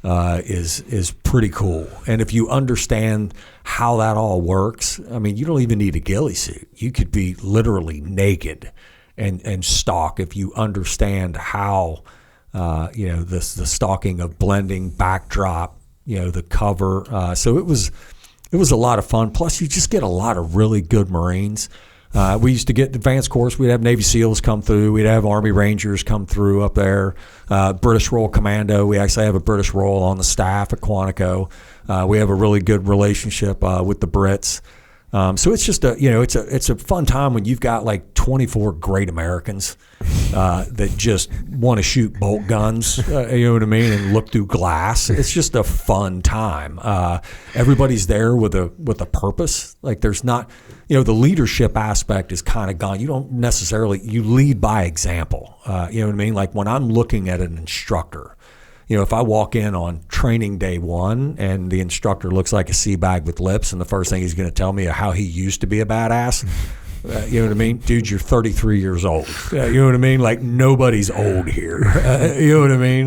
is pretty cool. And if you understand how that all works, I mean, you don't even need a ghillie suit. You could be literally naked and stalk if you understand how. The stalking of blending, backdrop, the cover. So it was a lot of fun. Plus, you just get a lot of really good Marines. We used to get advanced course. We'd have Navy SEALs come through. We'd have Army Rangers come through up there. British Royal Commando. We actually have a British Royal on the staff at Quantico. We have a really good relationship with the Brits. So it's just it's a fun time when you've got like 24 great Americans that just want to shoot bolt guns, you know what I mean, and look through glass. It's just a fun time. Everybody's there with a purpose. Like, there's not, the leadership aspect is kind of gone. You don't necessarily, you lead by example. You know what I mean? Like, when I'm looking at an instructor, if I walk in on training day 1 and the instructor looks like a sea bag with lips, and the first thing he's going to tell me is how he used to be a badass, you know what I mean? Dude, you're 33 years old. You know what I mean? Like, nobody's old here. You know what I mean?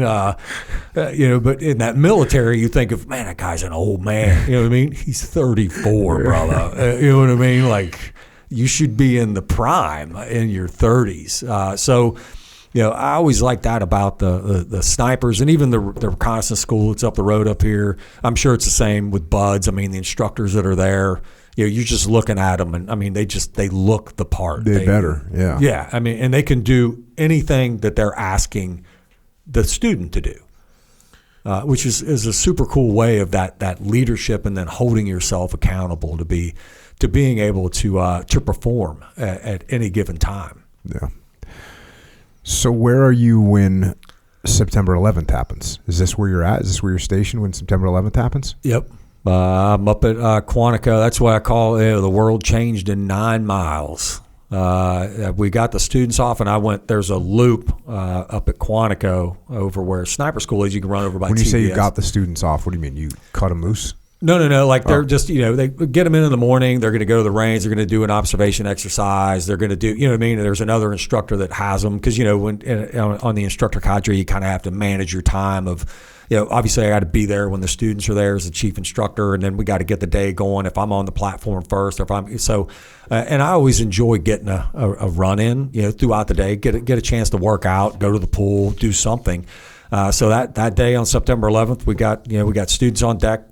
But in that military, you think of, man, that guy's an old man. You know what I mean? He's 34, brother. You know what I mean? Like, you should be in the prime in your 30s. So, I always like that about the snipers, and even the reconnaissance school that's up the road up here. I'm sure it's the same with BUDS. I mean, the instructors that are there, you're just looking at them, and I mean, they look the part. They better, yeah. Yeah, I mean, and they can do anything that they're asking the student to do. Which is a super cool way of that leadership, and then holding yourself accountable to being able to perform at any given time. Yeah. So where are you when September 11th happens? Is this where you're at? Is this where you're stationed when September 11th happens? Yep. I'm up at Quantico. That's what I call the world changed in 9 miles. We got the students off, and there's a loop up at Quantico over where sniper school is. You can run over by TBS. When you say you got the students off, what do you mean? You cut them loose? No. Like they're just, they get them in the morning. They're going to go to the range. They're going to do an observation exercise. They're going to do, you know what I mean? And there's another instructor that has them because, when on the instructor cadre, you kind of have to manage your time of, obviously I got to be there when the students are there as the chief instructor, and then we got to get the day going if I'm on the platform first, or if I'm and I always enjoy getting a run in, throughout the day, get a chance to work out, go to the pool, do something. So that day on September 11th, we got students on deck.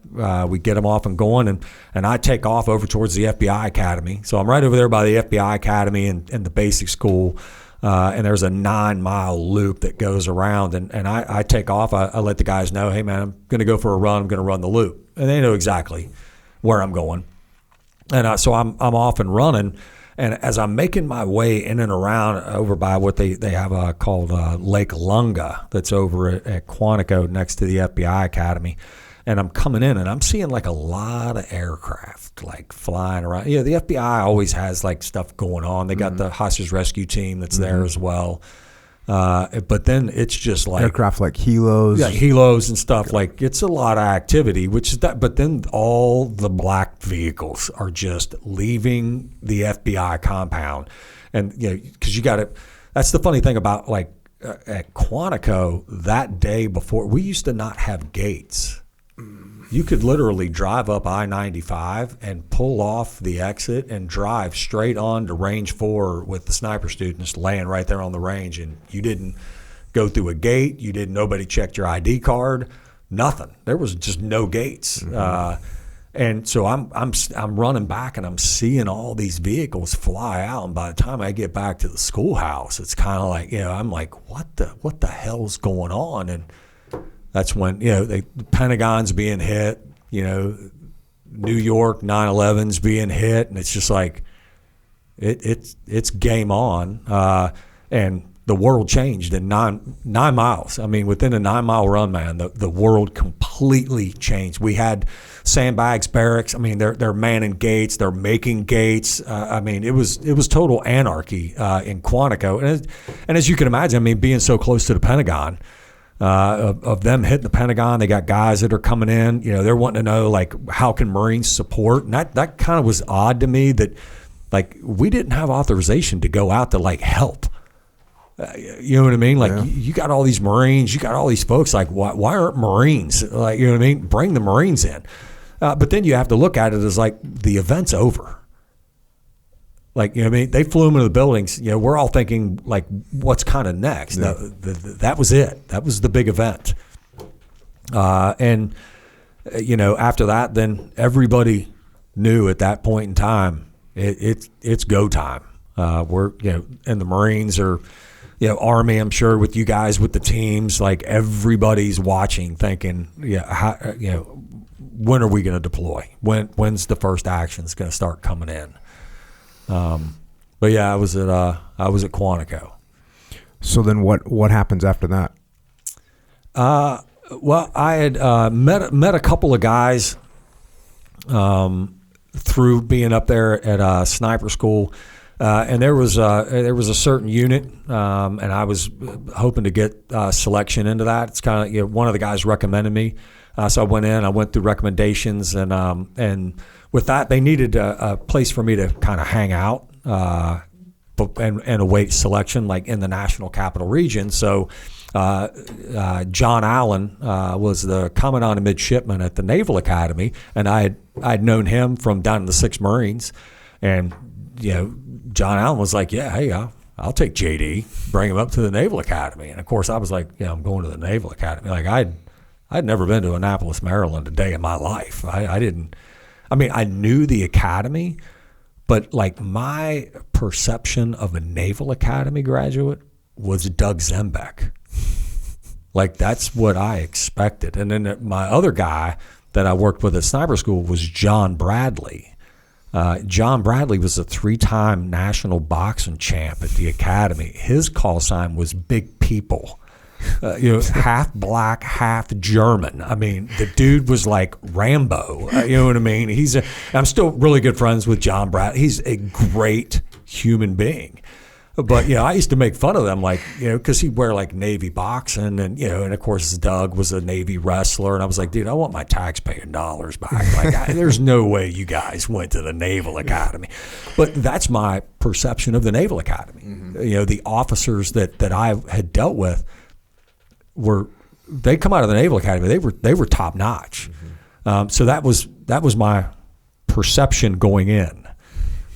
We get them off and going, and I take off over towards the FBI Academy. So I'm right over there by the FBI Academy and the basic school. And there's a 9-mile loop that goes around, and I take off. I let the guys know, hey man, I'm going to go for a run. I'm going to run the loop, and they know exactly where I'm going. And so I'm off and running, and as I'm making my way in and around over by what they have called Lake Lunga, that's over at Quantico next to the FBI Academy. And I'm coming in, and I'm seeing like a lot of aircraft like flying around. The FBI always has like stuff going on. They got the hostage rescue team that's there as well. But then it's just like aircraft like helos. Yeah, helos and stuff. Like it's a lot of activity, which is that. But then all the black vehicles are just leaving the FBI compound, and because you got to. That's the funny thing about like at Quantico that day before, we used to not have gates. You could literally drive up I-95 and pull off the exit and drive straight on to Range 4 with the sniper students laying right there on the range, and you didn't go through a gate. Nobody checked your ID card. Nothing. There was just no gates. And so I'm running back, and I'm seeing all these vehicles fly out. And by the time I get back to the schoolhouse, it's kind of like I'm like, what the hell's going on? And that's when the Pentagon's being hit, New York 9/11's being hit, and it's just like it's game on. And the world changed in nine miles. I mean, within a 9-mile run, man, the world completely changed. We had sandbags, barracks. I mean, they're manning gates, they're making gates. I mean, it was total anarchy in Quantico, and as you can imagine, I mean, being so close to the Pentagon. Of them hitting the Pentagon, they got guys that are coming in. They're wanting to know like how can Marines support, and that kind of was odd to me that like we didn't have authorization to go out to like help. You know what I mean? Like you got all these Marines, you got all these folks. Like why aren't Marines? Like you know what I mean? Bring the Marines in. But then you have to look at it as like the event's over. Like, what I mean? They flew them into the buildings. We're all thinking, like, what's kind of next? Yeah. That was it. That was the big event. And after that, then everybody knew at that point in time, it's go time. We're, and the Marines are, Army, I'm sure, with you guys, with the teams, like, everybody's watching, thinking, when are we going to deploy? When's the first action's going to start coming in? But yeah, I was at Quantico. So then what happens after that? Well, I had met a couple of guys through being up there at sniper school, and there was a certain unit, and I was hoping to get selection into that. It's kind of one of the guys recommended me, so I went in. I went through recommendations, and with that, they needed a place for me to kind of hang out and await selection, like in the National Capital Region. So John Allen was the commandant of midshipmen at the Naval Academy, and I'd known him from down in the 6th Marines. And John Allen was like, yeah, hey, I'll take JD, bring him up to the Naval Academy. And of course, I was like, I'm going to the Naval Academy. Like I'd never been to Annapolis, Maryland a day in my life. I didn't. I mean, I knew the academy, but like my perception of a Naval Academy graduate was Doug Zembeck. Like, that's what I expected. And then my other guy that I worked with at sniper school was John Bradley. John Bradley was a 3-time national boxing champ at the academy. His call sign was Big People. Half black, half German. I mean, the dude was like Rambo. You know what I mean? I'm still really good friends with John Bradley. He's a great human being. But, I used to make fun of them, like, because he'd wear like Navy boxing and of course Doug was a Navy wrestler. And I was like, dude, I want my taxpaying dollars back. Like, there's no way you guys went to the Naval Academy. But that's my perception of the Naval Academy. Mm-hmm. The officers that I had dealt with they come out of the Naval Academy. They were top notch. Mm-hmm. So that was my perception going in.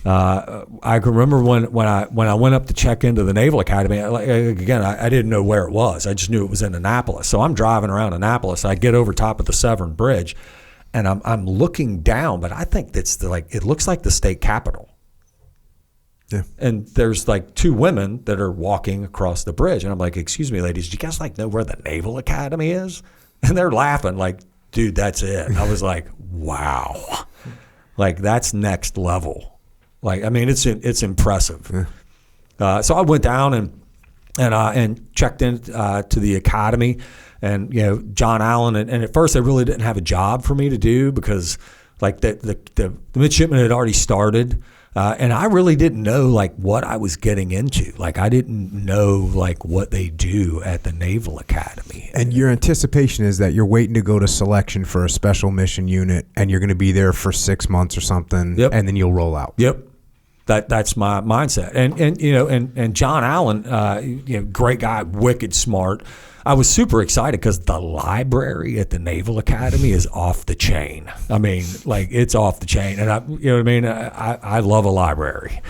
I can remember when I went up to check into the Naval Academy. I didn't know where it was. I just knew it was in Annapolis. So I'm driving around Annapolis. I get over top of the Severn Bridge, and I'm looking down. But I think it looks like the state capitol. Yeah. And there's like 2 women that are walking across the bridge, and I'm like, "Excuse me, ladies, do you guys know where the Naval Academy is?" And they're laughing like, "Dude, that's it." And I was like, "Wow, like that's next level." Like, I mean, it's impressive. Yeah. So I went down and checked in to the academy, and John Allen, and at first they really didn't have a job for me to do because like the midshipman had already started, and I really didn't know like what I was getting into. Like, I didn't know like what they do at the Naval Academy. And your anticipation is that you're waiting to go to selection for a special mission unit, and you're going to be there for 6 months or something, yep. And then you'll roll out. Yep. That's my mindset. And John Allen, great guy, wicked smart. I was super excited because the library at the Naval Academy is off the chain. I mean, like, it's off the chain. And I love a library.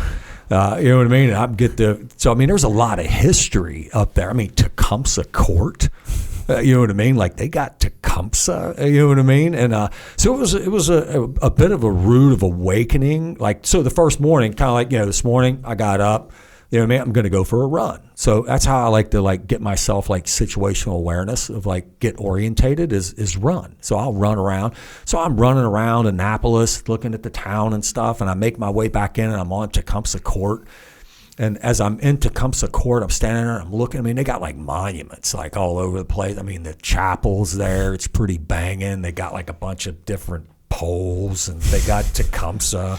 You know what I mean? There's a lot of history up there. I mean, Tecumseh Court. You know what I mean? Like, they got Tecumseh, you know what I mean? And so it was a bit of a rude awakening. Like, so the first morning, kind of like, this morning I got up, you know what I mean? I'm going to go for a run. So that's how I like to like get myself like situational awareness of like get orientated is run. So I'll run around. So I'm running around Annapolis, looking at the town and stuff, and I make my way back in and I'm on Tecumseh Court. And as I'm in Tecumseh Court, I'm standing there and I'm looking. I mean, they got like monuments like all over the place. I mean, the chapel's there. It's pretty banging. They got like a bunch of different poles, and they got Tecumseh.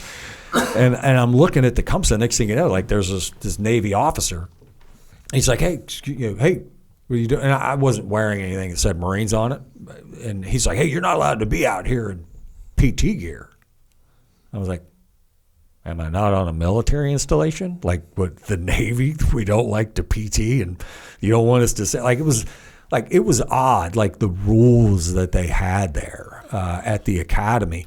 And I'm looking at Tecumseh. Next thing you know, like there's this Navy officer. He's like, hey, hey, what are you doing? And I wasn't wearing anything that said Marines on it. And he's like, hey, you're not allowed to be out here in PT gear. I was like, am I not on a military installation? Like with the Navy, we don't like to PT, and you don't want us to say, like, it was odd, like the rules that they had there at the academy.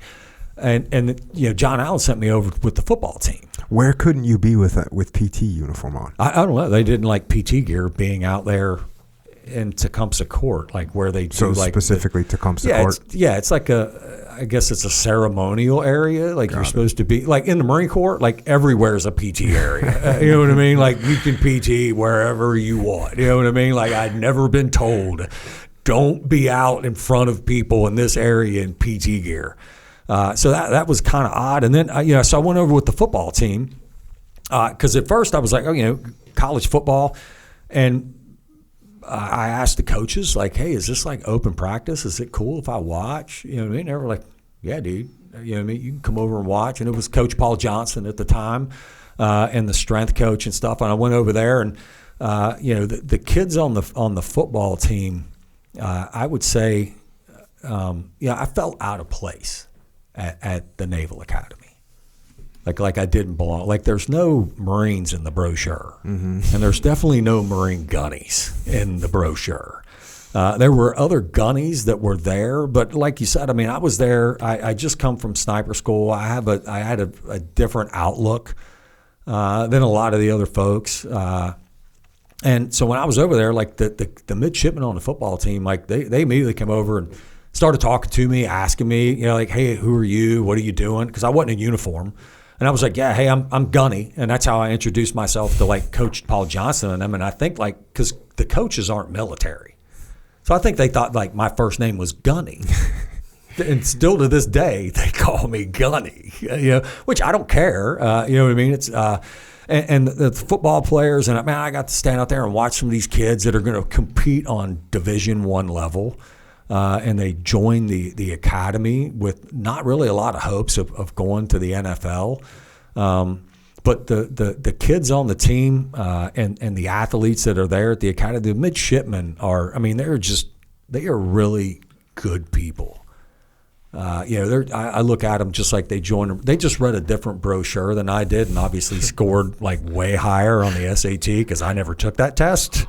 And John Allen sent me over with the football team. Where couldn't you be with PT uniform on? I don't know. They didn't like PT gear being out there in Tecumseh Court, like where they do so like specifically Tecumseh Court. It's like I guess it's a ceremonial area. Like you're supposed to be like in the Marine Corps. Like everywhere is a PT area. You know what I mean? Like you can PT wherever you want. You know what I mean? Like I'd never been told, don't be out in front of people in this area in PT gear. So that was kind of odd. And then so I went over with the football team because at first I was like, college football, and I asked the coaches, like, hey, is this like open practice? Is it cool if I watch? You know what I mean? They were like, yeah, dude. You know what I mean? You can come over and watch. And it was Coach Paul Johnson at the time and the strength coach and stuff. And I went over there, and the kids on the football team, I would say, I felt out of place at the Naval Academy. Like I didn't belong. Like there's no Marines in the brochure, and there's definitely no Marine gunnies in the brochure. There were other gunnies that were there, but like you said, I mean, I was there. I just come from sniper school. I had a different outlook than a lot of the other folks. And so when I was over there, like the midshipmen on the football team, like they immediately came over and started talking to me, asking me, like, hey, who are you? What are you doing? Because I wasn't in uniform. And I was like, yeah, hey, I'm Gunny. And that's how I introduced myself to like Coach Paul Johnson and them. And I think like, because the coaches aren't military. So I think they thought like my first name was Gunny. And still to this day, they call me Gunny, which I don't care. You know what I mean? It's and the football players, and man, I got to stand out there and watch some of these kids that are going to compete on Division I level, and they join the academy with not really a lot of hopes of going to the NFL. But the kids on the team and the athletes that are there at the academy, the midshipmen they are really good people. I look at them just like they just read a different brochure than I did, and obviously scored like way higher on the SAT because I never took that test.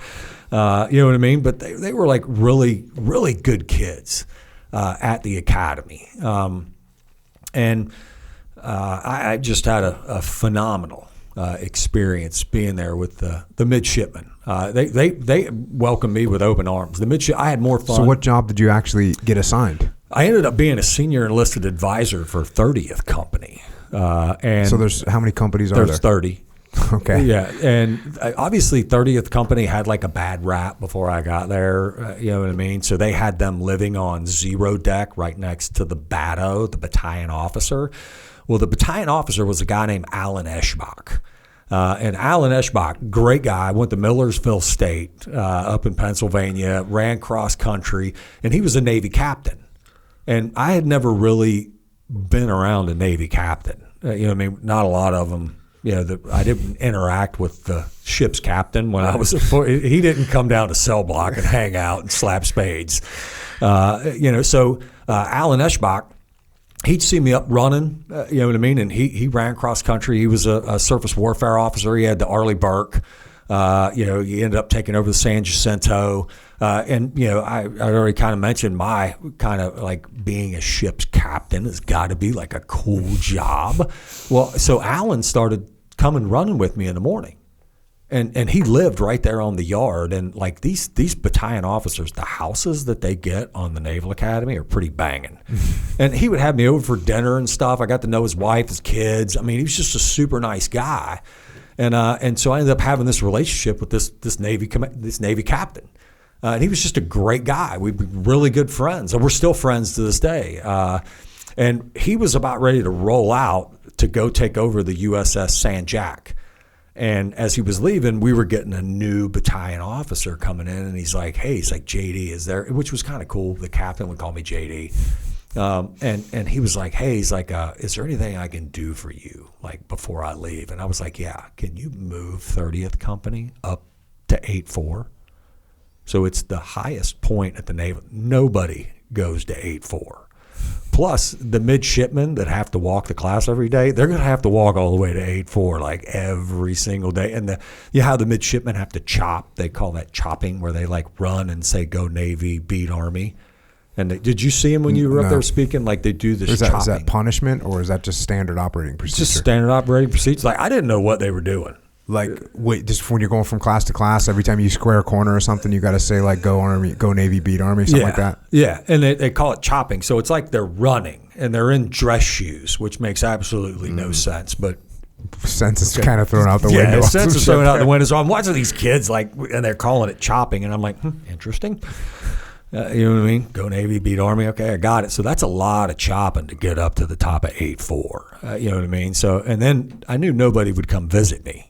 You know what I mean? But they were like really, really good kids at the academy. I just had a phenomenal experience being there with the midshipmen. They welcomed me with open arms. I had more fun. So what job did you actually get assigned? I ended up being a senior enlisted advisor for 30th Company. And so there's how many companies are there? There's 30. Okay. Yeah, and obviously 30th Company had like a bad rap before I got there, you know what I mean? So they had them living on zero deck right next to the BATO, the battalion officer. Well, the battalion officer was a guy named Alan Eschbach. And Alan Eschbach, great guy, went to Millersville State up in Pennsylvania, ran cross country, and he was a Navy captain. And I had never really been around a Navy captain. Not a lot of them. I didn't interact with the ship's captain when I was he didn't come down to cell block and hang out and slap spades. So Alan Eschbach, he'd see me up running, you know what I mean? And he ran cross country. He was a surface warfare officer. He had the Arleigh Burke. He ended up taking over the San Jacinto. I already kind of mentioned my kind of like being a ship's captain has got to be like a cool job. Well, so Alan started coming running with me in the morning. And he lived right there on the yard. And like these battalion officers, the houses that they get on the Naval Academy are pretty banging. And he would have me over for dinner and stuff. I got to know his wife, his kids. I mean, he was just a super nice guy. And so I ended up having this relationship with this Navy captain. And he was just a great guy. We'd be really good friends. And we're still friends to this day. And he was about ready to roll out to go take over the USS San Jack. And as he was leaving, we were getting a new battalion officer coming in. And he's like, JD is there, which was kind of cool. The captain would call me JD. And he was like, is there anything I can do for you, like, before I leave? And I was like, yeah, can you move 30th Company up to 8-4? So it's the highest point at the Naval. Nobody goes to 8-4. Plus, the midshipmen that have to walk the class every day, they're going to have to walk all the way to 8-4, like, every single day. And how the midshipmen have to chop. They call that chopping, where they, like, run and say, go Navy, beat Army. And did you see them when you were up there speaking? Like, they do this chopping. Is that punishment, or is that just standard operating procedure? It's just standard operating procedures. Like, I didn't know what they were doing. Like, wait, just when you're going from class to class, every time you square a corner or something, you got to say, like, go Army, go Navy, beat Army, something like that? Yeah, and they call it chopping. So it's like they're running, and they're in dress shoes, which makes absolutely no sense. But sense is kind of thrown out the window. Yeah, sense is thrown out the window. So I'm watching these kids, like, and they're calling it chopping, and I'm like, interesting. You know what I mean? Go Navy, beat Army. Okay, I got it. So that's a lot of chopping to get up to the top of 8-4. You know what I mean? So, and then I knew nobody would come visit me.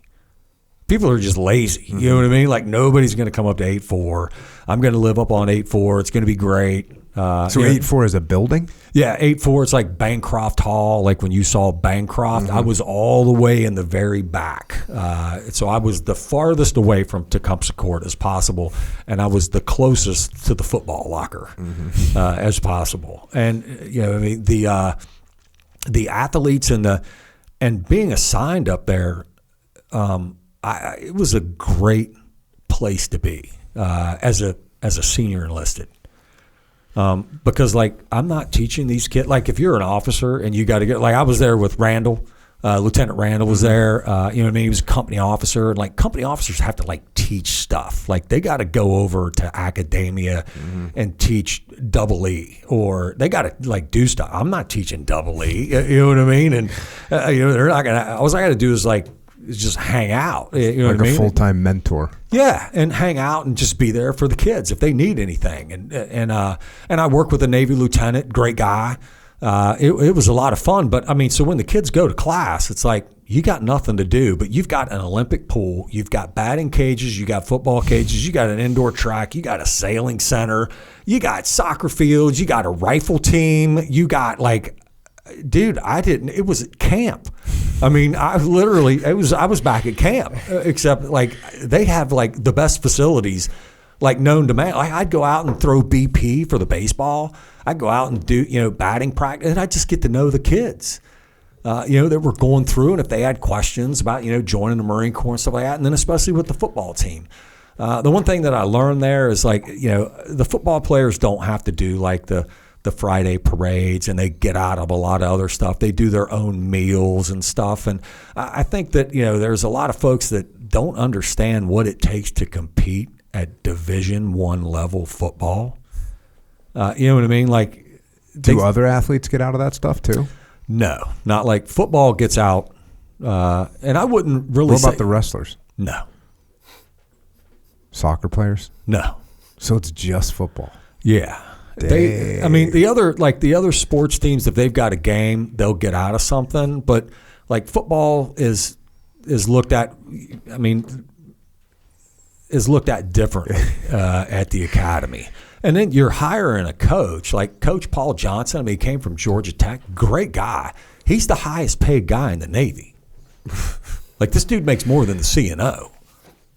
People are just lazy. You know what I mean? Like, nobody's going to come up to 8-4. I'm going to live up on 8-4. It's going to be great. So 8-4 is a building? Yeah, 8-4. It's like Bancroft Hall. Like when you saw Bancroft, I was all the way in the very back. So I was the farthest away from Tecumseh Court as possible, and I was the closest to the football locker as possible. And I mean, the athletes and being assigned up there. It was a great place to be as a senior enlisted, because like I'm not teaching these kids. Like if you're an officer and you got to get, like I was there with Randall, Lieutenant Randall was there. You know what I mean? He was a company officer, and like company officers have to like teach stuff. Like they got to go over to academia and teach EE, or they got to like do stuff. I'm not teaching EE. You know what I mean? And they're not gonna. All I got to do is like just hang out. You know like what I a mean? full-time mentor. Yeah, and hang out and just be there for the kids if they need anything. And I work with a Navy lieutenant, great guy. It was a lot of fun. But I mean, so when the kids go to class, it's like you got nothing to do, but you've got an Olympic pool, you've got batting cages, you got football cages, you got an indoor track, you got a sailing center, you got soccer fields, you got a rifle team, you got like, dude, it was camp. I mean, I was back at camp, except like they have like the best facilities like known to man. Like I'd go out and throw BP for the baseball. I'd go out and do, batting practice, and I'd just get to know the kids, that were going through, and if they had questions about, joining the Marine Corps and stuff like that, and then especially with the football team. The one thing that I learned there is like, the football players don't have to do like the Friday parades, and they get out of a lot of other stuff. They do their own meals and stuff. And I think that, there's a lot of folks that don't understand what it takes to compete at Division I level football. You know what I mean? Like, do other athletes get out of that stuff too? No, not like football gets out. And I wouldn't really What about the wrestlers? No. Soccer players? No. So it's just football. Yeah. The other sports teams, if they've got a game, they'll get out of something. But like football is looked at. I mean, is looked at differently at the academy. And then you're hiring a coach like Coach Paul Johnson. I mean, he came from Georgia Tech, great guy. He's the highest paid guy in the Navy. Like this dude makes more than the CNO.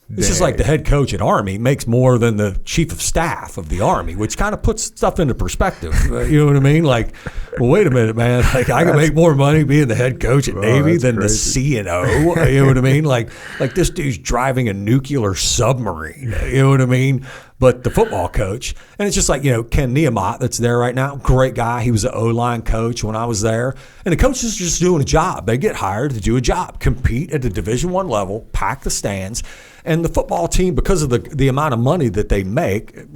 This is like the head coach at Army makes more than the chief of staff of the Army, which kind of puts stuff into perspective. You know what I mean? Like, well, wait a minute, man. Like, I can make more money being the head coach at Navy than crazy. The CNO. You know what I mean? Like this dude's driving a nuclear submarine. You know what I mean? But the football coach, and it's just like, Ken Niemodt that's there right now, great guy. He was an O-line coach when I was there. And the coach is just doing a job. They get hired to do a job, compete at the Division I level, pack the stands. And the football team, because of the amount of money that they make, at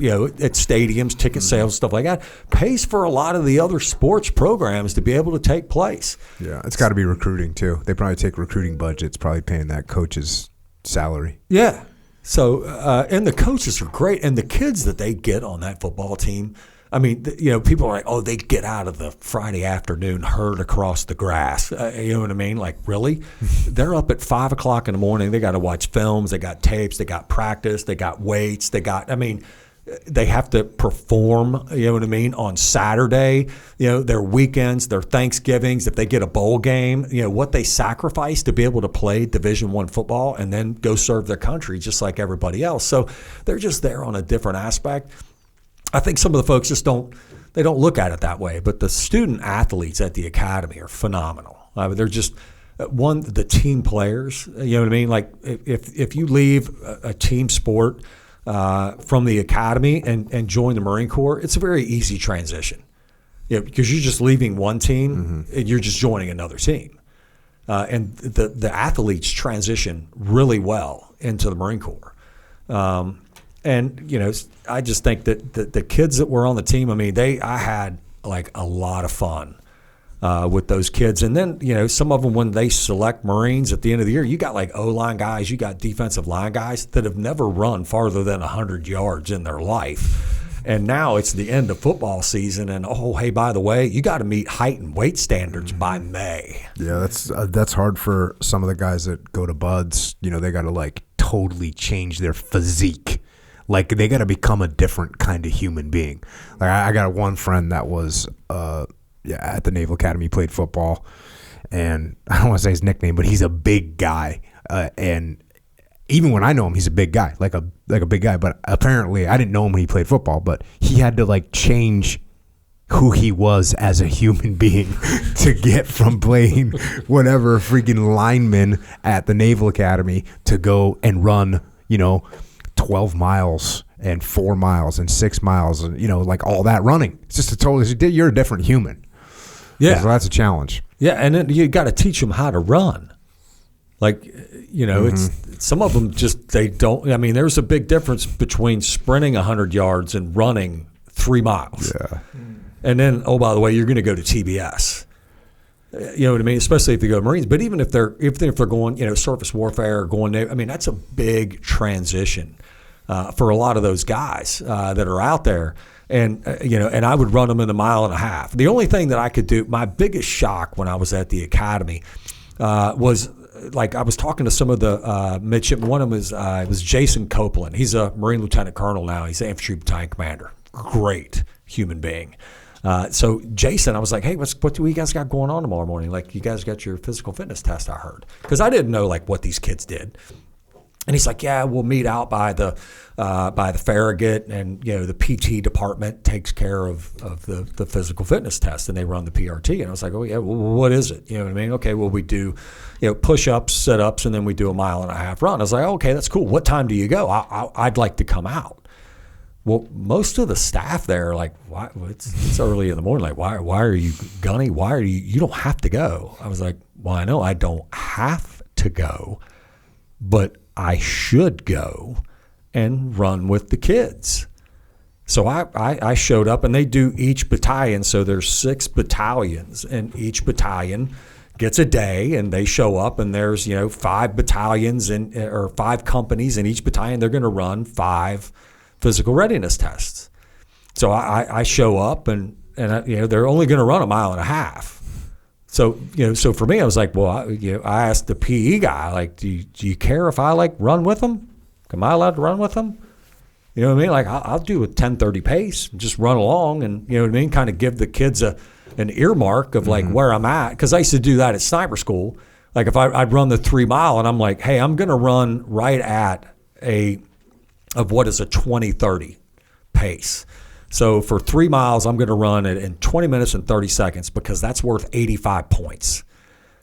stadiums, ticket sales, stuff like that, pays for a lot of the other sports programs to be able to take place. Yeah, it's got to be recruiting too. They probably take recruiting budgets, probably paying that coach's salary. Yeah. So, and the coaches are great, and the kids that they get on that football team, I mean, people are like, oh, they get out of the Friday afternoon herd across the grass. You know what I mean? Like, really? They're up at 5 o'clock in the morning. They got to watch films. They got tapes. They got practice. They got weights. They have to perform, you know what I mean, on Saturday, their weekends, their Thanksgivings, if they get a bowl game, what they sacrifice to be able to play Division I football and then go serve their country just like everybody else. So they're just there on a different aspect. I think some of the folks just don't look at it that way. But the student athletes at the academy are phenomenal. They're just the team players. You know what I mean? Like if you leave a team sport from the academy and join the Marine Corps, it's a very easy transition. Because you're just leaving one team and you're just joining another team. And the athletes transition really well into the Marine Corps. And I just think that the kids that were on the team, I mean, I had like a lot of fun with those kids. And then, some of them, when they select Marines at the end of the year, you got like O-line guys, you got defensive line guys that have never run farther than 100 yards in their life. And now it's the end of football season, and oh, hey, by the way, you got to meet height and weight standards by May. Yeah, that's hard for some of the guys that go to Buds. They got to like totally change their physique. Like they got to become a different kind of human being. Like I got one friend that was at the Naval Academy, played football, and I don't want to say his nickname, but he's a big guy. And even when I know him, he's a big guy, like a big guy. But apparently, I didn't know him when he played football, but he had to like change who he was as a human being to get from playing whatever freaking lineman at the Naval Academy to go and run, 12 miles and 4 miles and 6 miles and, like all that running. It's just you're a different human. Yeah. So that's a challenge. Yeah. And then you got to teach them how to run. Like, it's some of them they don't. I mean, there's a big difference between sprinting 100 yards and running 3 miles. Yeah. And then, oh, by the way, you're going to go to TBS. You know what I mean? Especially if they go Marines. But even if they're going, surface warfare or going, I mean, that's a big transition for a lot of those guys that are out there. And and I would run them in a mile and a half. The only thing that I could do, my biggest shock when I was at the academy was like I was talking to some of the midshipmen. One of them was Jason Copeland. He's a Marine Lieutenant Colonel now. He's an infantry battalion commander. Great human being. So Jason, I was like, hey, what do you guys got going on tomorrow morning? Like, you guys got your physical fitness test, I heard. Because I didn't know, like, what these kids did. And he's like, yeah, we'll meet out by the Farragut, and, the PT department takes care of the physical fitness test, and they run the PRT. And I was like, oh, yeah, well, what is it? You know what I mean? Okay, well, we do, push-ups, sit-ups, and then we do a mile and a half run. I was like, okay, that's cool. What time do you go? I'd like to come out. Well, most of the staff there are like, why? It's early in the morning. Like, why are you gunny? Why are you don't have to go. I was like, well, I know I don't have to go, but I should go and run with the kids. So I showed up, and they do each battalion. So there's 6 battalions, and each battalion gets a day, and they show up, and there's 5 battalions or 5 companies in each battalion. They're going to run 5 physical readiness tests. So I show up, and they're only going to run a mile and a half. So so for me, I was like, well, I asked the PE guy, like, do you care if I like run with them? Am I allowed to run with them? You know what I mean? Like, I'll do a 10:30 pace, just run along, and you know what I mean, kind of give the kids an earmark of like where I'm at, because I used to do that at sniper school. Like, if I'd run the 3 mile, and I'm like, hey, I'm going to run right at what is a 20:30 pace. So for 3 miles, I'm going to run it in 20 minutes and 30 seconds, because that's worth 85 points.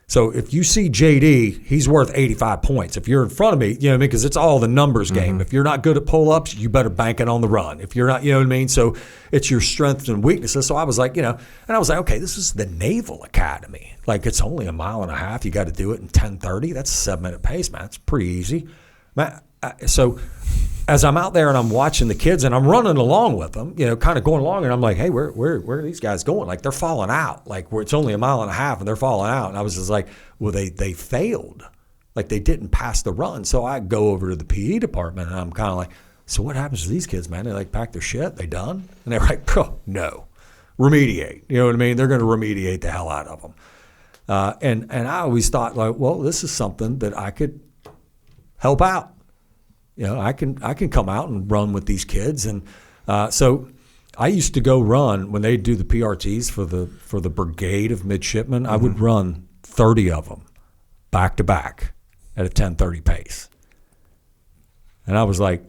So if you see JD, he's worth 85 points. If you're in front of me, you know what I mean? Because it's all the numbers game. If you're not good at pull-ups, you better bank it on the run. If you're not, you know what I mean? So it's your strengths and weaknesses. So I was like, and I was like, okay, this is the Naval Academy. Like, it's only a mile and a half. You got to do it in 10:30. That's a 7-minute pace, man. It's pretty easy. Man, so as I'm out there and I'm watching the kids and I'm running along with them, kind of going along, and I'm like, hey, where are these guys going? Like, they're falling out. Like, it's only a mile and a half and they're falling out. And I was just like, well, they failed. Like, they didn't pass the run. So I go over to the PE department, and I'm kind of like, so what happens to these kids, man? They like pack their shit? They done? And they're like, oh, no. Remediate. You know what I mean? They're going to remediate the hell out of them. And I always thought, like, well, this is something that I could help out. I can come out and run with these kids, and so I used to go run when they do the PRTs for the brigade of midshipmen. I would run 30 of them back to back at a 10:30 pace, and I was like,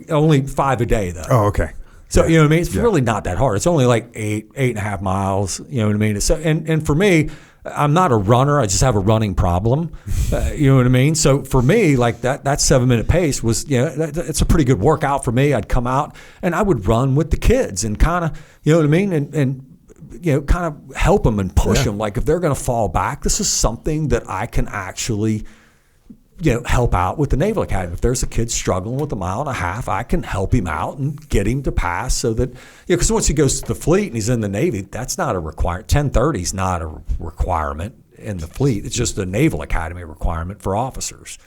only 5 a day though. Oh, okay. So you know what I mean? It's really not that hard. It's only like 8.5 miles. You know what I mean? So and for me, I'm not a runner. I just have a running problem. You know what I mean? So for me, like that 7-minute pace was, it's a pretty good workout for me. I'd come out and I would run with the kids and kind of, you know what I mean? And kind of help them and push them. Like, if they're going to fall back, this is something that I can actually, help out with the Naval Academy. If there's a kid struggling with a mile and a half, I can help him out and get him to pass, so that, because once he goes to the fleet and he's in the Navy, that's not a requirement. 10:30 is not a requirement in the fleet. It's just a Naval Academy requirement for officers.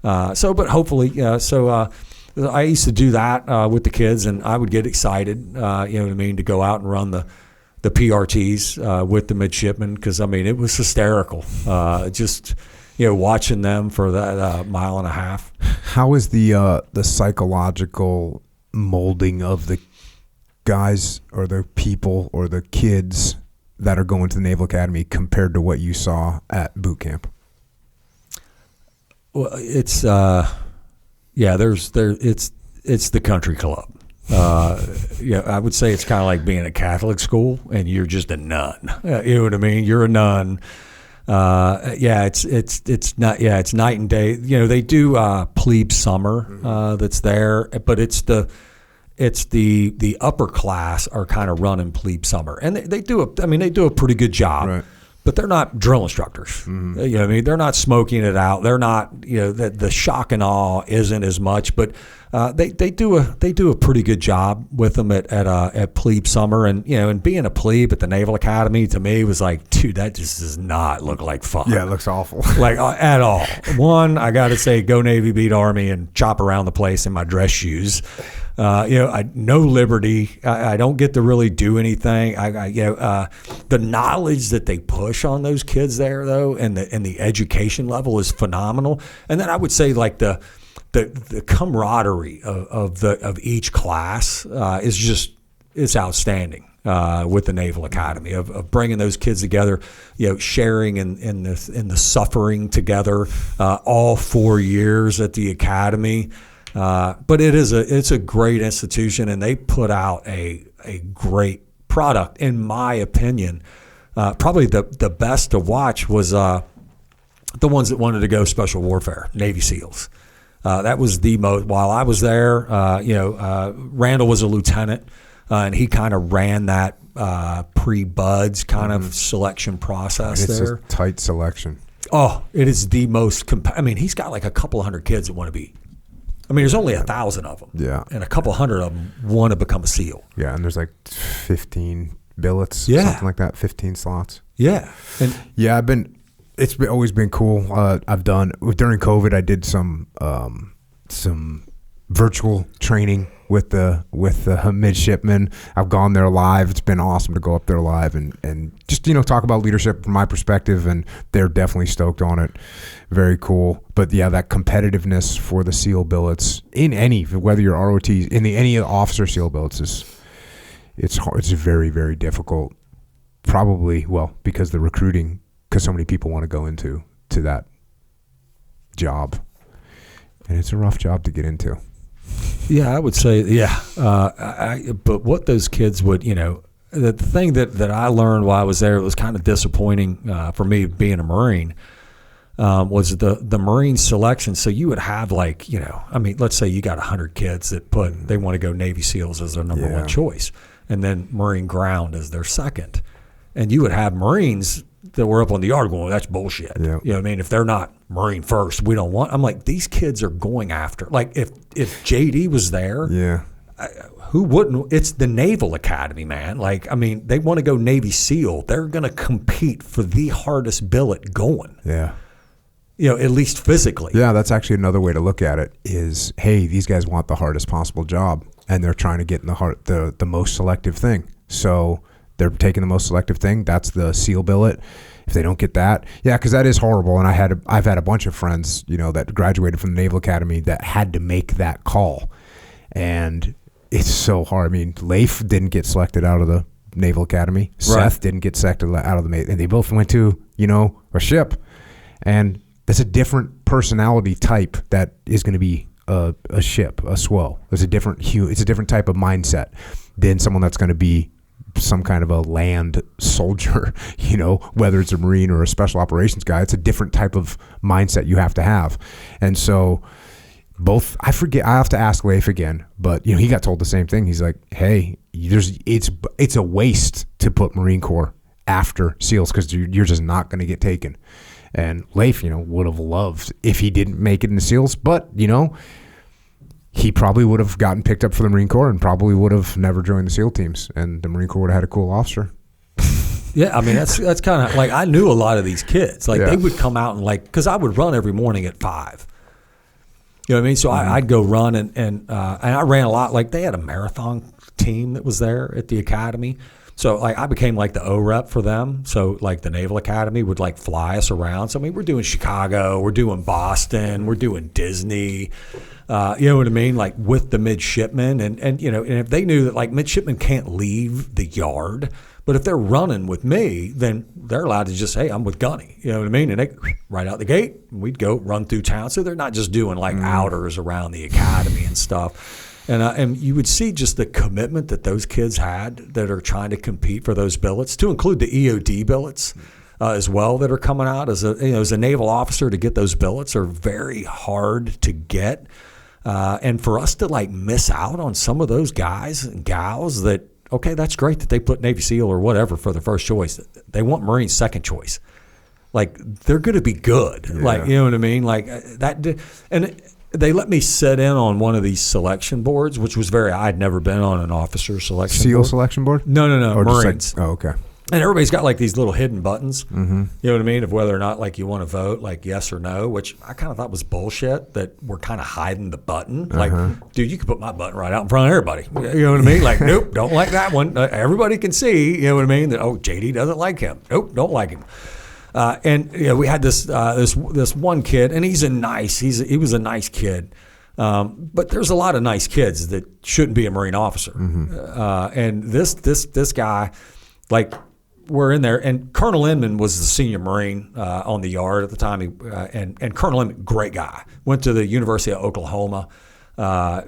But hopefully, I used to do that with the kids, and I would get excited, you know what I mean, to go out and run the PRTs with the midshipmen, because, I mean, it was hysterical. Just watching them for that mile and a half. How is the psychological molding of the guys or the people or the kids that are going to the Naval Academy compared to what you saw at boot camp? Well, it's it's the country club. I would say it's kind of like being at Catholic school and you're just a nun. You know what I mean? You're a nun. It's night and day. They do plebe summer that's there, but it's the upper class are kind of running plebe summer, and they do a pretty good job. Right. but they're not drill instructors. You know what I mean? They're not smoking it out. They're not, the shock and awe isn't as much, but they do a pretty good job with them at plebe summer. And being a plebe at the Naval Academy to me was like, dude, that just does not look like fun. Yeah, it looks awful. Like at all. One, I got to say, go Navy, beat Army, and chop around the place in my dress shoes. No liberty. I don't get to really do anything. The knowledge that they push on those kids there, though, and the education level is phenomenal. And then I would say, like the camaraderie of each class is outstanding. With the Naval Academy of bringing those kids together, sharing in the suffering together, all 4 years at the academy. But it's a great institution, and they put out a great product, in my opinion. Probably the best to watch was the ones that wanted to go special warfare, Navy SEALs. That was the most. While I was there, Randall was a lieutenant, and he kind of ran that pre-buds kind of selection process there. It's a tight selection. Oh, it is the most. He's got like a couple hundred kids that want to be. There's only 1,000 of them. Yeah. And a couple hundred of them want to become a SEAL. Yeah, and there's like 15 billets, something like that, 15 slots. Yeah. Yeah, it's always been cool. I've done, during COVID, I did some virtual training with the midshipmen. I've gone there live. It's been awesome to go up there live and just talk about leadership from my perspective, and they're definitely stoked on it. Very cool. But yeah, that competitiveness for the SEAL billets in whether you're ROTs in any officer SEAL billets it's hard. It's very, very difficult. Probably because the recruiting, because so many people want to go into that job, and it's a rough job to get into. Yeah, I would say, but what those kids would, the thing that I learned while I was there, it was kind of disappointing for me being a Marine, was the Marine selection. So you would have let's say you got 100 kids that they want to go Navy SEALs as their number one choice, and then Marine ground as their second. And you would have Marines that were up on the yard going, that's bullshit. Yeah. You know what I mean? If they're not Marine first, we don't want. I'm like, these kids are going after. Like if JD was there, who wouldn't? It's the Naval Academy, man. They want to go Navy SEAL. They're going to compete for the hardest billet going. Yeah. At least physically. Yeah, that's actually another way to look at it is, hey, these guys want the hardest possible job, and they're trying to get in the most selective thing. So they're taking the most selective thing. That's the SEAL billet. If they don't get that, because that is horrible. And I've had a bunch of friends, that graduated from the Naval Academy that had to make that call, and it's so hard. Leif didn't get selected out of the Naval Academy. Right. Seth didn't get selected out of the, and they both went to a ship, and that's a different personality type that is going to be a ship, a SWO. It's a different type of mindset than someone that's going to be some kind of a land soldier, whether it's a Marine or a special operations guy. It's a different type of mindset you have to have. And so I have to ask Leif again, but he got told the same thing. He's like, hey, it's a waste to put Marine Corps after SEALs because you're just not going to get taken. And Leif, would have loved if he didn't make it into SEALs, but he probably would have gotten picked up for the Marine Corps and probably would have never joined the SEAL teams, and the Marine Corps would have had a cool officer. Yeah, that's kind of like, I knew a lot of these kids. They would come out and because I would run every morning at 5. You know what I mean? So I'd go run and I ran a lot. They had a marathon team that was there at the academy. So I became the O rep for them. So the Naval Academy would fly us around. So we're doing Chicago, we're doing Boston, we're doing Disney. You know what I mean? With the midshipmen and if they knew that midshipmen can't leave the yard, but if they're running with me, then they're allowed to just, hey, I'm with Gunny. You know what I mean? And they right out the gate, we'd go run through town. So they're not just doing outers around the academy and stuff. And you would see just the commitment that those kids had that are trying to compete for those billets, to include the EOD billets as well that are coming out. As a naval officer, to get those billets are very hard to get. And for us to miss out on some of those guys and gals that okay, that's great that they put Navy SEAL or whatever for their first choice. They want Marines second choice. Like, they're going to be good. Yeah. Like, you know what I mean? Like that. And they let me sit in on one of these selection boards, which was I'd never been on an officer selection SEAL board. selection board? No, Or Marines. Like, oh, okay. And everybody's got like these little hidden buttons, you know what I mean, of whether or not like you want to vote, like yes or no, which I kind of thought was bullshit that we're kind of hiding the button. Like, dude, you can put my button right out in front of everybody. You know what I mean? Like, nope, don't like that one. Everybody can see, you know what I mean, that, JD doesn't like him. Nope, don't like him. And we had this one kid, and he was a nice kid. But there's a lot of nice kids that shouldn't be a Marine officer. And this guy, like, we're in there, and Colonel Inman was the senior Marine on the yard at the time. And Colonel Inman, great guy, went to the University of Oklahoma,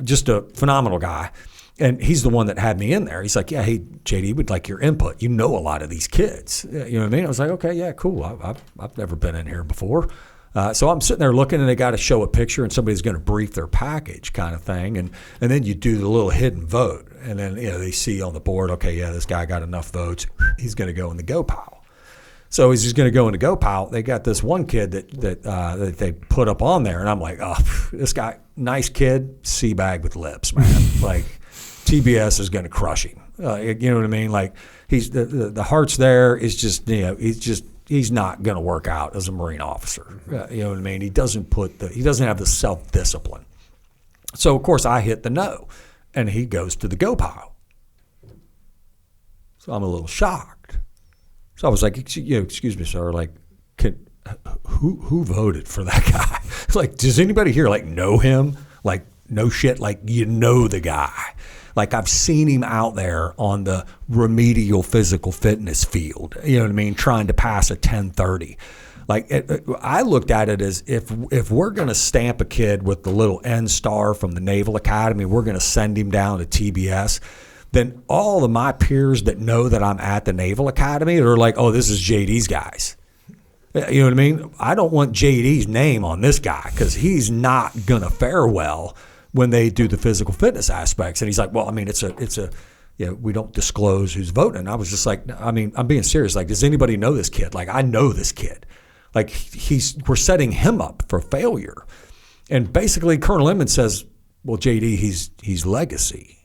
just a phenomenal guy. And he's the one that had me in there. He's like, yeah, hey, JD, would like your input. You know a lot of these kids. You know what I mean? I was like, okay, yeah, cool. I've never been in here before. So I'm sitting there looking, and they got to show a picture, and somebody's going to brief their package kind of thing. And then you do the little hidden vote. And then they see on the board, okay, yeah, this guy got enough votes. He's going to go in the go pile. So as he's going to go in the go pile, they got this one kid that they put up on there. And I'm like, oh, this guy, nice kid, sea bag with lips, man. Like, TBS is going to crush him. You know what I mean? Like, he's the heart's there. Is just, he's not going to work out as a Marine officer. You know what I mean? He doesn't have the self-discipline. So, of course, I hit the no, and he goes to the go pile. So I'm a little shocked. So I was like, excuse me, sir, like, who voted for that guy? Like, does anybody here, like, know him? Like, no shit, like, you know the guy. Like, I've seen him out there on the remedial physical fitness field, you know what I mean, trying to pass a 1030. Like, I looked at it as if we're going to stamp a kid with the little N star from the Naval Academy, we're going to send him down to TBS, then all of my peers that know that I'm at the Naval Academy are like, oh, this is JD's guys. You know what I mean? I don't want JD's name on this guy because he's not going to fare well when they do the physical fitness aspects. And he's like, well, I mean, it's a we don't disclose who's voting. And I was just like, I mean, I'm being serious. Like, does anybody know this kid? Like, I know this kid. Like, we're setting him up for failure. And basically Colonel Inman says, well, JD, he's legacy.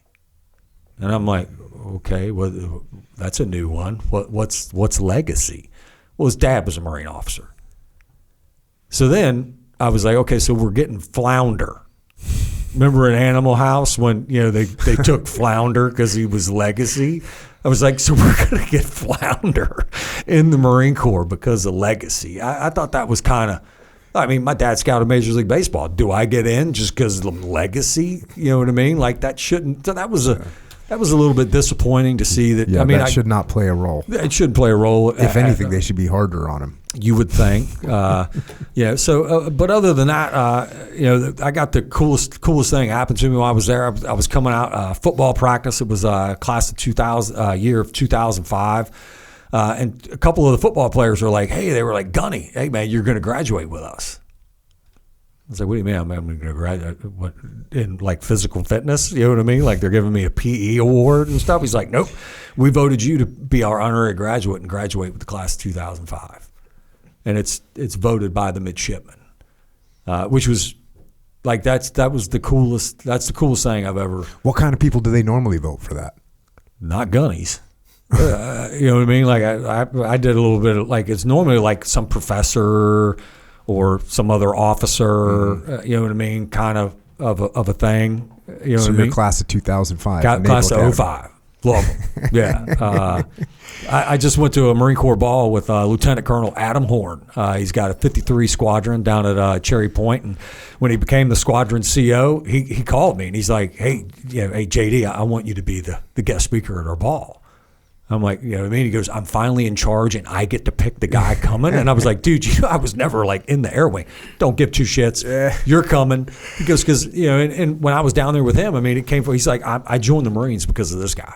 And I'm like, okay, well, that's a new one. What's legacy? Well, his dad was a Marine officer. So then I was like, okay, so we're getting Flounder. Remember in Animal House when they took Flounder because he was legacy? I was like, so we're going to get Flounder in the Marine Corps because of legacy. I thought that was kind of, I mean, my dad scouted Major League Baseball. Do I get in just because of the legacy? You know what I mean? Like, that shouldn't, that was a little bit disappointing to see that. Yeah, I mean, that should not play a role. It shouldn't play a role. If anything, they should be harder on him. You would think. So, but other than that, I got the coolest thing happened to me while I was there. I was coming out football practice. It was class of 2000, year of 2005. And a couple of the football players were like, hey, they were like, Gunny, hey, man, you're going to graduate with us. I was like, what do you mean I'm going to graduate? What, in like physical fitness? You know what I mean? Like they're giving me a PE award and stuff. He's like, nope, we voted you to be our honorary graduate and graduate with the class of 2005. And it's voted by the midshipmen, which was like, that was the coolest. That's the coolest thing I've ever. What kind of people do they normally vote for that? Not gunnies. You know what I mean? Like I did a little bit of like, it's normally like some professor or some other officer, you know what I mean? Kind of a thing. You know so what I mean? You're class of 2005. Class of 05. Love them. Yeah. I just went to a Marine Corps ball with Lieutenant Colonel Adam Horn. He's got a 53 squadron down at Cherry Point, and when he became the squadron CO, he called me and he's like, hey, hey JD, I want you to be the guest speaker at our ball. I'm like, you know what I mean? He goes, I'm finally in charge and I get to pick the guy coming. And I was like, dude, I was never like in the air wing. Don't give two shits. You're coming. He goes, because, and when I was down there with him, I mean, it came from, he's like, I joined the Marines because of this guy.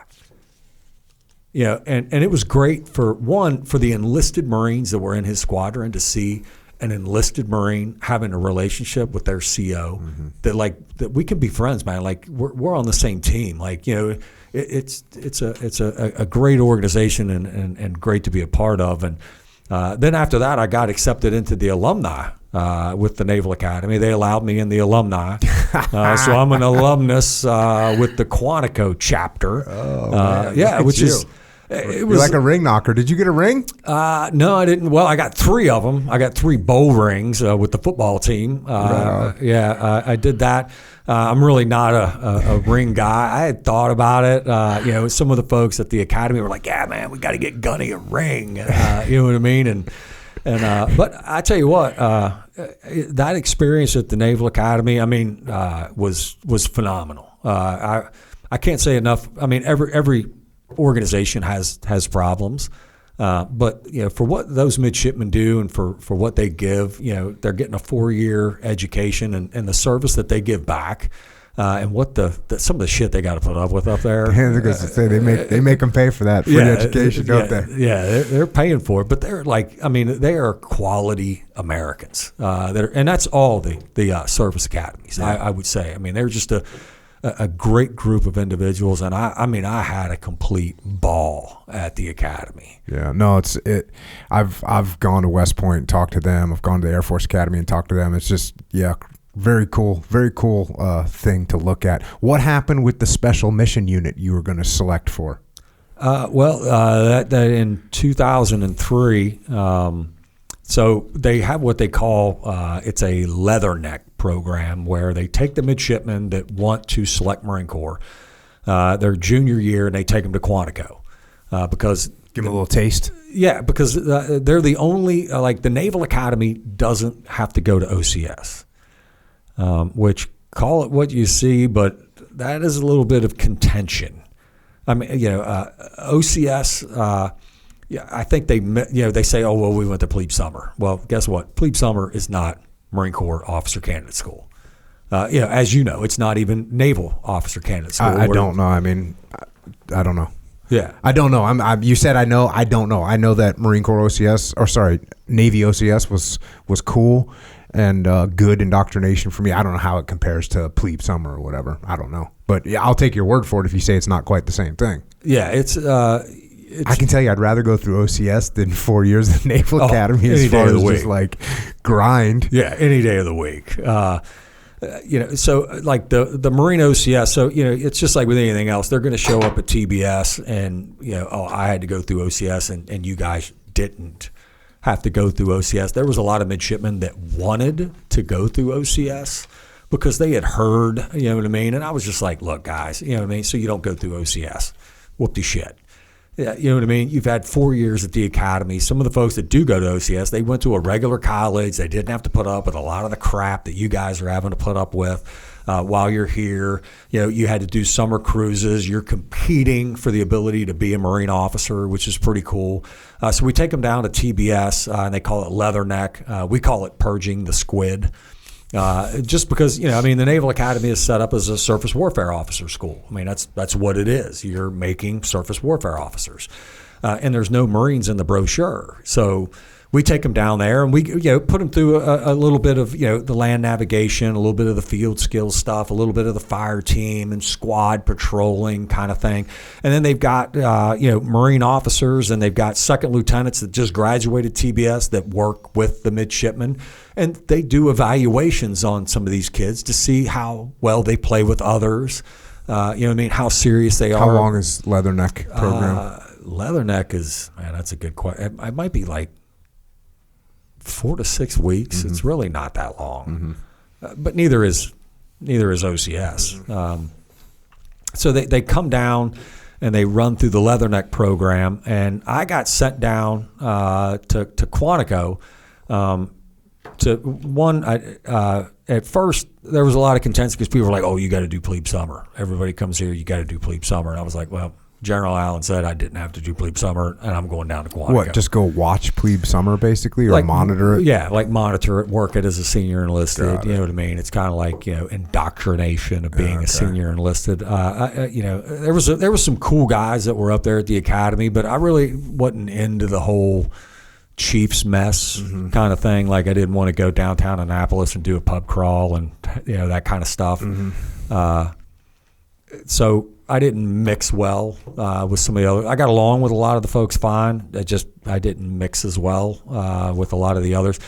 And it was great for the enlisted Marines that were in his squadron to see an enlisted Marine having a relationship with their CO that we can be friends, man. Like we're on the same team. Like, it's a great organization and great to be a part of. And then after that, I got accepted into the alumni with the Naval Academy. They allowed me in the alumni, so I'm an alumnus with the Quantico chapter. Oh, man, yeah, which is. You're like a ring knocker. Did you get a ring? No, I didn't. Well, I got 3 of them. I got 3 bowl rings with the football team. Yeah, I did that. I'm really not a ring guy. I had thought about it. Some of the folks at the academy were like, "Yeah, man, we got to get Gunny a ring." You know what I mean? And but I tell you what, that experience at the Naval Academy, I mean, was phenomenal. I can't say enough. I mean, every organization has problems, but for what those midshipmen do and for what they give, they're getting a 4-year education and the service that they give back, and what some of the shit they got to put up with up there. I was going to say they make them pay for that free education, don't they? Yeah, they're paying for it, but they're they are quality Americans. And that's all the service academies. Yeah. I would say. I mean, they're just a great group of individuals, and I had a complete ball at the academy. Yeah, no, I've gone to West Point and talked to them. I've gone to the Air Force Academy and talked to them. It's just, very cool thing to look at. What happened with the special mission unit you were going to select for? That in 2003. So they have what they call it's a leatherneck program where they take the midshipmen that want to select Marine Corps their junior year and they take them to Quantico because give them a little taste. Yeah, because they're the only the Naval Academy doesn't have to go to OCS, which call it what you see, but that is a little bit of contention. I mean, OCS. Yeah, I think they say, oh, well, we went to plebe summer. Well, guess what? Plebe summer is not Marine Corps Officer Candidate School. As you know, it's not even Naval Officer Candidate School. I don't know. I mean, I don't know. Yeah, I don't know. You said I know. I don't know. I know that Marine Corps OCS, Navy OCS was cool and good indoctrination for me. I don't know how it compares to plebe summer or whatever. I don't know. But yeah, I'll take your word for it if you say it's not quite the same thing. Yeah, it's I can tell you, I'd rather go through OCS than 4 years at the Naval Academy as far as just like grind. Yeah, any day of the week. So like the Marine OCS, so it's just like with anything else, they're going to show up at TBS and I had to go through OCS and you guys didn't have to go through OCS. There was a lot of midshipmen that wanted to go through OCS because they had heard, you know what I mean? And I was just like, look, guys, you know what I mean? So you don't go through OCS. Whoop-de-shit. Yeah, you know what I mean? You've had 4 years at the academy. Some of the folks that do go to OCS, they went to a regular college. They didn't have to put up with a lot of the crap that you guys are having to put up with while you're here. You had to do summer cruises. You're competing for the ability to be a Marine officer, which is pretty cool. So we take them down to TBS, and they call it Leatherneck. We call it Purging the Squid. Just because, the Naval Academy is set up as a surface warfare officer school. I mean, that's what it is. You're making surface warfare officers. And there's no Marines in the brochure. So we take them down there and we put them through a little bit of, the land navigation, a little bit of the field skills stuff, a little bit of the fire team and squad patrolling kind of thing. And then they've got, Marine officers and they've got second lieutenants that just graduated TBS that work with the midshipmen. And they do evaluations on some of these kids to see how well they play with others. How serious they are. How long is Leatherneck program? Leatherneck is, man, that's a good question. It might be like 4 to 6 weeks. Mm-hmm. It's really not that long. Mm-hmm. But neither is OCS. Mm-hmm. So they come down and they run through the Leatherneck program. And I got sent down to Quantico. At first, there was a lot of contention because people were like, oh, you got to do plebe summer. Everybody comes here, you got to do plebe summer. And I was like, well, General Allen said I didn't have to do plebe summer, and I'm going down to Quantico. What, just go watch plebe summer, basically, or monitor it? Yeah, monitor it, work it as a senior enlisted. You know what I mean? It's kind of like, indoctrination of being a senior enlisted. There was some cool guys that were up there at the academy, but I really wasn't into the whole Chief's mess kind of thing. Like I didn't want to go downtown Annapolis and do a pub crawl and that kind of stuff. So I didn't mix well with some of the other. I got along with a lot of the folks fine. I didn't mix as well with a lot of the others.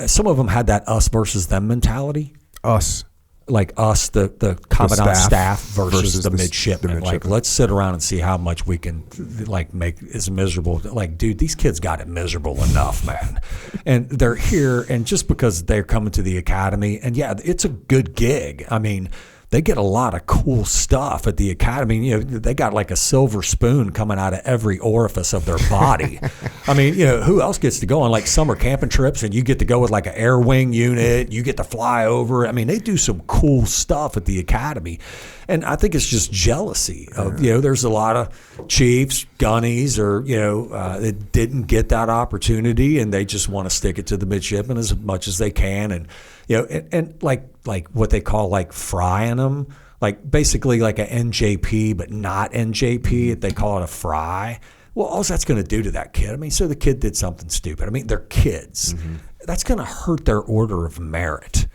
Some of them had that us versus them mentality. Us. Like us, the commandant staff versus the midshipmen. Like, let's sit around and see how much we can like make as miserable. Like, dude, these kids got it miserable enough, man. And they're here, and just because they're coming to the academy, and yeah, it's a good gig. I mean, they get a lot of cool stuff at the academy. You know, they got like a silver spoon coming out of every orifice of their body. I mean, you know, who else gets to go on like summer camping trips and you get to go with like an air wing unit, you get to fly over. I mean, they do some cool stuff at the academy. And I think it's just jealousy of, you know, there's a lot of chiefs, gunnies, or, you know, that didn't get that opportunity, and they just want to stick it to the midshipmen as much as they can. And, you know, and like what they call like frying them, like basically like a NJP, but not NJP. They call it a fry. Well, all that's going to do to that kid, I mean, so the kid did something stupid. I mean, they're kids. Mm-hmm. That's going to hurt their order of merit.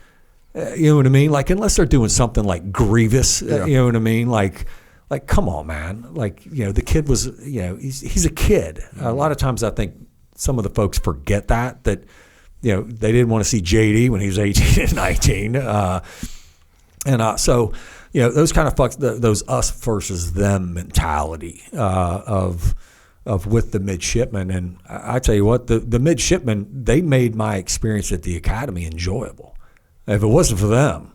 You know what I mean? Like, unless they're doing something like grievous, you know what I mean? Like, come on, man. Like, you know, the kid was, you know, he's a kid. Mm-hmm. A lot of times I think some of the folks forget that, you know, they didn't want to see JD when he was 18 and 19. So, you know, those kind of fucks, those us versus them mentality of with the midshipmen. And I tell you what, the midshipmen, they made my experience at the academy enjoyable. If it wasn't for them,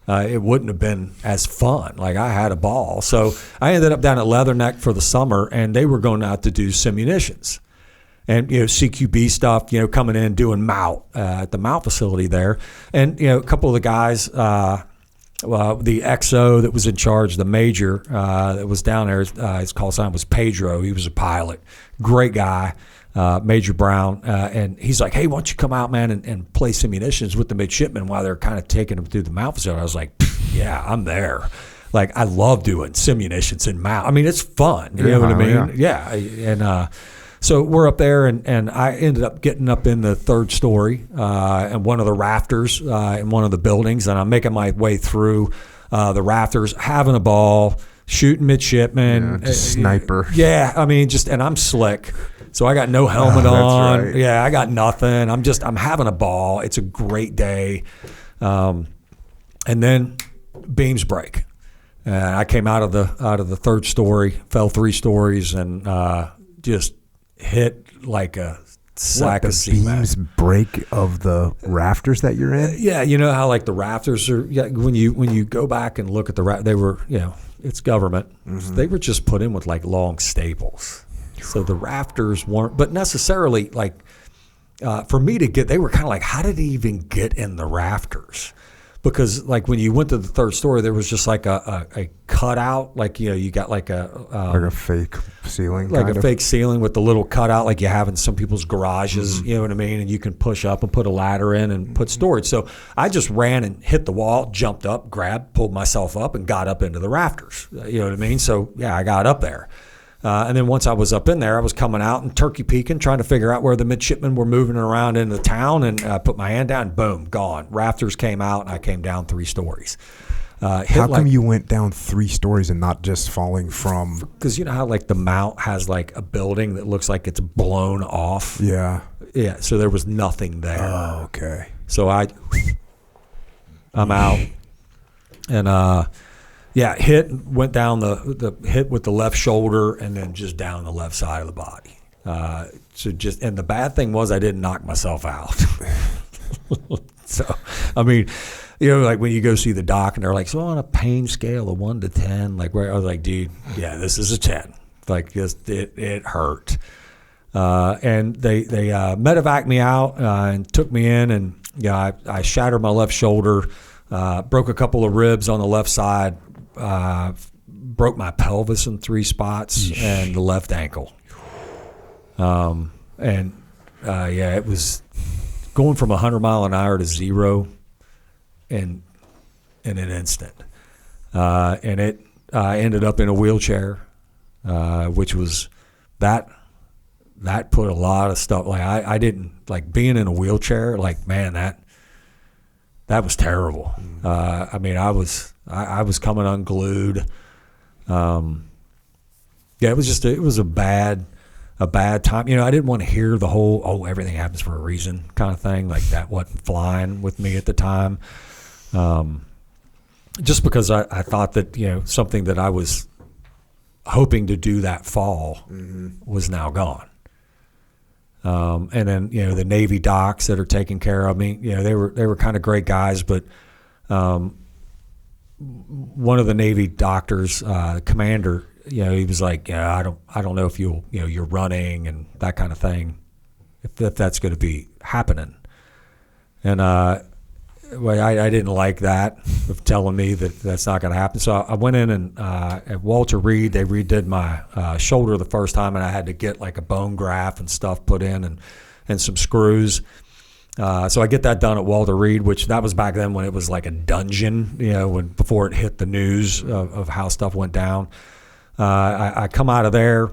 it wouldn't have been as fun. Like, I had a ball. So I ended up down at Leatherneck for the summer, and they were going out to do simunitions. And, you know, CQB stuff, you know, coming in, doing MOUT at the MOUT facility there. And, you know, a couple of the guys, the XO that was in charge, the major that was down there, his call sign was Pedro. He was a pilot. Great guy, Major Brown. And he's like, hey, why don't you come out, man, and play simunitions with the midshipmen while they're kind of taking them through the MOUT facility. I was like, yeah, I'm there. Like, I love doing simunitions in MOUT. I mean, it's fun. You know what I mean? Yeah. And so we're up there, and I ended up getting up in the third story and one of the rafters in one of the buildings, and I'm making my way through the rafters, having a ball, shooting midshipmen. Yeah, just sniper. Yeah, I mean, and I'm slick. So I got no helmet on. Right. Yeah, I got nothing. I'm having a ball. It's a great day. And then beams break. And I came out of the third story, fell 3 stories, and just hit like a sack of cement. Beams break of the rafters that you're in? Yeah, you know how like the rafters are. Yeah, when you go back and look at they were, you know, it's government. Mm-hmm. They were just put in with like long staples, so the rafters weren't. But necessarily like for me to get, they were kind of like, how did he even get in the rafters? Because like when you went to the third story, there was just like a cutout, like, you know, you got like a fake ceiling, like a fake ceiling with the little cutout, like you have in some people's garages. Mm-hmm. You know what I mean? And you can push up and put a ladder in and put storage. So I just ran and hit the wall, jumped up, grabbed, pulled myself up, and got up into the rafters. You know what I mean? So yeah, I got up there. And then once I was up in there, I was coming out and turkey peeking, trying to figure out where the midshipmen were moving around into the town, and I put my hand down, boom, gone. Rafters came out, and I came down 3 stories. How come you went down 3 stories and not just falling from? Because you know how like the mount has like a building that looks like it's blown off? Yeah. Yeah, so there was nothing there. Oh, okay. So I'm out, and yeah, went down the hit with the left shoulder, and then just down the left side of the body. And the bad thing was I didn't knock myself out. So, I mean, you know, like when you go see the doc and they're like, so on a pain scale of 1 to 10, like where I was like, dude, yeah, this is a 10. Like just it hurt. And they medevaced me out and took me in, and yeah, I shattered my left shoulder, broke a couple of ribs on the left side. Broke my pelvis in 3 spots and the left ankle. Yeah, it was going from 100 mile an hour to 0 in an instant. And it ended up in a wheelchair, which was that put a lot of stuff. Like I didn't like being in a wheelchair. Like, man, that was terrible. I mean, I was coming unglued. Yeah, it was a bad time. You know, I didn't want to hear the whole everything happens for a reason kind of thing. Like that wasn't flying with me at the time. Just because I thought that, you know, something that I was hoping to do that fall was now gone. And then, you know, the Navy docs that are taking care of me, you know, they were kind of great guys, but one of the Navy doctors, commander, you know, he was like, yeah, I don't know if you're running and that kind of thing, if that's going to be happening. And well, I didn't like that, of telling me that that's not going to happen. So I went in and at Walter Reed, they redid my shoulder the first time, and I had to get like a bone graft and stuff put in and some screws. So I get that done at Walter Reed, which that was back then when it was like a dungeon, you know, before it hit the news of how stuff went down. I come out of there,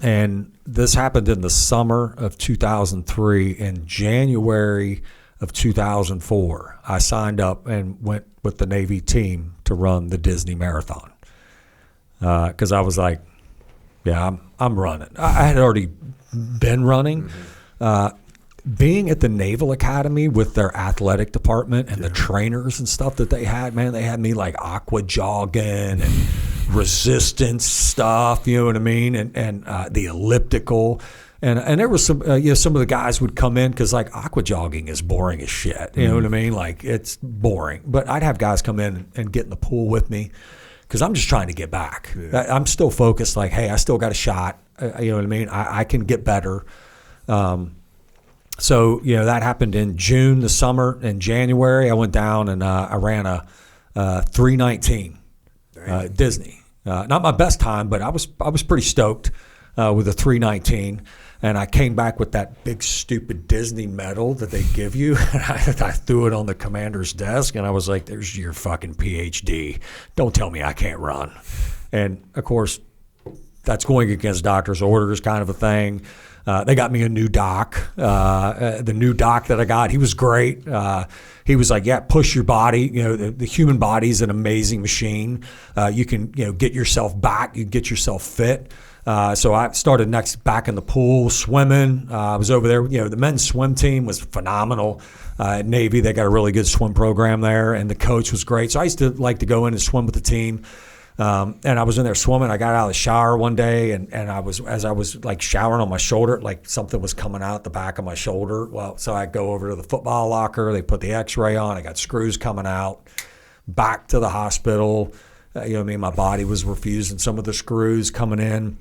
and this happened in the summer of 2003. In January of 2004, I signed up and went with the Navy team to run the Disney Marathon. Because I was like, yeah, I'm running. I had already been running. Being at the Naval Academy with their athletic department and the trainers and stuff that they had, man, they had me like aqua jogging and resistance stuff, you know what I mean? And the elliptical. And there was some, you know, some of the guys would come in because like aqua jogging is boring as shit. You know what I mean? Like it's boring. But I'd have guys come in and get in the pool with me because I'm just trying to get back. Yeah. I'm still focused. Like, hey, I still got a shot. You know what I mean? I can get better. So, you know, that happened in June, the summer. In January, I went down and I ran a 3:19 Disney. Not my best time, but I was pretty stoked with a 3:19. And I came back with that big stupid Disney medal that they give you. I threw it on the commander's desk, and I was like, there's your fucking PhD. Don't tell me I can't run. And, of course, that's going against doctor's orders kind of a thing. They got me a new doc. The new doc that I got, he was great. He was like, yeah, push your body. You know, the human body is an amazing machine. You can, you know, get yourself back. You can get yourself fit. So I started back in the pool, swimming. I was over there. You know, the men's swim team was phenomenal. At Navy, they got a really good swim program there, and the coach was great. So I used to like to go in and swim with the team. And I was in there swimming. I got out of the shower one day, and as I was like showering on my shoulder, like something was coming out the back of my shoulder. Well, so I go over to the football locker. They put the X-ray on. I got screws coming out. Back to the hospital. You know what I mean? My body was refusing some of the screws coming in.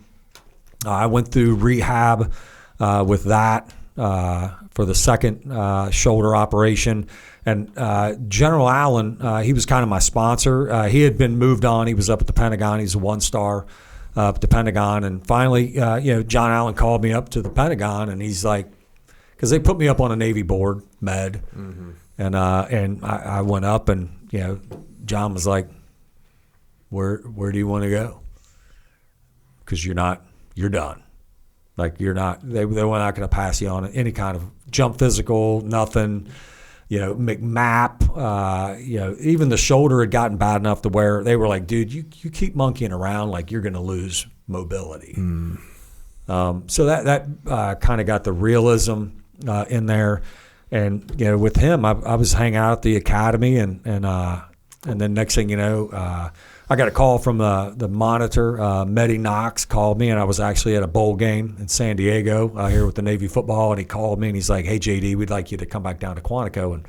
I went through rehab with that for the second shoulder operation. And General Allen, he was kind of my sponsor. He had been moved on. He was up at the Pentagon. He's a one-star up at the Pentagon. And finally, you know, John Allen called me up to the Pentagon, and he's like, because they put me up on a Navy board, med, and I went up, and you know, John was like, where do you want to go? Because you're done. Like you're not. They were not going to pass you on any kind of jump physical, nothing. You know, McMap, you know, even the shoulder had gotten bad enough to where they were like, dude, you keep monkeying around, like you're going to lose mobility. So that kind of got the realism in there. And, you know, with him, I was hanging out at the academy, and then next thing you know, I got a call from the monitor. Meddy Knox called me, and I was actually at a bowl game in San Diego here with the Navy football, and he called me, and he's like, hey, JD, we'd like you to come back down to Quantico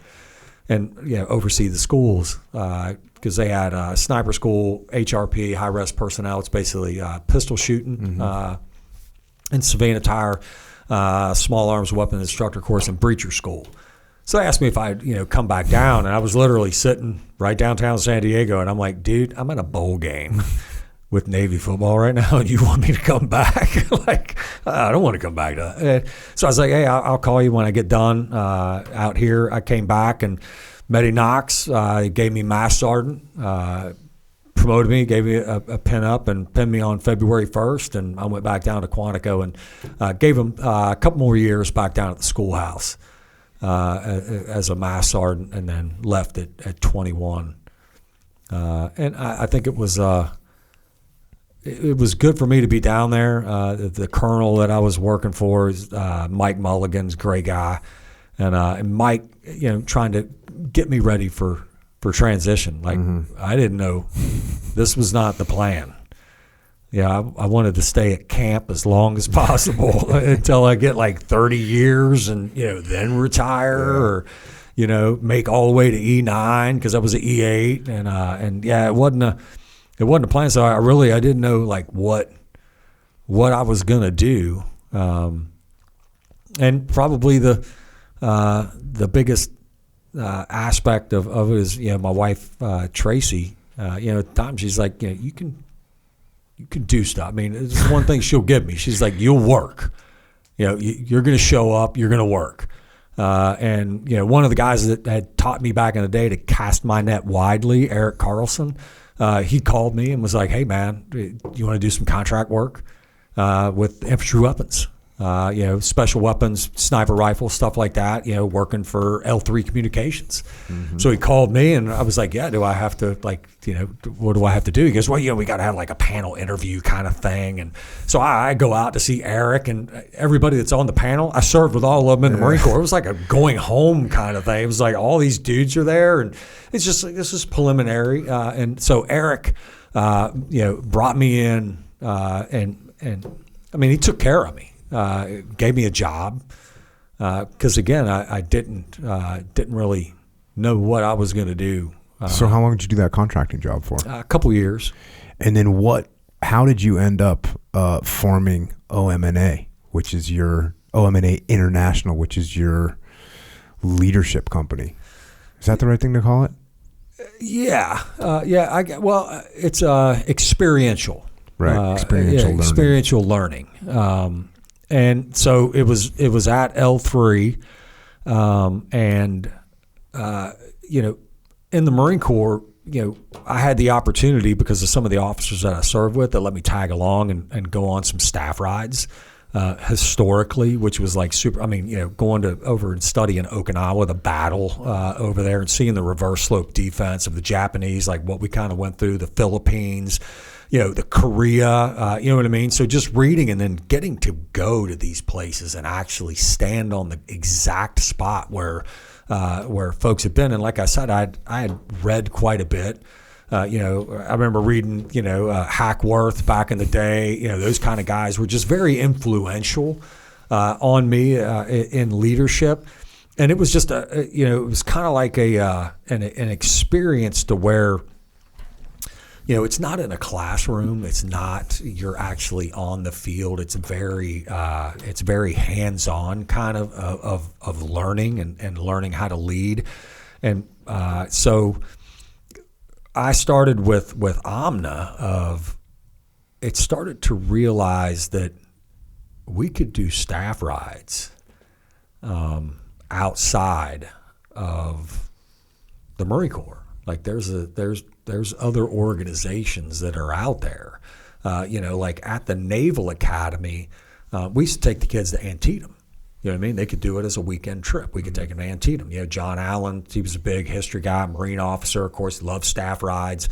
and you know, oversee the schools because they had sniper school, HRP, high-res personnel. It's basically pistol shooting and Savannah Tire, small arms weapon instructor course, and breacher school. So they asked me if I'd, you know, come back down, and I was literally sitting right downtown San Diego, and I'm like, dude, I'm in a bowl game with Navy football right now, and you want me to come back? Like, I don't want to come back to that. So I was like, hey, I'll call you when I get done out here. I came back, and Meddy Knox gave me Master Sergeant, promoted me, gave me a pin up, and pinned me on February 1st, and I went back down to Quantico and gave him a couple more years back down at the schoolhouse. As a Master Sergeant, and then left at 21. And I think it was it was good for me to be down there. The colonel that I was working for is Mike Mulligan's great guy, and Mike, trying to get me ready for transition. Like I didn't know this was not the plan. Yeah, I wanted to stay at camp as long as possible until I get like 30 years and, then retire or, make all the way to E9 because I was an E8 and it wasn't a plan. So I didn't know like what I was going to do. And probably the biggest aspect of it is, my wife, Tracy, at the time she's like, you can do stuff. I mean, it's one thing she'll give me. She's like, you'll work. You're going to show up. You're going to work. And one of the guys that had taught me back in the day to cast my net widely, Eric Carlson, he called me and was like, hey, man, you want to do some contract work with infantry weapons? Special weapons, sniper rifles, stuff like that, working for L3 Communications. So he called me and I was like, yeah, do I have to what do I have to do? He goes, well, we got to have like a panel interview kind of thing. And so I go out to see Eric and everybody that's on the panel. I served with all of them in the Marine Corps. It was like a going home kind of thing. It was like all these dudes are there and it's just like, this is preliminary. And so Eric, brought me in and I mean, he took care of me. Gave me a job because again I didn't really know what I was going to do. So how long did you do that contracting job for? A couple years. And then how did you end up forming OMNA, which is your OMNA International, which is your leadership company? Is that the right thing to call it? Yeah. It's experiential. Right. Experiential learning. And so it was at L3, in the Marine Corps, I had the opportunity because of some of the officers that I served with that let me tag along and go on some staff rides, historically, which was like super. I mean, going over and studying Okinawa, the battle over there, and seeing the reverse slope defense of the Japanese, like what we kind of went through, the Philippines. The Korea, you know what I mean? So just reading and then getting to go to these places and actually stand on the exact spot where folks have been. And like I said, I had read quite a bit. I remember reading, Hackworth back in the day. Those kind of guys were just very influential on me in leadership. And it was just it was kind of like an experience to where. It's not in a classroom. It's not you're actually on the field. It's very hands-on kind of learning and learning how to lead. And so I started with Omna it started to realize that we could do staff rides outside of the Marine Corps. Like there's other organizations that are out there, like at the Naval Academy, we used to take the kids to Antietam. You know what I mean? They could do it as a weekend trip. We could take them to Antietam. John Allen, he was a big history guy, Marine officer, of course, loved staff rides.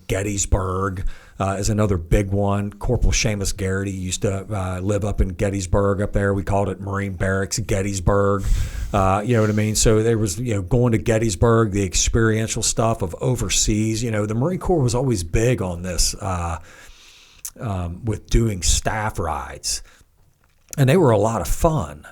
Gettysburg is another big one. Corporal Seamus Garrity used to live up in Gettysburg up there. We called it Marine Barracks Gettysburg. You know what I mean? So there was, going to Gettysburg, the experiential stuff of overseas. The Marine Corps was always big on this with doing staff rides. And they were a lot of fun.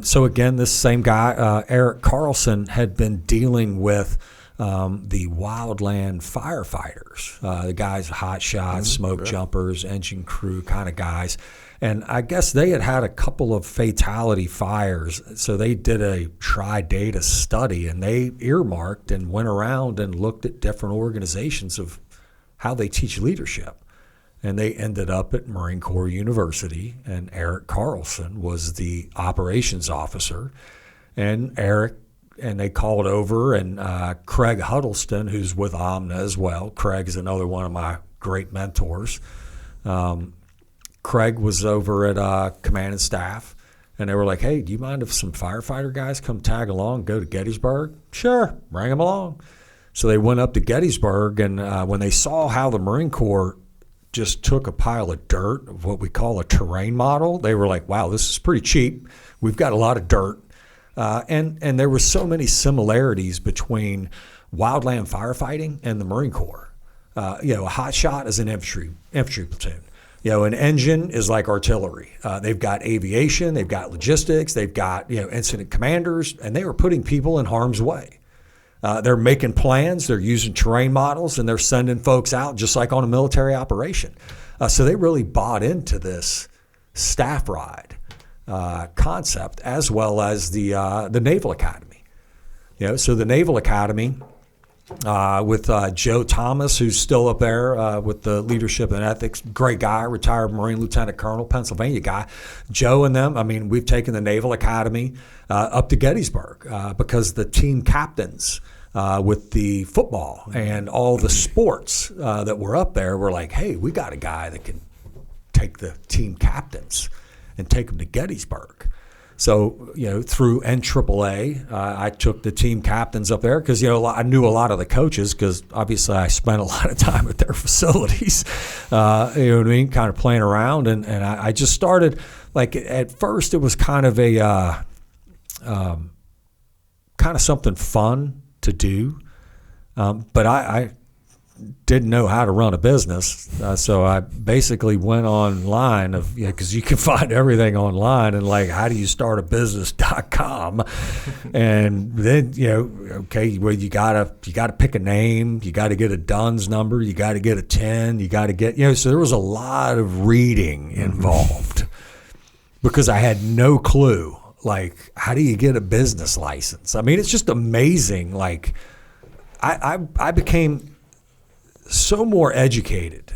So again, this same guy, Eric Carlson, had been dealing with the wildland firefighters, the guys, hot shots, smoke jumpers, engine crew kind of guys. And I guess they had a couple of fatality fires. So they did a tri-data study and they earmarked and went around and looked at different organizations of how they teach leadership. And they ended up at Marine Corps University, and Eric Carlson was the operations officer. And they called over, and Craig Huddleston, who's with Omna as well. Craig is another one of my great mentors. Craig was over at Command and Staff, and they were like, hey, do you mind if some firefighter guys come tag along, go to Gettysburg? Sure, bring them along. So they went up to Gettysburg, and when they saw how the Marine Corps just took a pile of dirt, of what we call a terrain model. They were like, wow, this is pretty cheap. We've got a lot of dirt. And there were so many similarities between wildland firefighting and the Marine Corps. A hot shot is an infantry platoon. An engine is like artillery. They've got aviation, they've got logistics, they've got incident commanders, and they were putting people in harm's way. They're making plans, they're using terrain models, and they're sending folks out just like on a military operation. So they really bought into this staff ride concept, as well as the Naval Academy. So the Naval Academy with Joe Thomas, who's still up there with the leadership and ethics, great guy, retired Marine Lieutenant Colonel, Pennsylvania guy. Joe and them, we've taken the Naval Academy up to Gettysburg because the team captains with the football and all the sports that were up there were like, hey, we got a guy that can take the team captains and take them to Gettysburg. So, through NAAA, I took the team captains up there because, I knew a lot of the coaches because obviously I spent a lot of time at their facilities, kind of playing around. And I just started, like, at first it was kind of a, kind of something fun to do. But I didn't know how to run a business, so I basically went online because you can find everything online, and like, how do you start a business.com? And then you gotta pick a name, you got to get a DUNS number, you got to get a TIN, you got to get so there was a lot of reading involved because I had no clue, like, how do you get a business license? It's just amazing. Like, I became so more educated,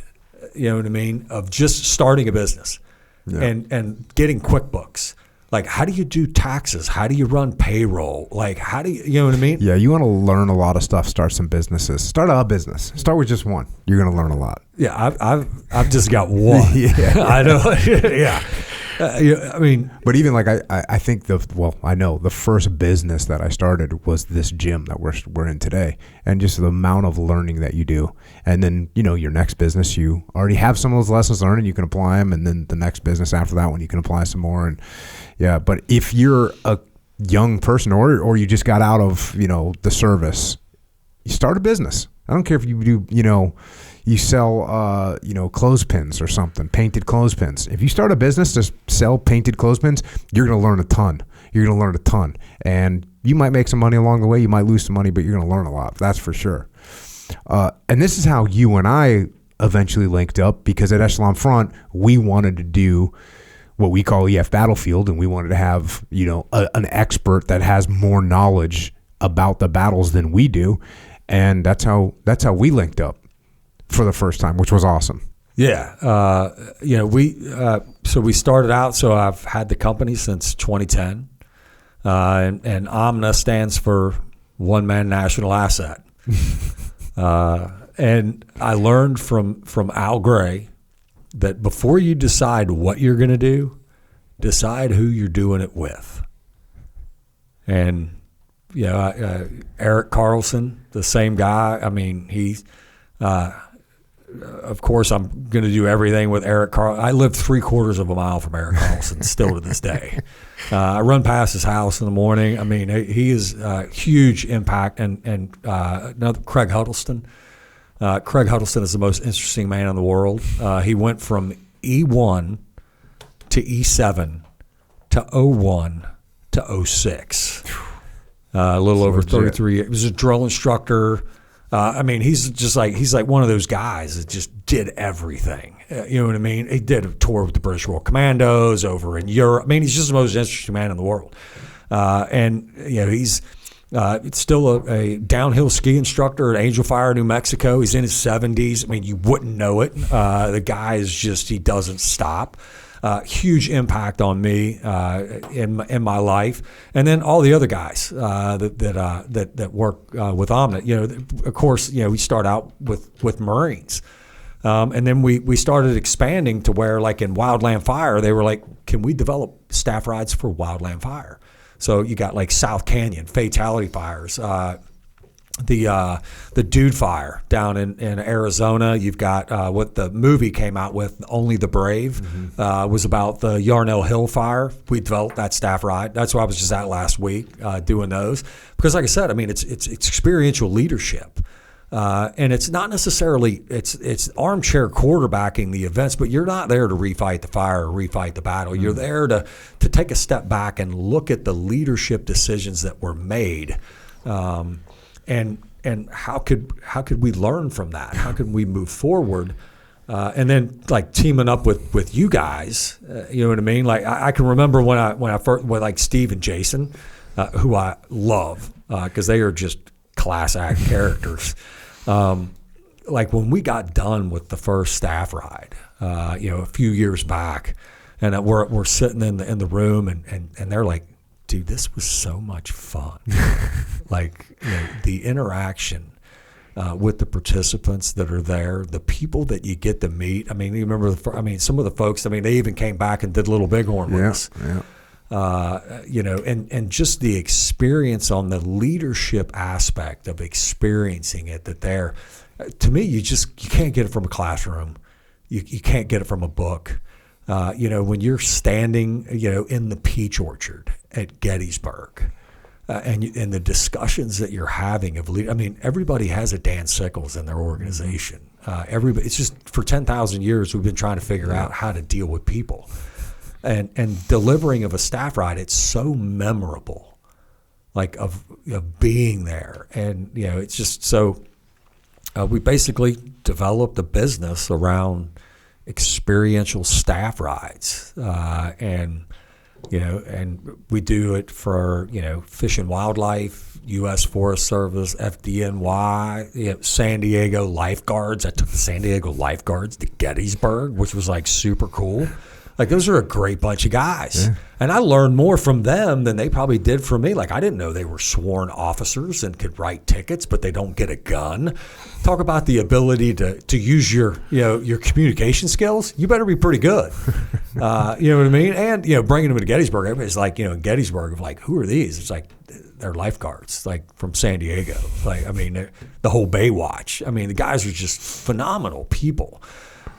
of just starting a business and getting QuickBooks. Like, how do you do taxes? How do you run payroll? Like, how do you know what I mean? Yeah, you want to learn a lot of stuff. Start some businesses. Start a business. Start with just one. You're going to learn a lot. Yeah, I've just got one. Yeah. I know. Yeah. But even like I think I know the first business that I started was this gym that we're in today, and just the amount of learning that you do, and then your next business, you already have some of those lessons learned and you can apply them, and then the next business after that one you can apply some more. And yeah, but if you're a young person or you just got out of the service, you start a business. I don't care if you do you sell, clothespins or something, painted clothespins. If you start a business to sell painted clothespins, you're going to learn a ton. And you might make some money along the way. You might lose some money, but you're going to learn a lot. That's for sure. And this is how you and I eventually linked up, because at Echelon Front, we wanted to do what we call EF Battlefield, and we wanted to have, an expert that has more knowledge about the battles than we do. And that's how we linked up for the first time, which was awesome. Yeah. We started out, so I've had the company since 2010. And OMNA stands for One Man National Asset. And I learned from Al Gray that before you decide what you're going to do, decide who you're doing it with. And, Eric Carlson, the same guy. He's, of course, I'm going to do everything with Eric Carlson. I live 3/4 of a mile from Eric Carlson still to this day. I run past his house in the morning. He is a huge impact. And another, Craig Huddleston. Craig Huddleston is the most interesting man in the world. He went from E1 to E7 to O1 to O6. A little over 33 years. He was a drill instructor. He's like one of those guys that just did everything. You know what I mean? He did a tour with the British Royal Commandos over in Europe. He's just the most interesting man in the world. He's still a downhill ski instructor at Angel Fire, New Mexico. He's in his 70s. You wouldn't know it. The guy is just, he doesn't stop. Huge impact on me in my life, and then all the other guys that work with OMNA. Of course, we start out with Marines, and then we started expanding to where, like in Wildland Fire, they were like, "Can we develop staff rides for Wildland Fire?" So you got like South Canyon fatality fires. the Dude Fire down in Arizona. You've got what the movie came out with, Only the Brave, was about the Yarnell Hill fire. We developed that staff ride. That's where I was just at last week doing those. Because like I said, I mean, it's experiential leadership. And it's not necessarily it's armchair quarterbacking the events, but you're not there to refight the fire or refight the battle. You're there to take a step back and look at the leadership decisions that were made. And how could we learn from that? How could we move forward? And then like teaming up with you guys, you know what I mean? Like I can remember when I first with like Steve and Jason, who I love because they are just class act characters. Like when we got done with the first staff ride, a few years back, and we're sitting in the room and they're like, dude, this was so much fun. Like, the interaction with the participants that are there, the people that you get to meet. I mean, you remember, some of the folks, I mean, they even came back and did Little Bighorn with us. Yeah. And just the experience on the leadership aspect of experiencing it to me, you can't get it from a classroom. You can't get it from a book. When you're standing, in the peach orchard at Gettysburg, and the discussions that you're having everybody has a Dan Sickles in their organization. It's just for 10,000 years we've been trying to figure out how to deal with people, and delivering of a staff ride. It's so memorable, like of being there, and it's just so. We basically developed a business around experiential staff rides, and we do it for Fish and Wildlife, U.S. Forest Service, FDNY, San Diego lifeguards. I took the San Diego lifeguards to Gettysburg, which was like super cool. Like those are a great bunch of guys, and I learned more from them than they probably did from me. Like I didn't know they were sworn officers and could write tickets, but they don't get a gun. Talk about the ability to use your communication skills. You better be pretty good. You know what I mean? And bringing them to Gettysburg, everybody's like, in Gettysburg, of like, who are these? It's like they're lifeguards, like from San Diego. Like the whole Baywatch. I mean, the guys are just phenomenal people.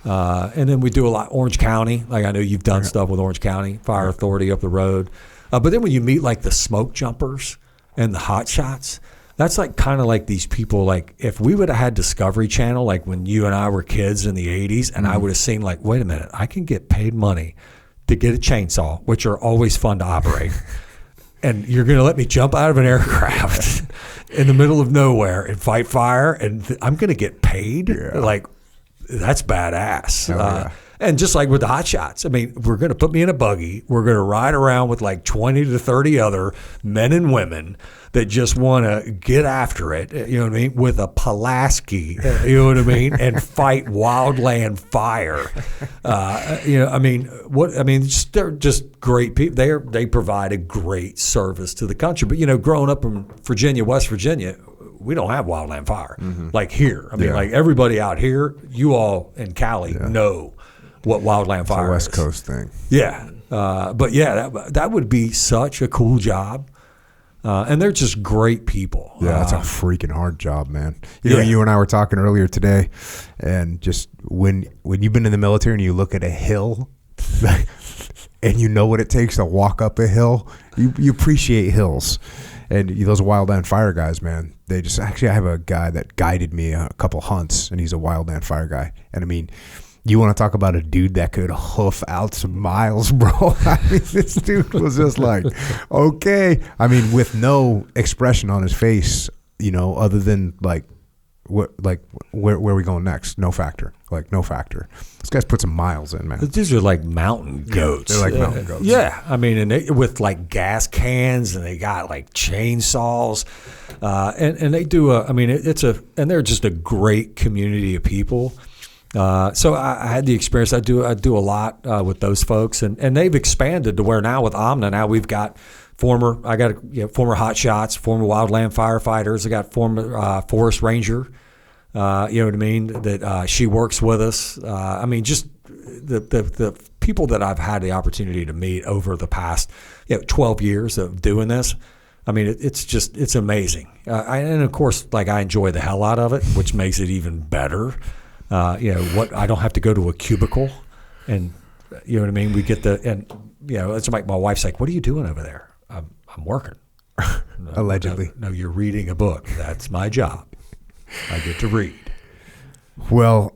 And then we do a lot Orange County. Like I know you've done stuff with Orange County Fire Authority up the road. But then when you meet like the smoke jumpers and the hot shots, that's like kind of like these people. Like if we would have had Discovery Channel, like when you and I were kids in the 80s, and I would have seen like, wait a minute, I can get paid money to get a chainsaw, which are always fun to operate. And you're going to let me jump out of an aircraft in the middle of nowhere and fight fire, and I'm going to get paid? Like, that's badass. And just like with the hot shots, we're going to put me in a buggy. We're going to ride around with like 20 to 30 other men and women that just want to get after it, with a Pulaski, and fight wildland fire. They're just great people. They provide a great service to the country. But, growing up in Virginia, West Virginia, we don't have wildland fire like here. Like everybody out here, you all in Cali know what wildland fire is. It's a West Coast thing. Yeah. That would be such a cool job. And they're just great people. Yeah, that's a freaking hard job, man. You and I were talking earlier today, and just when you've been in the military and you look at a hill, and you know what it takes to walk up a hill, you appreciate hills. And those wildland fire guys, man, I have a guy that guided me a couple hunts, and he's a wildland fire guy. And you want to talk about a dude that could hoof out some miles, bro? This dude was just like, okay. With no expression on his face, other than like, where are we going next? No factor. This guy's put some miles in, man. These are like mountain goats. They're like mountain goats. Yeah. And they, with like gas cans, and they got like chainsaws. And they do and they're just a great community of people. So I had the experience. I do a lot with those folks, and they've expanded to where now with Omna, now we've got former hot shots, former wildland firefighters. I got former forest ranger. That she works with us. Just the people that I've had the opportunity to meet over the past 12 years of doing this. I mean, it's amazing. And of course, like I enjoy the hell out of it, which makes it even better. I don't have to go to a cubicle, and you know what I mean. We get it's like my wife's like, "What are you doing over there?" I'm working. No, Allegedly. No, you're reading a book. That's my job. I get to read. Well,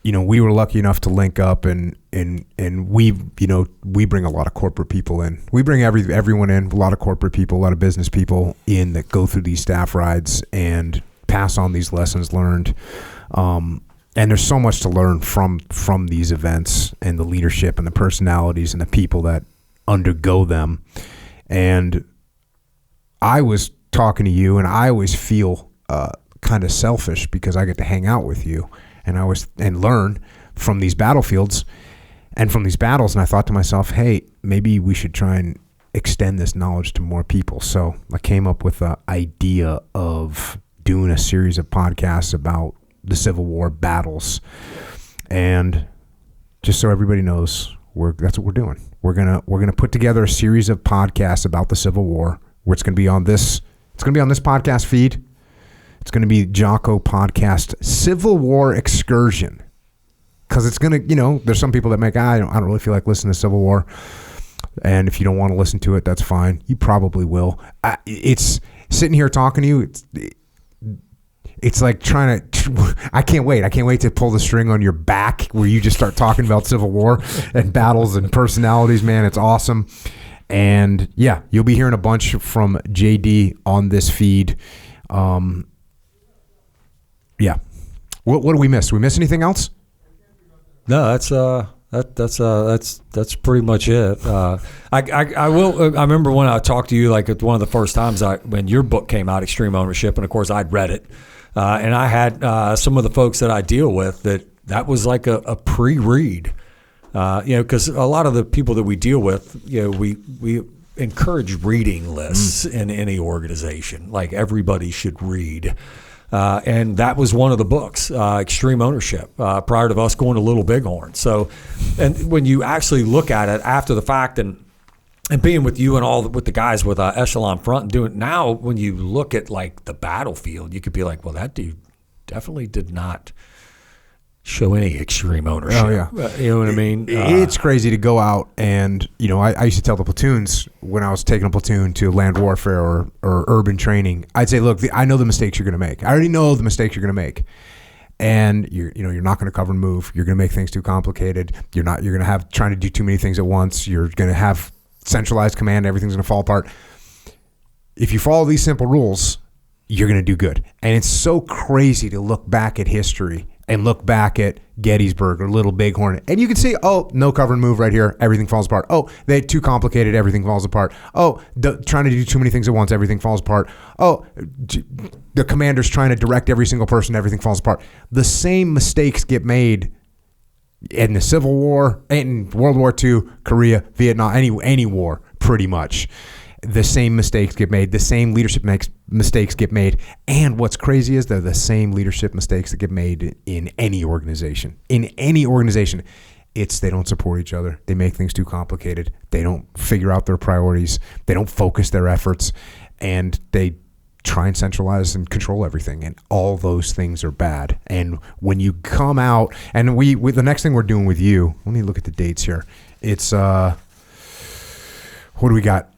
we were lucky enough to link up, and we bring a lot of corporate people in. We bring everyone in, a lot of corporate people, a lot of business people in that go through these staff rides and pass on these lessons learned. And there's so much to learn from these events, and the leadership and the personalities and the people that undergo them. And I was talking to you, and I always feel kind of selfish because I get to hang out with you and learn from these battlefields and from these battles. And I thought to myself, hey, maybe we should try and extend this knowledge to more people. So I came up with the idea of doing a series of podcasts about the Civil War battles. And just so everybody knows, that's what we're doing. We're gonna put together a series of podcasts about the Civil War, where it's gonna be on this podcast feed. It's gonna be Jocko Podcast Civil War Excursion, because it's gonna, there's some people that make, I don't really feel like listening to Civil War, and if you don't want to listen to it, that's fine. You probably will. It's sitting here talking to you. It's like trying to, I can't wait to pull the string on your back where you just start talking about Civil War and battles and personalities, man. It's awesome. And yeah, you'll be hearing a bunch from JD on this feed. Yeah. What do we miss? Do we miss anything else? No, that's pretty much it. I remember when I talked to you, like at one of the first times when your book came out, Extreme Ownership, and of course I'd read it. And I had some of the folks that I deal with that was like a pre-read, because a lot of the people that we deal with, we encourage reading lists in any organization. Like everybody should read. And that was one of the books, Extreme Ownership, prior to us going to Little Bighorn. So, and when you actually look at it after the fact and being with you and with the guys with Echelon Front and doing it now, when you look at like the battlefield, you could be like, well, that dude definitely did not show any extreme ownership. Oh, yeah. You know what I mean? It's crazy to go out and, I used to tell the platoons when I was taking a platoon to land warfare or urban training, I'd say, look, I know the mistakes you're going to make. I already know the mistakes you're going to make. And you're not going to cover and move. You're going to make things too complicated. You're going to have trying to do too many things at once. You're going to have centralized command. Everything's going to fall apart. If you follow these simple rules, you're going to do good. And it's so crazy to look back at history and look back at Gettysburg or Little Bighorn, and you can see, oh, no cover and move right here, everything falls apart. Oh, they're too complicated, everything falls apart. Oh, trying to do too many things at once, everything falls apart. Oh, the commander's trying to direct every single person, everything falls apart. The same mistakes get made in the Civil War, in World War II, Korea, Vietnam, any war, pretty much. The same mistakes get made. The same leadership mistakes get made. And what's crazy is they're the same leadership mistakes that get made in any organization. In any organization, they don't support each other. They make things too complicated. They don't figure out their priorities. They don't focus their efforts. And they try and centralize and control everything. And all those things are bad. And when you come out, and the next thing we're doing with you, let me look at the dates here. It's, what do we got?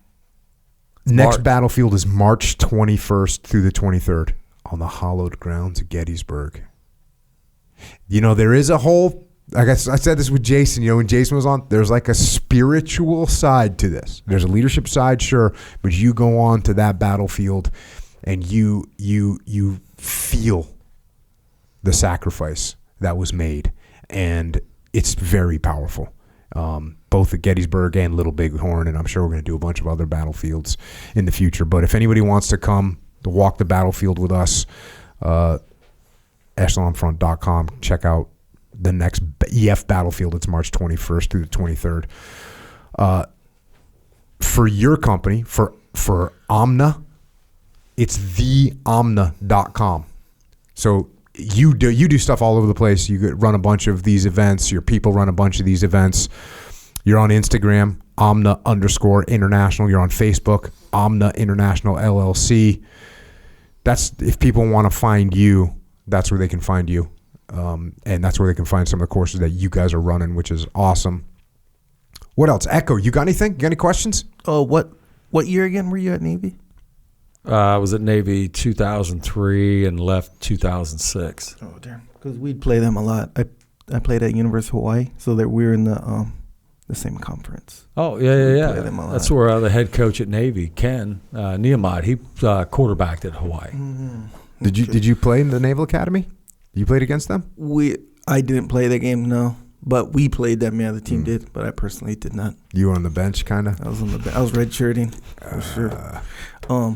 Next battlefield is March 21st through the 23rd on the hallowed grounds of Gettysburg. There is a whole, I guess I said this with Jason, when Jason was on, there's like a spiritual side to this. There's a leadership side, sure, but you go on to that battlefield and you feel the sacrifice that was made, and it's very powerful. Both at Gettysburg and Little Bighorn, and I'm sure we're going to do a bunch of other battlefields in the future. But if anybody wants to come to walk the battlefield with us, echelonfront.com, check out the next EF battlefield. It's March 21st through the 23rd. For your company, for Omna, it's theomna.com. So you do stuff all over the place. You run a bunch of these events. Your people run a bunch of these events. You're on Instagram, Omna_international. You're on Facebook, Omna International LLC. That's if people want to find you, that's where they can find you. And that's where they can find some of the courses that you guys are running, which is awesome. What else? Echo, you got anything? You got any questions? Oh, what year again were you at Navy? I was at Navy 2003 and left 2006. Oh, damn. Because we'd play them a lot. I played at University of Hawaii, so that we're in the same conference. Oh, yeah. Play them a lot. That's where the head coach at Navy, Ken Nehemiah, he quarterbacked at Hawaii. Mm-hmm. Did you play in the Naval Academy? You played against them? I didn't play the game, no. But we played them, yeah, the team did. But I personally did not. You were on the bench, kind of? I was on the bench. I was redshirting, for sure.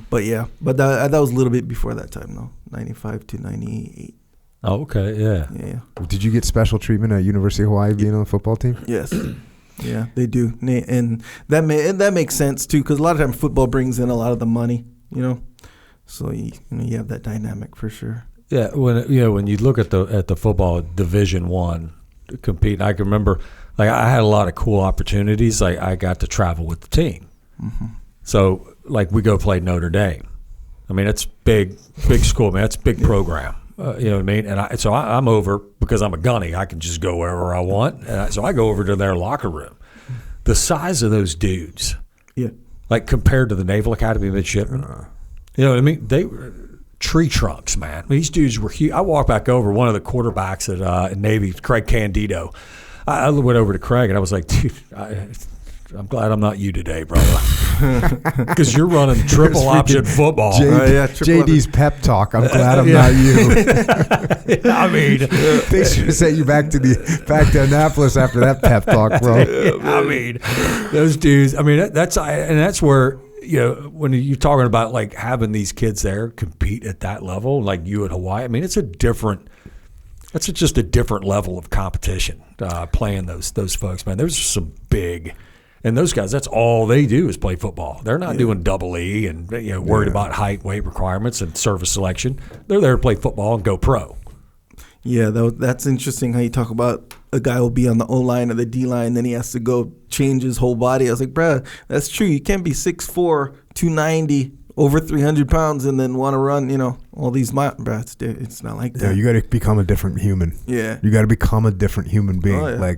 But yeah, that was a little bit before that time, though. 95 to 98. Oh, okay, yeah. Yeah. Did you get special treatment at University of Hawaii being on the football team? Yes. Yeah, they do. And that makes sense, too, because a lot of times football brings in a lot of the money, So, you have that dynamic for sure. Yeah, when you look at the football Division I compete, I can remember I had a lot of cool opportunities. I got to travel with the team. Mm-hmm. So we go play Notre Dame. I mean, it's big school, man. It's a big program. You know what I mean? And I'm over because I'm a gunny. I can just go wherever I want. So I go over to their locker room. The size of those dudes, compared to the Naval Academy midshipmen, you know what I mean? They were tree trunks, man. These dudes were huge. I walked back over, one of the quarterbacks at Navy, Craig Candido. I went over to Craig and I was like, dude, I'm glad I'm not you today, brother. Because you're running triple option football. JD's pep talk. I'm glad I'm not you. I mean, they should have sent you back to Annapolis after that pep talk, bro. I mean, those dudes. I mean, that's where, when you're talking about having these kids there compete at that level, like you at Hawaii. I mean, it's just a different level of competition. Playing those folks, man. There's some big. And those guys, that's all they do is play football. They're not doing double E and worried about height, weight requirements, and service selection. They're there to play football and go pro. Yeah, that's interesting how you talk about a guy will be on the O-line or the D-line, then he has to go change his whole body. I was like, bruh, that's true. You can't be 6'4", 290, over 300 pounds, and then want to run, all these miles. Bruh, it's not like that. Yeah, you got to become a different human. Yeah. You got to become a different human being. Oh, yeah.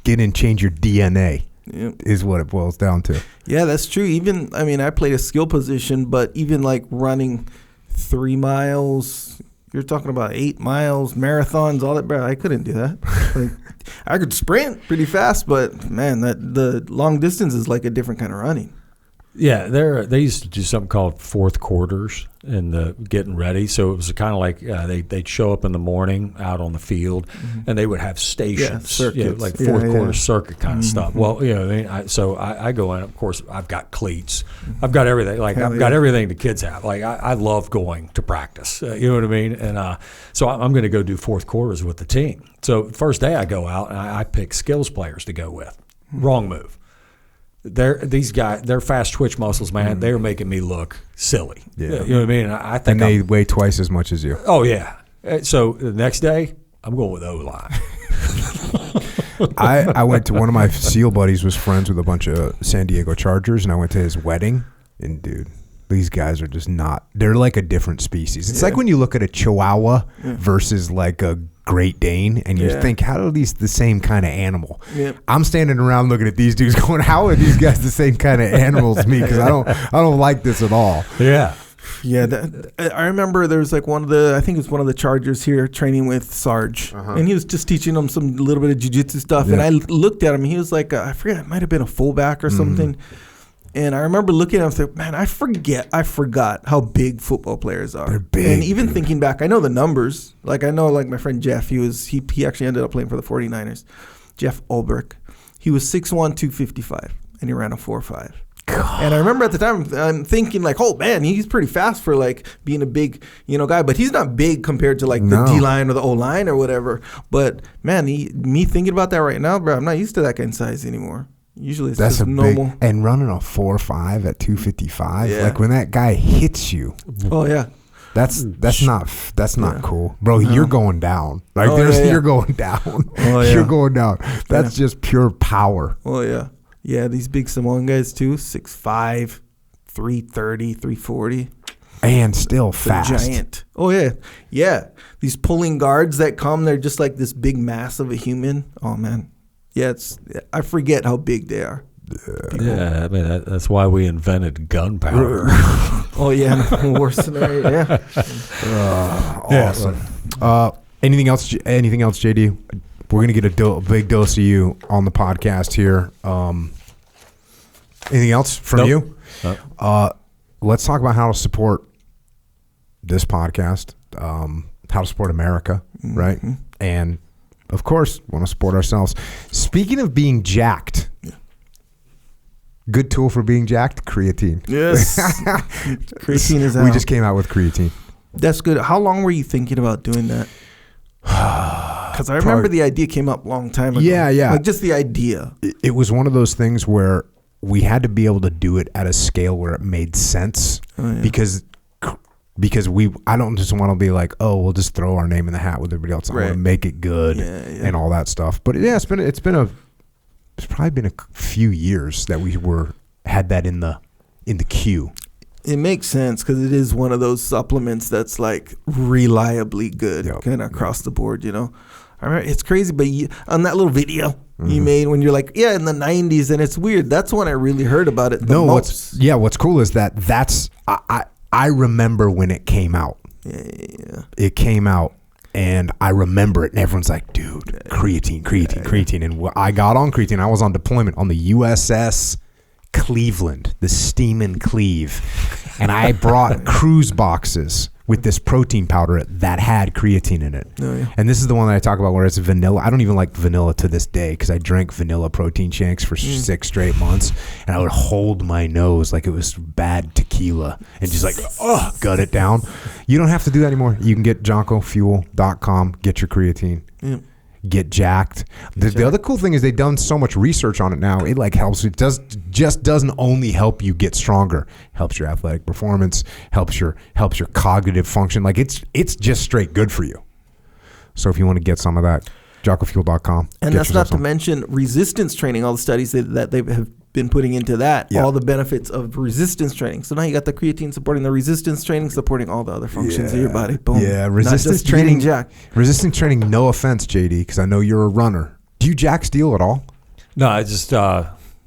Get in, change your DNA. Yep. Is what it boils down to. Yeah, that's true. I played a skill position, but even running 3 miles, you're talking about 8 miles, marathons, all that, bro. I couldn't do that. I could sprint pretty fast, but man, the long distance is like a different kind of running. Yeah, they used to do something called fourth quarters in the getting ready. So it was kind of like they'd show up in the morning out on the field, and they would have stations, circuits. Fourth quarter circuit kind of Mm-hmm. stuff. Well, I go in. Of course, I've got cleats, I've got everything. I've got everything the kids have. I love going to practice. You know what I mean? And so I'm going to go do fourth quarters with the team. So first day I go out and I pick skills players to go with. Wrong move. These guys, their fast twitch muscles, man, they're making me look silly. Yeah. You know what I mean? I think they weigh twice as much as you. Oh, yeah. So the next day, I'm going with O-line. I went to one of my SEAL buddies was friends with a bunch of San Diego Chargers, and I went to his wedding, and dude, these guys are just not, they're like a different species. It's like when you look at a Chihuahua versus a Great Dane, and you think, how are these the same kind of animal? Yep. I'm standing around looking at these dudes going, how are these guys the same kind of animals as me? Because I don't like this at all. Yeah. Yeah, I remember there was I think it was one of the Chargers here training with Sarge, and he was just teaching them some little bit of jiu-jitsu stuff, and I looked at him, he was like, I forget, it might have been a fullback or something. And I remember looking at him and saying, man, I forgot how big football players are. They're big. And even thinking back, I know the numbers. I know my friend Jeff, he actually ended up playing for the 49ers. Jeff Ulbrich. He was 6'1", 255, and he ran a 4.5. God. And I remember at the time, I'm thinking oh man, he's pretty fast for being a big, guy, but he's not big compared to the D-line or the O-line or whatever. But man, me thinking about that right now, bro, I'm not used to that kind of size anymore. Usually it's just normal. Big, and running a 4.5 at 255, when that guy hits you. Oh yeah. That's not cool, bro. No. You're going down. You're going down. Oh, yeah. You're going down. That's just pure power. Oh yeah, yeah. These big Samoan guys too, 6'5", 330, 340. And still The fast. giant. Oh, yeah. Yeah. These pulling guards that come, they're just like this big mass of a human. Oh, man. Yeah, I forget how big they are. Yeah, I mean that's why we invented gunpowder. Oh, yeah. Worst scenario. Yeah. Awesome. Anything else, JD? We're going to get a big dose of you on the podcast here. Anything else from Nope. you? Nope. Let's talk about how to support this podcast, how to support America, right? And, of course, want to support ourselves. Speaking of being jacked, good tool for being jacked, creatine. Yes. Creatine is out. We just came out with creatine. That's good. How long were you thinking about doing that? Because I remember the idea came up a long time ago. Yeah. Like just the idea. It was one of those things where we had to be able to do it at a scale where it made sense because I don't just want to be like, oh, we'll just throw our name in the hat with everybody else. I want to make it good and all that stuff. But yeah, it's probably been a few years that we had that in the queue. It makes sense because it is one of those supplements that's like reliably good kind of across the board, you know. I remember, it's crazy, but on that little video you made when you're like, in the 90s, and it's weird. That's when I really heard about it the most. What's cool is that's I remember when it came out. Yeah. It came out, and I remember it, and everyone's like, dude, creatine. And I got on creatine. I was on deployment on the USS Cleveland, the Steamin' Cleve, and I brought cruise boxes with this protein powder that had creatine in it. And this is the one that I talk about where it's vanilla. I don't even like vanilla to this day because I drank vanilla protein shakes for 6 straight months, and I would hold my nose like it was bad tequila and just like gut it down. You don't have to do that anymore. You can get JockoFuel.com, get your creatine. Get jacked. The other cool thing is they've done so much research on it now. It like helps. It just doesn't only help you get stronger. Helps your athletic performance. Helps your cognitive function. Like it's just straight good for you. So if you want to get some of that, JockoFuel.com. And that's not to mention resistance training. All the studies that they have been putting into that. All the benefits of resistance training. So now you got the creatine supporting the resistance training, supporting all the other functions of your body. Boom. Yeah, resistance training. Jack. Resistance training. No offense, JD, because I know you're a runner. Do you jack steel at all? No, I just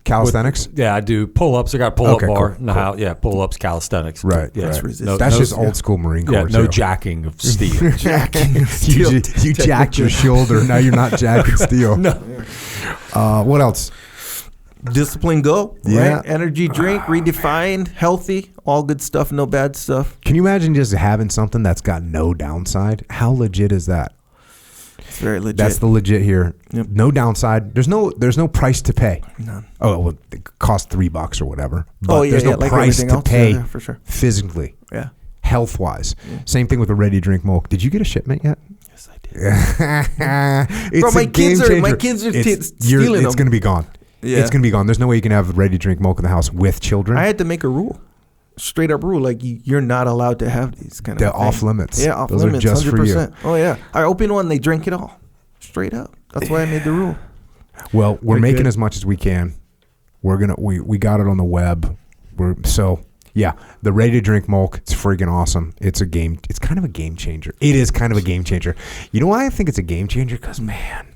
calisthenics. I do pull-ups. I got a pull-up bar cool, in the house. Yeah, pull-ups, calisthenics. Right. Yeah, resistance. That's just old school Marine Corps. Yeah, no too. jacking of steel. Jacking of steel. You jacked your shoulder. Now you're not jacking steel. No. What else? Discipline Go. Yeah. Right? Energy drink, redefined, healthy, all good stuff, no bad stuff. Can you imagine just having something that's got no downside? How legit is that? It's very legit. That's the legit here. Yep. No downside. There's no price to pay. None. Oh, well, it costs $3 or whatever. But there's no like price everything to else. pay Yeah, for sure. physically, Yeah. health wise. Same thing with the ready to drink milk. Did you get a shipment yet? Yes, I did. It's Bro, my a game changer. kids are It's stealing them. It's going to be gone. Yeah. It's going to be gone. There's no way you can have ready to drink milk in the house with children. I had to make a rule. Straight up rule, like you're not allowed to have these kind of They're things. off limits. Yeah, off Those limits, are just 100%. for you. Oh yeah, I open one, they drink it all, straight up. That's why I made the rule. Well, we're Very making good. as much as we can. We got it on the web. The ready to drink milk. It's freaking awesome. It's kind of a game changer. It is kind of a game changer. You know why I think it's a game changer? Because man,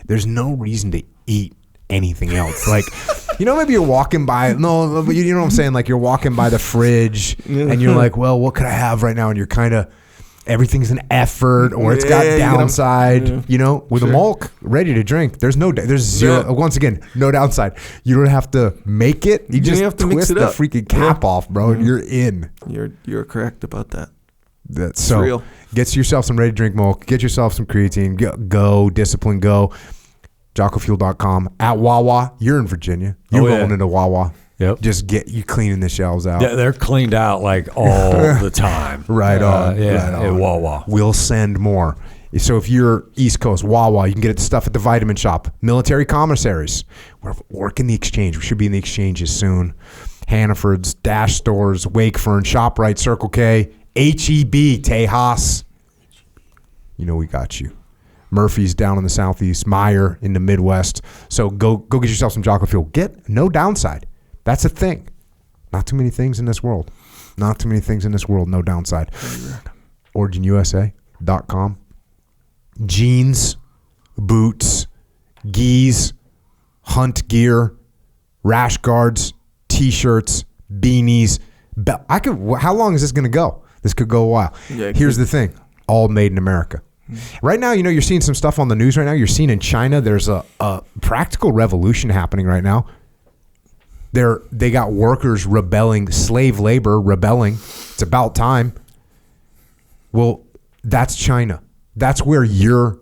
there's no reason to eat anything else. Like, maybe you're walking by. No, but you know what I'm saying. Like you're walking by the fridge and you're like, well, what could I have right now? And you're kind of. Everything's an effort, or it's got downside. With a milk ready to drink, there's zero. Yeah. Once again, no downside. You don't have to make it. You just have to mix twist it the up. freaking cap off, bro. And you're in. You're correct about that. That's so. real. Get yourself some ready to drink milk. Get yourself some creatine. Go Discipline Go. JockoFuel.com at Wawa. You're in Virginia. You're going into Wawa. Yep. Just get you cleaning the shelves out. Yeah, they're cleaned out like all the time. Right on. Yeah, right on. at Wawa. We'll send more. So if you're East Coast, Wawa, you can get stuff at the Vitamin Shop. Military commissaries. We're working the exchange. We should be in the exchanges soon. Hannaford's, Dash Stores, Wakefern, ShopRite, Circle K, HEB, Tejas. We got you. Murphy's down in the Southeast, Meyer in the Midwest. So go get yourself some Jocko Fuel. Get no downside. That's a thing. Not too many things in this world. Not too many things in this world. No downside. OriginUSA.com. Jeans, boots, gis, hunt gear, rash guards, t-shirts, beanies. How long is this going to go? This could go a while. Yeah, here's the thing. All made in America. Right now, you're seeing some stuff on the news right now. You're seeing in China, there's a practical revolution happening right now. They got workers rebelling, slave labor rebelling. It's about time. Well, that's China. That's where your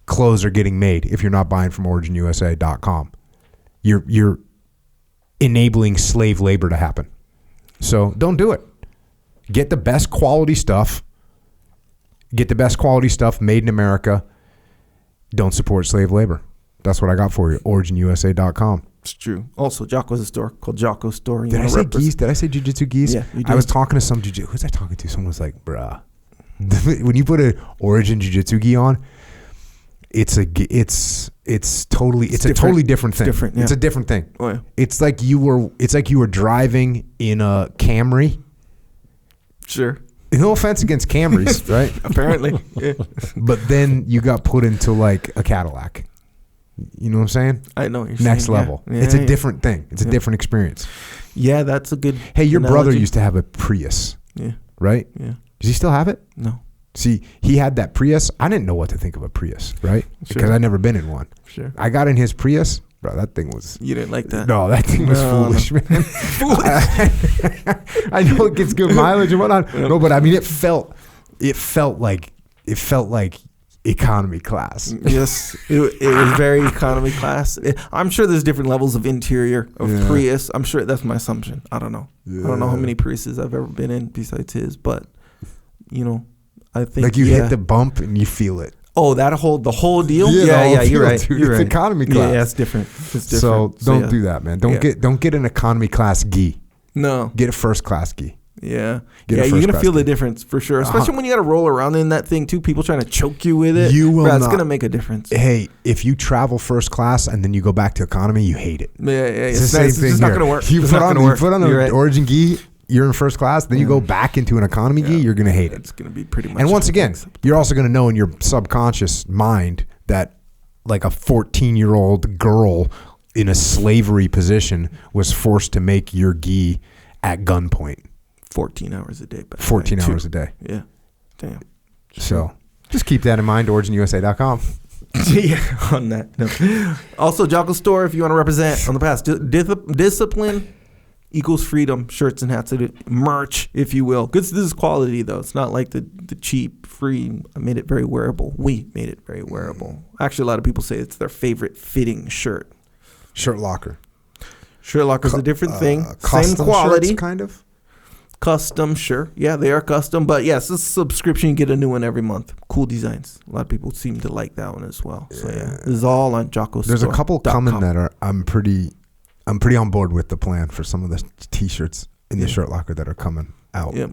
clothes are getting made if you're not buying from OriginUSA.com. You're enabling slave labor to happen. So don't do it. Get the best quality stuff. Get the best quality stuff made in America. Don't support slave labor. That's what I got for you. OriginUSA.com. It's true. Also, Jocko has a store called Jocko Store. Did I say geese? Did I say jiu-jitsu geese? Yeah, you did. I was talking to some jiu-jitsu. Who was I talking to? Someone was like, bruh. When you put an Origin jiu-jitsu gi on, it's a totally different thing. Different, yeah. It's a different thing. Oh, yeah. It's like you were driving in a Camry. Sure. No offense against Camrys, right? Apparently. Yeah. But then you got put into like a Cadillac. You know what I'm saying? I know what you're saying. Next level. Yeah. It's a different thing. It's a different experience. Yeah, that's a good Hey, your analogy. brother used to have a Prius. Yeah. Right? Yeah. Does he still have it? No. See, he had that Prius. I didn't know what to think of a Prius, right? Because I'd never been in one. Sure. I got in his Prius. Bro, that thing was... You didn't like that? No, that thing was foolish, man. Foolish. I know it gets good mileage and whatnot. No, but I mean, it felt like economy class. Yes, it was very economy class. I'm sure there's different levels of interior of Prius. I'm sure that's my assumption. I don't know. Yeah. I don't know how many Priuses I've ever been in besides his, but I think like you hit the bump and you feel it. Oh, the whole deal? Yeah, you're right. Dude, you're it's right. economy class. Yeah, it's different. So don't do that, man. Don't get an economy class gi. No. Get a first class gi. Yeah. You're going to feel the difference for sure. Especially when you got to roll around in that thing too. People trying to choke you with it. You will not. It's going to make a difference. Hey, if you travel first class and then you go back to economy, you hate it. Yeah. It's the same thing. It's not going to work. You put on an Origin gi, you're in first class, then you go back into an economy gi, you're going to hate it. It's going to be pretty much. And once again, you're also going to know in your subconscious mind that like a 14-year-old girl in a slavery position was forced to make your gi at gunpoint. 14 hours a day. 14 hours a day. Yeah. Damn. So just keep that in mind, OriginUSA.com. Yeah, on that note. Also, Jocko Store, if you want to represent on the past. Discipline equals freedom. Shirts and hats, merch, if you will. This is quality, though. It's not like the cheap, free. I made it very wearable. We made it very wearable. Actually, a lot of people say it's their favorite fitting shirt. Shirt Locker. Shirt Locker's a different thing. Same quality. Shirts, kind of. Custom, sure. Yeah, they are custom. But yes, it's a subscription. You get a new one every month. Cool designs. A lot of people seem to like that one as well. So yeah, this is all on Jocko Store. There's a couple coming that I'm pretty on board with the plan for some of the t-shirts in the Shirt Locker that are coming out. Yep.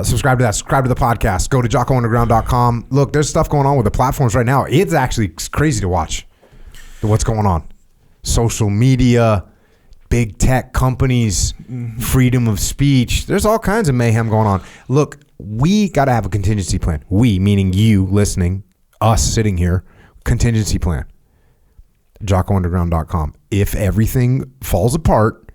Subscribe to that. Subscribe to the podcast. Go to JockoUnderground.com. Look, there's stuff going on with the platforms right now. It's actually crazy to watch what's going on. Social media, big tech companies, freedom of speech. There's all kinds of mayhem going on. Look, we got to have a contingency plan. We, meaning you listening, us sitting here, contingency plan. JockoUnderground.com. If everything falls apart,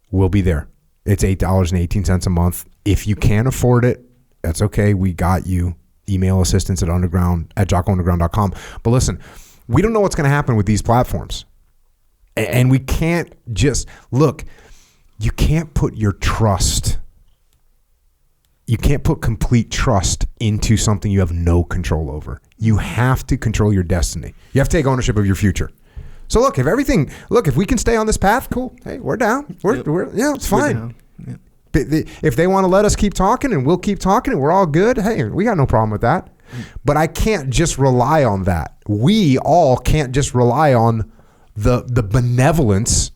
we'll be there. It's $8.18 a month. If you can't afford it, that's okay. We got you. Email assistance at JockoUnderground.com. But listen, we don't know what's going to happen with these platforms. And we can't just, look, you can't put your trust, you can't put complete trust into something you have no control over. You have to control your destiny. You have to take ownership of your future. So look, if we can stay on this path, cool. Hey, we're down. It's fine. Yep. If they want to let us keep talking and we'll keep talking and we're all good, hey, we got no problem with that. But I can't just rely on that. We all can't just rely on the benevolence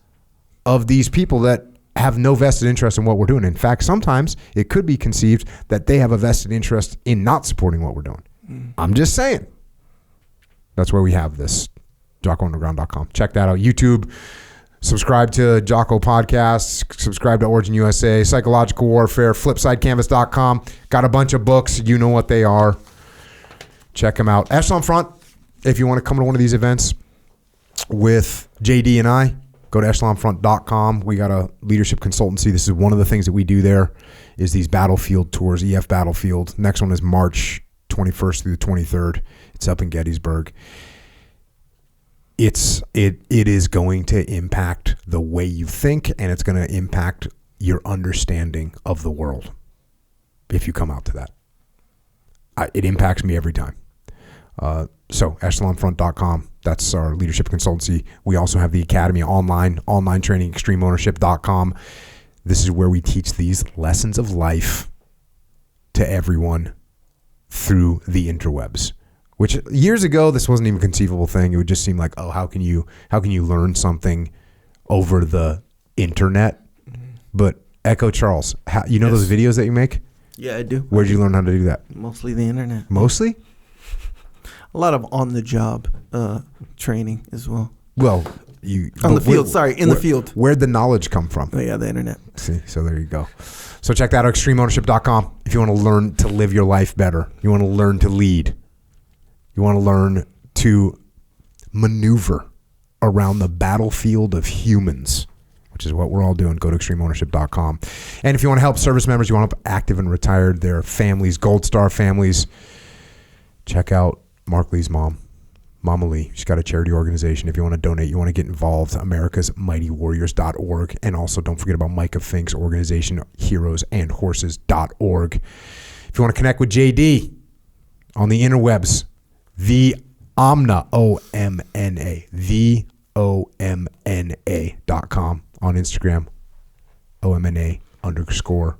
of these people that have no vested interest in what we're doing. In fact, sometimes it could be conceived that they have a vested interest in not supporting what we're doing. I'm just saying. That's where we have this. JockoUnderground.com. Check that out. YouTube, Subscribe to Jocko Podcasts. Subscribe to Origin USA, Psychological Warfare, FlipsideCanvas.com. Got a bunch of books. You know what they are. Check them out. Echelon Front, if you want to come to one of these events with JD and I, go to echelonfront.com. We got a leadership consultancy. This is one of the things that we do there is these battlefield tours, EF Battlefield. Next one is March 21st through the 23rd. It's up in Gettysburg. It is going to impact the way you think, and it's going to impact your understanding of the world if you come out to that. It impacts me every time. So echelonfront.com, that's our leadership consultancy. We also have the Academy online training, extremeownership.com. This is where we teach these lessons of life to everyone through the interwebs. Which years ago, this wasn't even a conceivable thing. It would just seem like, oh, how can you learn something over the internet? But Echo Charles, those videos that you make? Yeah, I do. Where'd you learn how to do that? Mostly the internet. Mostly? A lot of on-the-job training as well. Well, in the field. Where'd the knowledge come from? Oh, yeah, the internet. See, so there you go. So check that out, extremeownership.com. If you want to learn to live your life better, you want to learn to lead. You want to learn to maneuver around the battlefield of humans, which is what we're all doing. Go to extremeownership.com. And if you want to help service members, you want to help active and retired, their families, Gold Star families, check out Mark Lee's mom, Mama Lee. She's got a charity organization. If you want to donate, you want to get involved, americasmightywarriors.org. And also don't forget about Micah Fink's organization, heroesandhorses.org. If you want to connect with JD on the interwebs, the Omna, O-M-N-A, the OMNA.com on Instagram, OMNA __.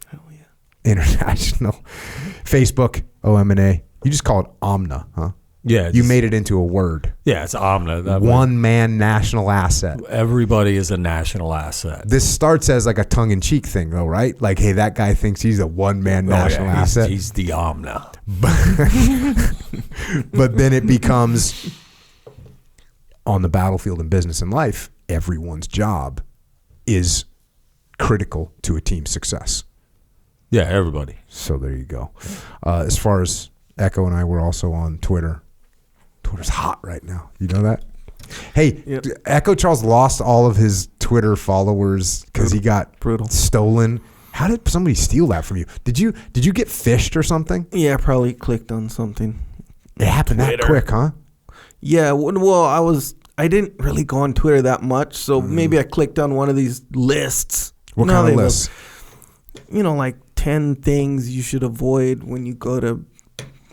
Hell yeah. International. Facebook, OMNA. You just call it Omna, huh? Yeah. You made it into a word. Yeah, it's Omna. One man national asset. Everybody is a national asset. This starts as like a tongue-in-cheek thing, though, right? Like, hey, that guy thinks he's a one-man national asset. He's the Omna. But then it becomes, on the battlefield in business and life, everyone's job is critical to a team's success. Yeah, everybody. So there you go. As far as Echo and I, we're also on Twitter. Twitter's hot right now. You know that? Hey, Yep. Echo Charles lost all of his Twitter followers because he got Brutal. stolen. How did somebody steal that from you? Did you get phished or something? Yeah, I probably clicked on something. It happened that quick, huh? Yeah, well, I didn't really go on Twitter that much, so maybe I clicked on one of these lists. What kind of lists? Like 10 things you should avoid when you go to,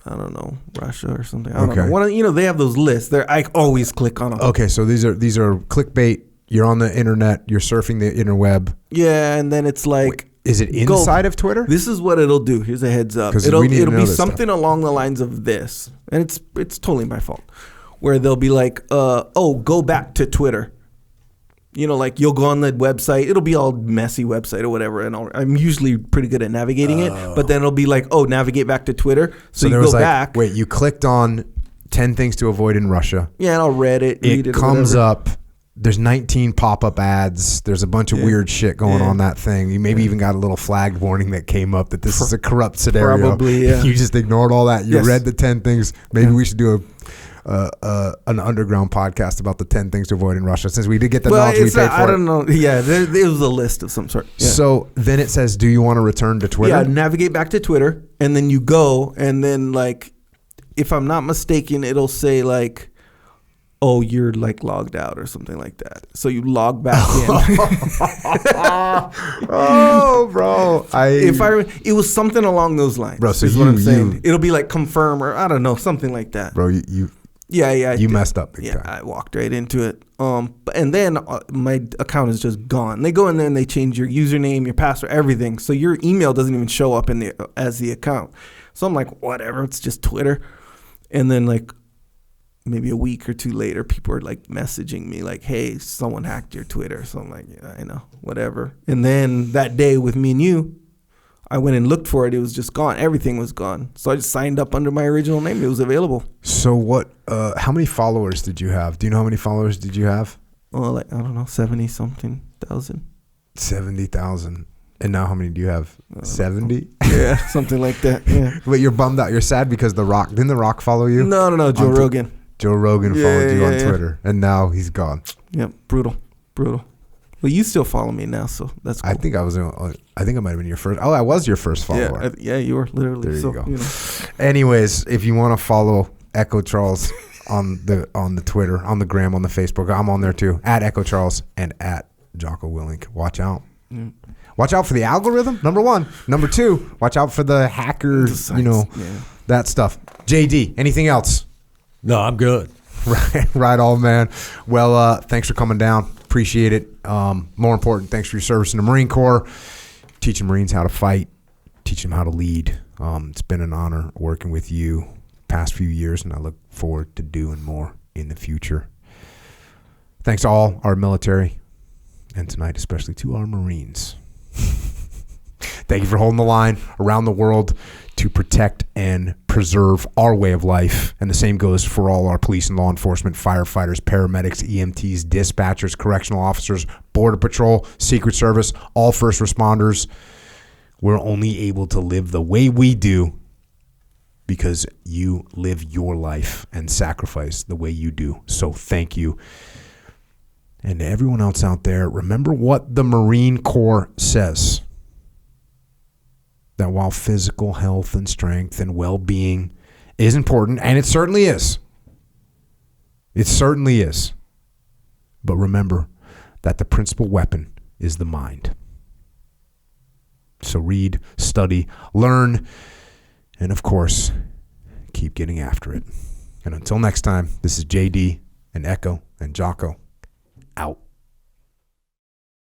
I don't know, Russia or something. I don't know. They have those lists. I always click on them. Okay, so these are clickbait. You're on the internet. You're surfing the interweb. Yeah, and then it's like... Wait, is it inside of Twitter? This is what it'll do. Here's a heads up. It'll be something along the lines of this. And it's totally my fault. Where they'll be like, go back to Twitter. Like you'll go on the website. It'll be all messy website or whatever. And I'm usually pretty good at navigating it. But then it'll be like, navigate back to Twitter. So you go back. Wait, you clicked on 10 things to avoid in Russia. Yeah, and I'll read it. It comes up. There's 19 pop-up ads. There's a bunch of weird shit going on that thing. You maybe even got a little flag warning that came up that this is a corrupt scenario. Probably, yeah. You just ignored all that. You read the 10 things. Maybe we should do an underground podcast about the 10 things to avoid in Russia. Since we did get the knowledge, we paid for it. I don't know. Yeah, there was a list of some sort. Yeah. So then it says, do you want to return to Twitter? Yeah, navigate back to Twitter. And then you go. And then, like, if I'm not mistaken, it'll say, like, oh, you're like logged out or something like that. So you log back in. Oh, bro. It was something along those lines. Bro, so is what I'm saying. It'll be like confirm or I don't know, something like that. Bro, you messed up big time. I walked right into it. And then my account is just gone. They go in there and they change your username, your password, everything. So your email doesn't even show up as the account. So I'm like, whatever, it's just Twitter. And then like maybe a week or two later, people are like messaging me like, hey, someone hacked your Twitter. So I'm like, yeah, I know, whatever. And then that day with me and you, I went and looked for it. It was just gone. Everything was gone. So I just signed up under my original name. It was available. So what? How many followers did you have? Do you know how many followers did you have? Well, like, I don't know, 70-something thousand. 70,000. And now how many do you have? 70? Yeah, something like that. Yeah. But you're bummed out. You're sad because didn't The Rock follow you? No. Joe Rogan. Joe Rogan followed you on Twitter, and now he's gone. Yep, brutal. Well, you still follow me now, so that's cool. I think I might have been your first. Oh, I was your first follower. Yeah, you were literally. There you go. You know. Anyways, if you want to follow Echo Charles on the Twitter, on the gram, on the Facebook, I'm on there too, at Echo Charles and at Jocko Willink. Watch out. Mm. Watch out for the algorithm, number one. Number two, watch out for the hackers, that stuff. JD, anything else? No, I'm good. Right on, man. Well, thanks for coming down. Appreciate it. More important, thanks for your service in the Marine Corps. Teaching Marines how to fight, teaching them how to lead. It's been an honor working with you past few years, and I look forward to doing more in the future. Thanks to all our military, and tonight especially to our Marines. Thank you for holding the line around the world to protect and preserve our way of life. And the same goes for all our police and law enforcement, firefighters, paramedics, EMTs, dispatchers, correctional officers, Border Patrol, Secret Service, all first responders. We're only able to live the way we do because you live your life and sacrifice the way you do. So thank you. And to everyone else out there, remember what the Marine Corps says. That while physical health and strength and well-being is important, and it certainly is. It certainly is. But remember that the principal weapon is the mind. So read, study, learn, and of course, keep getting after it. And until next time, this is JD and Echo and Jocko out.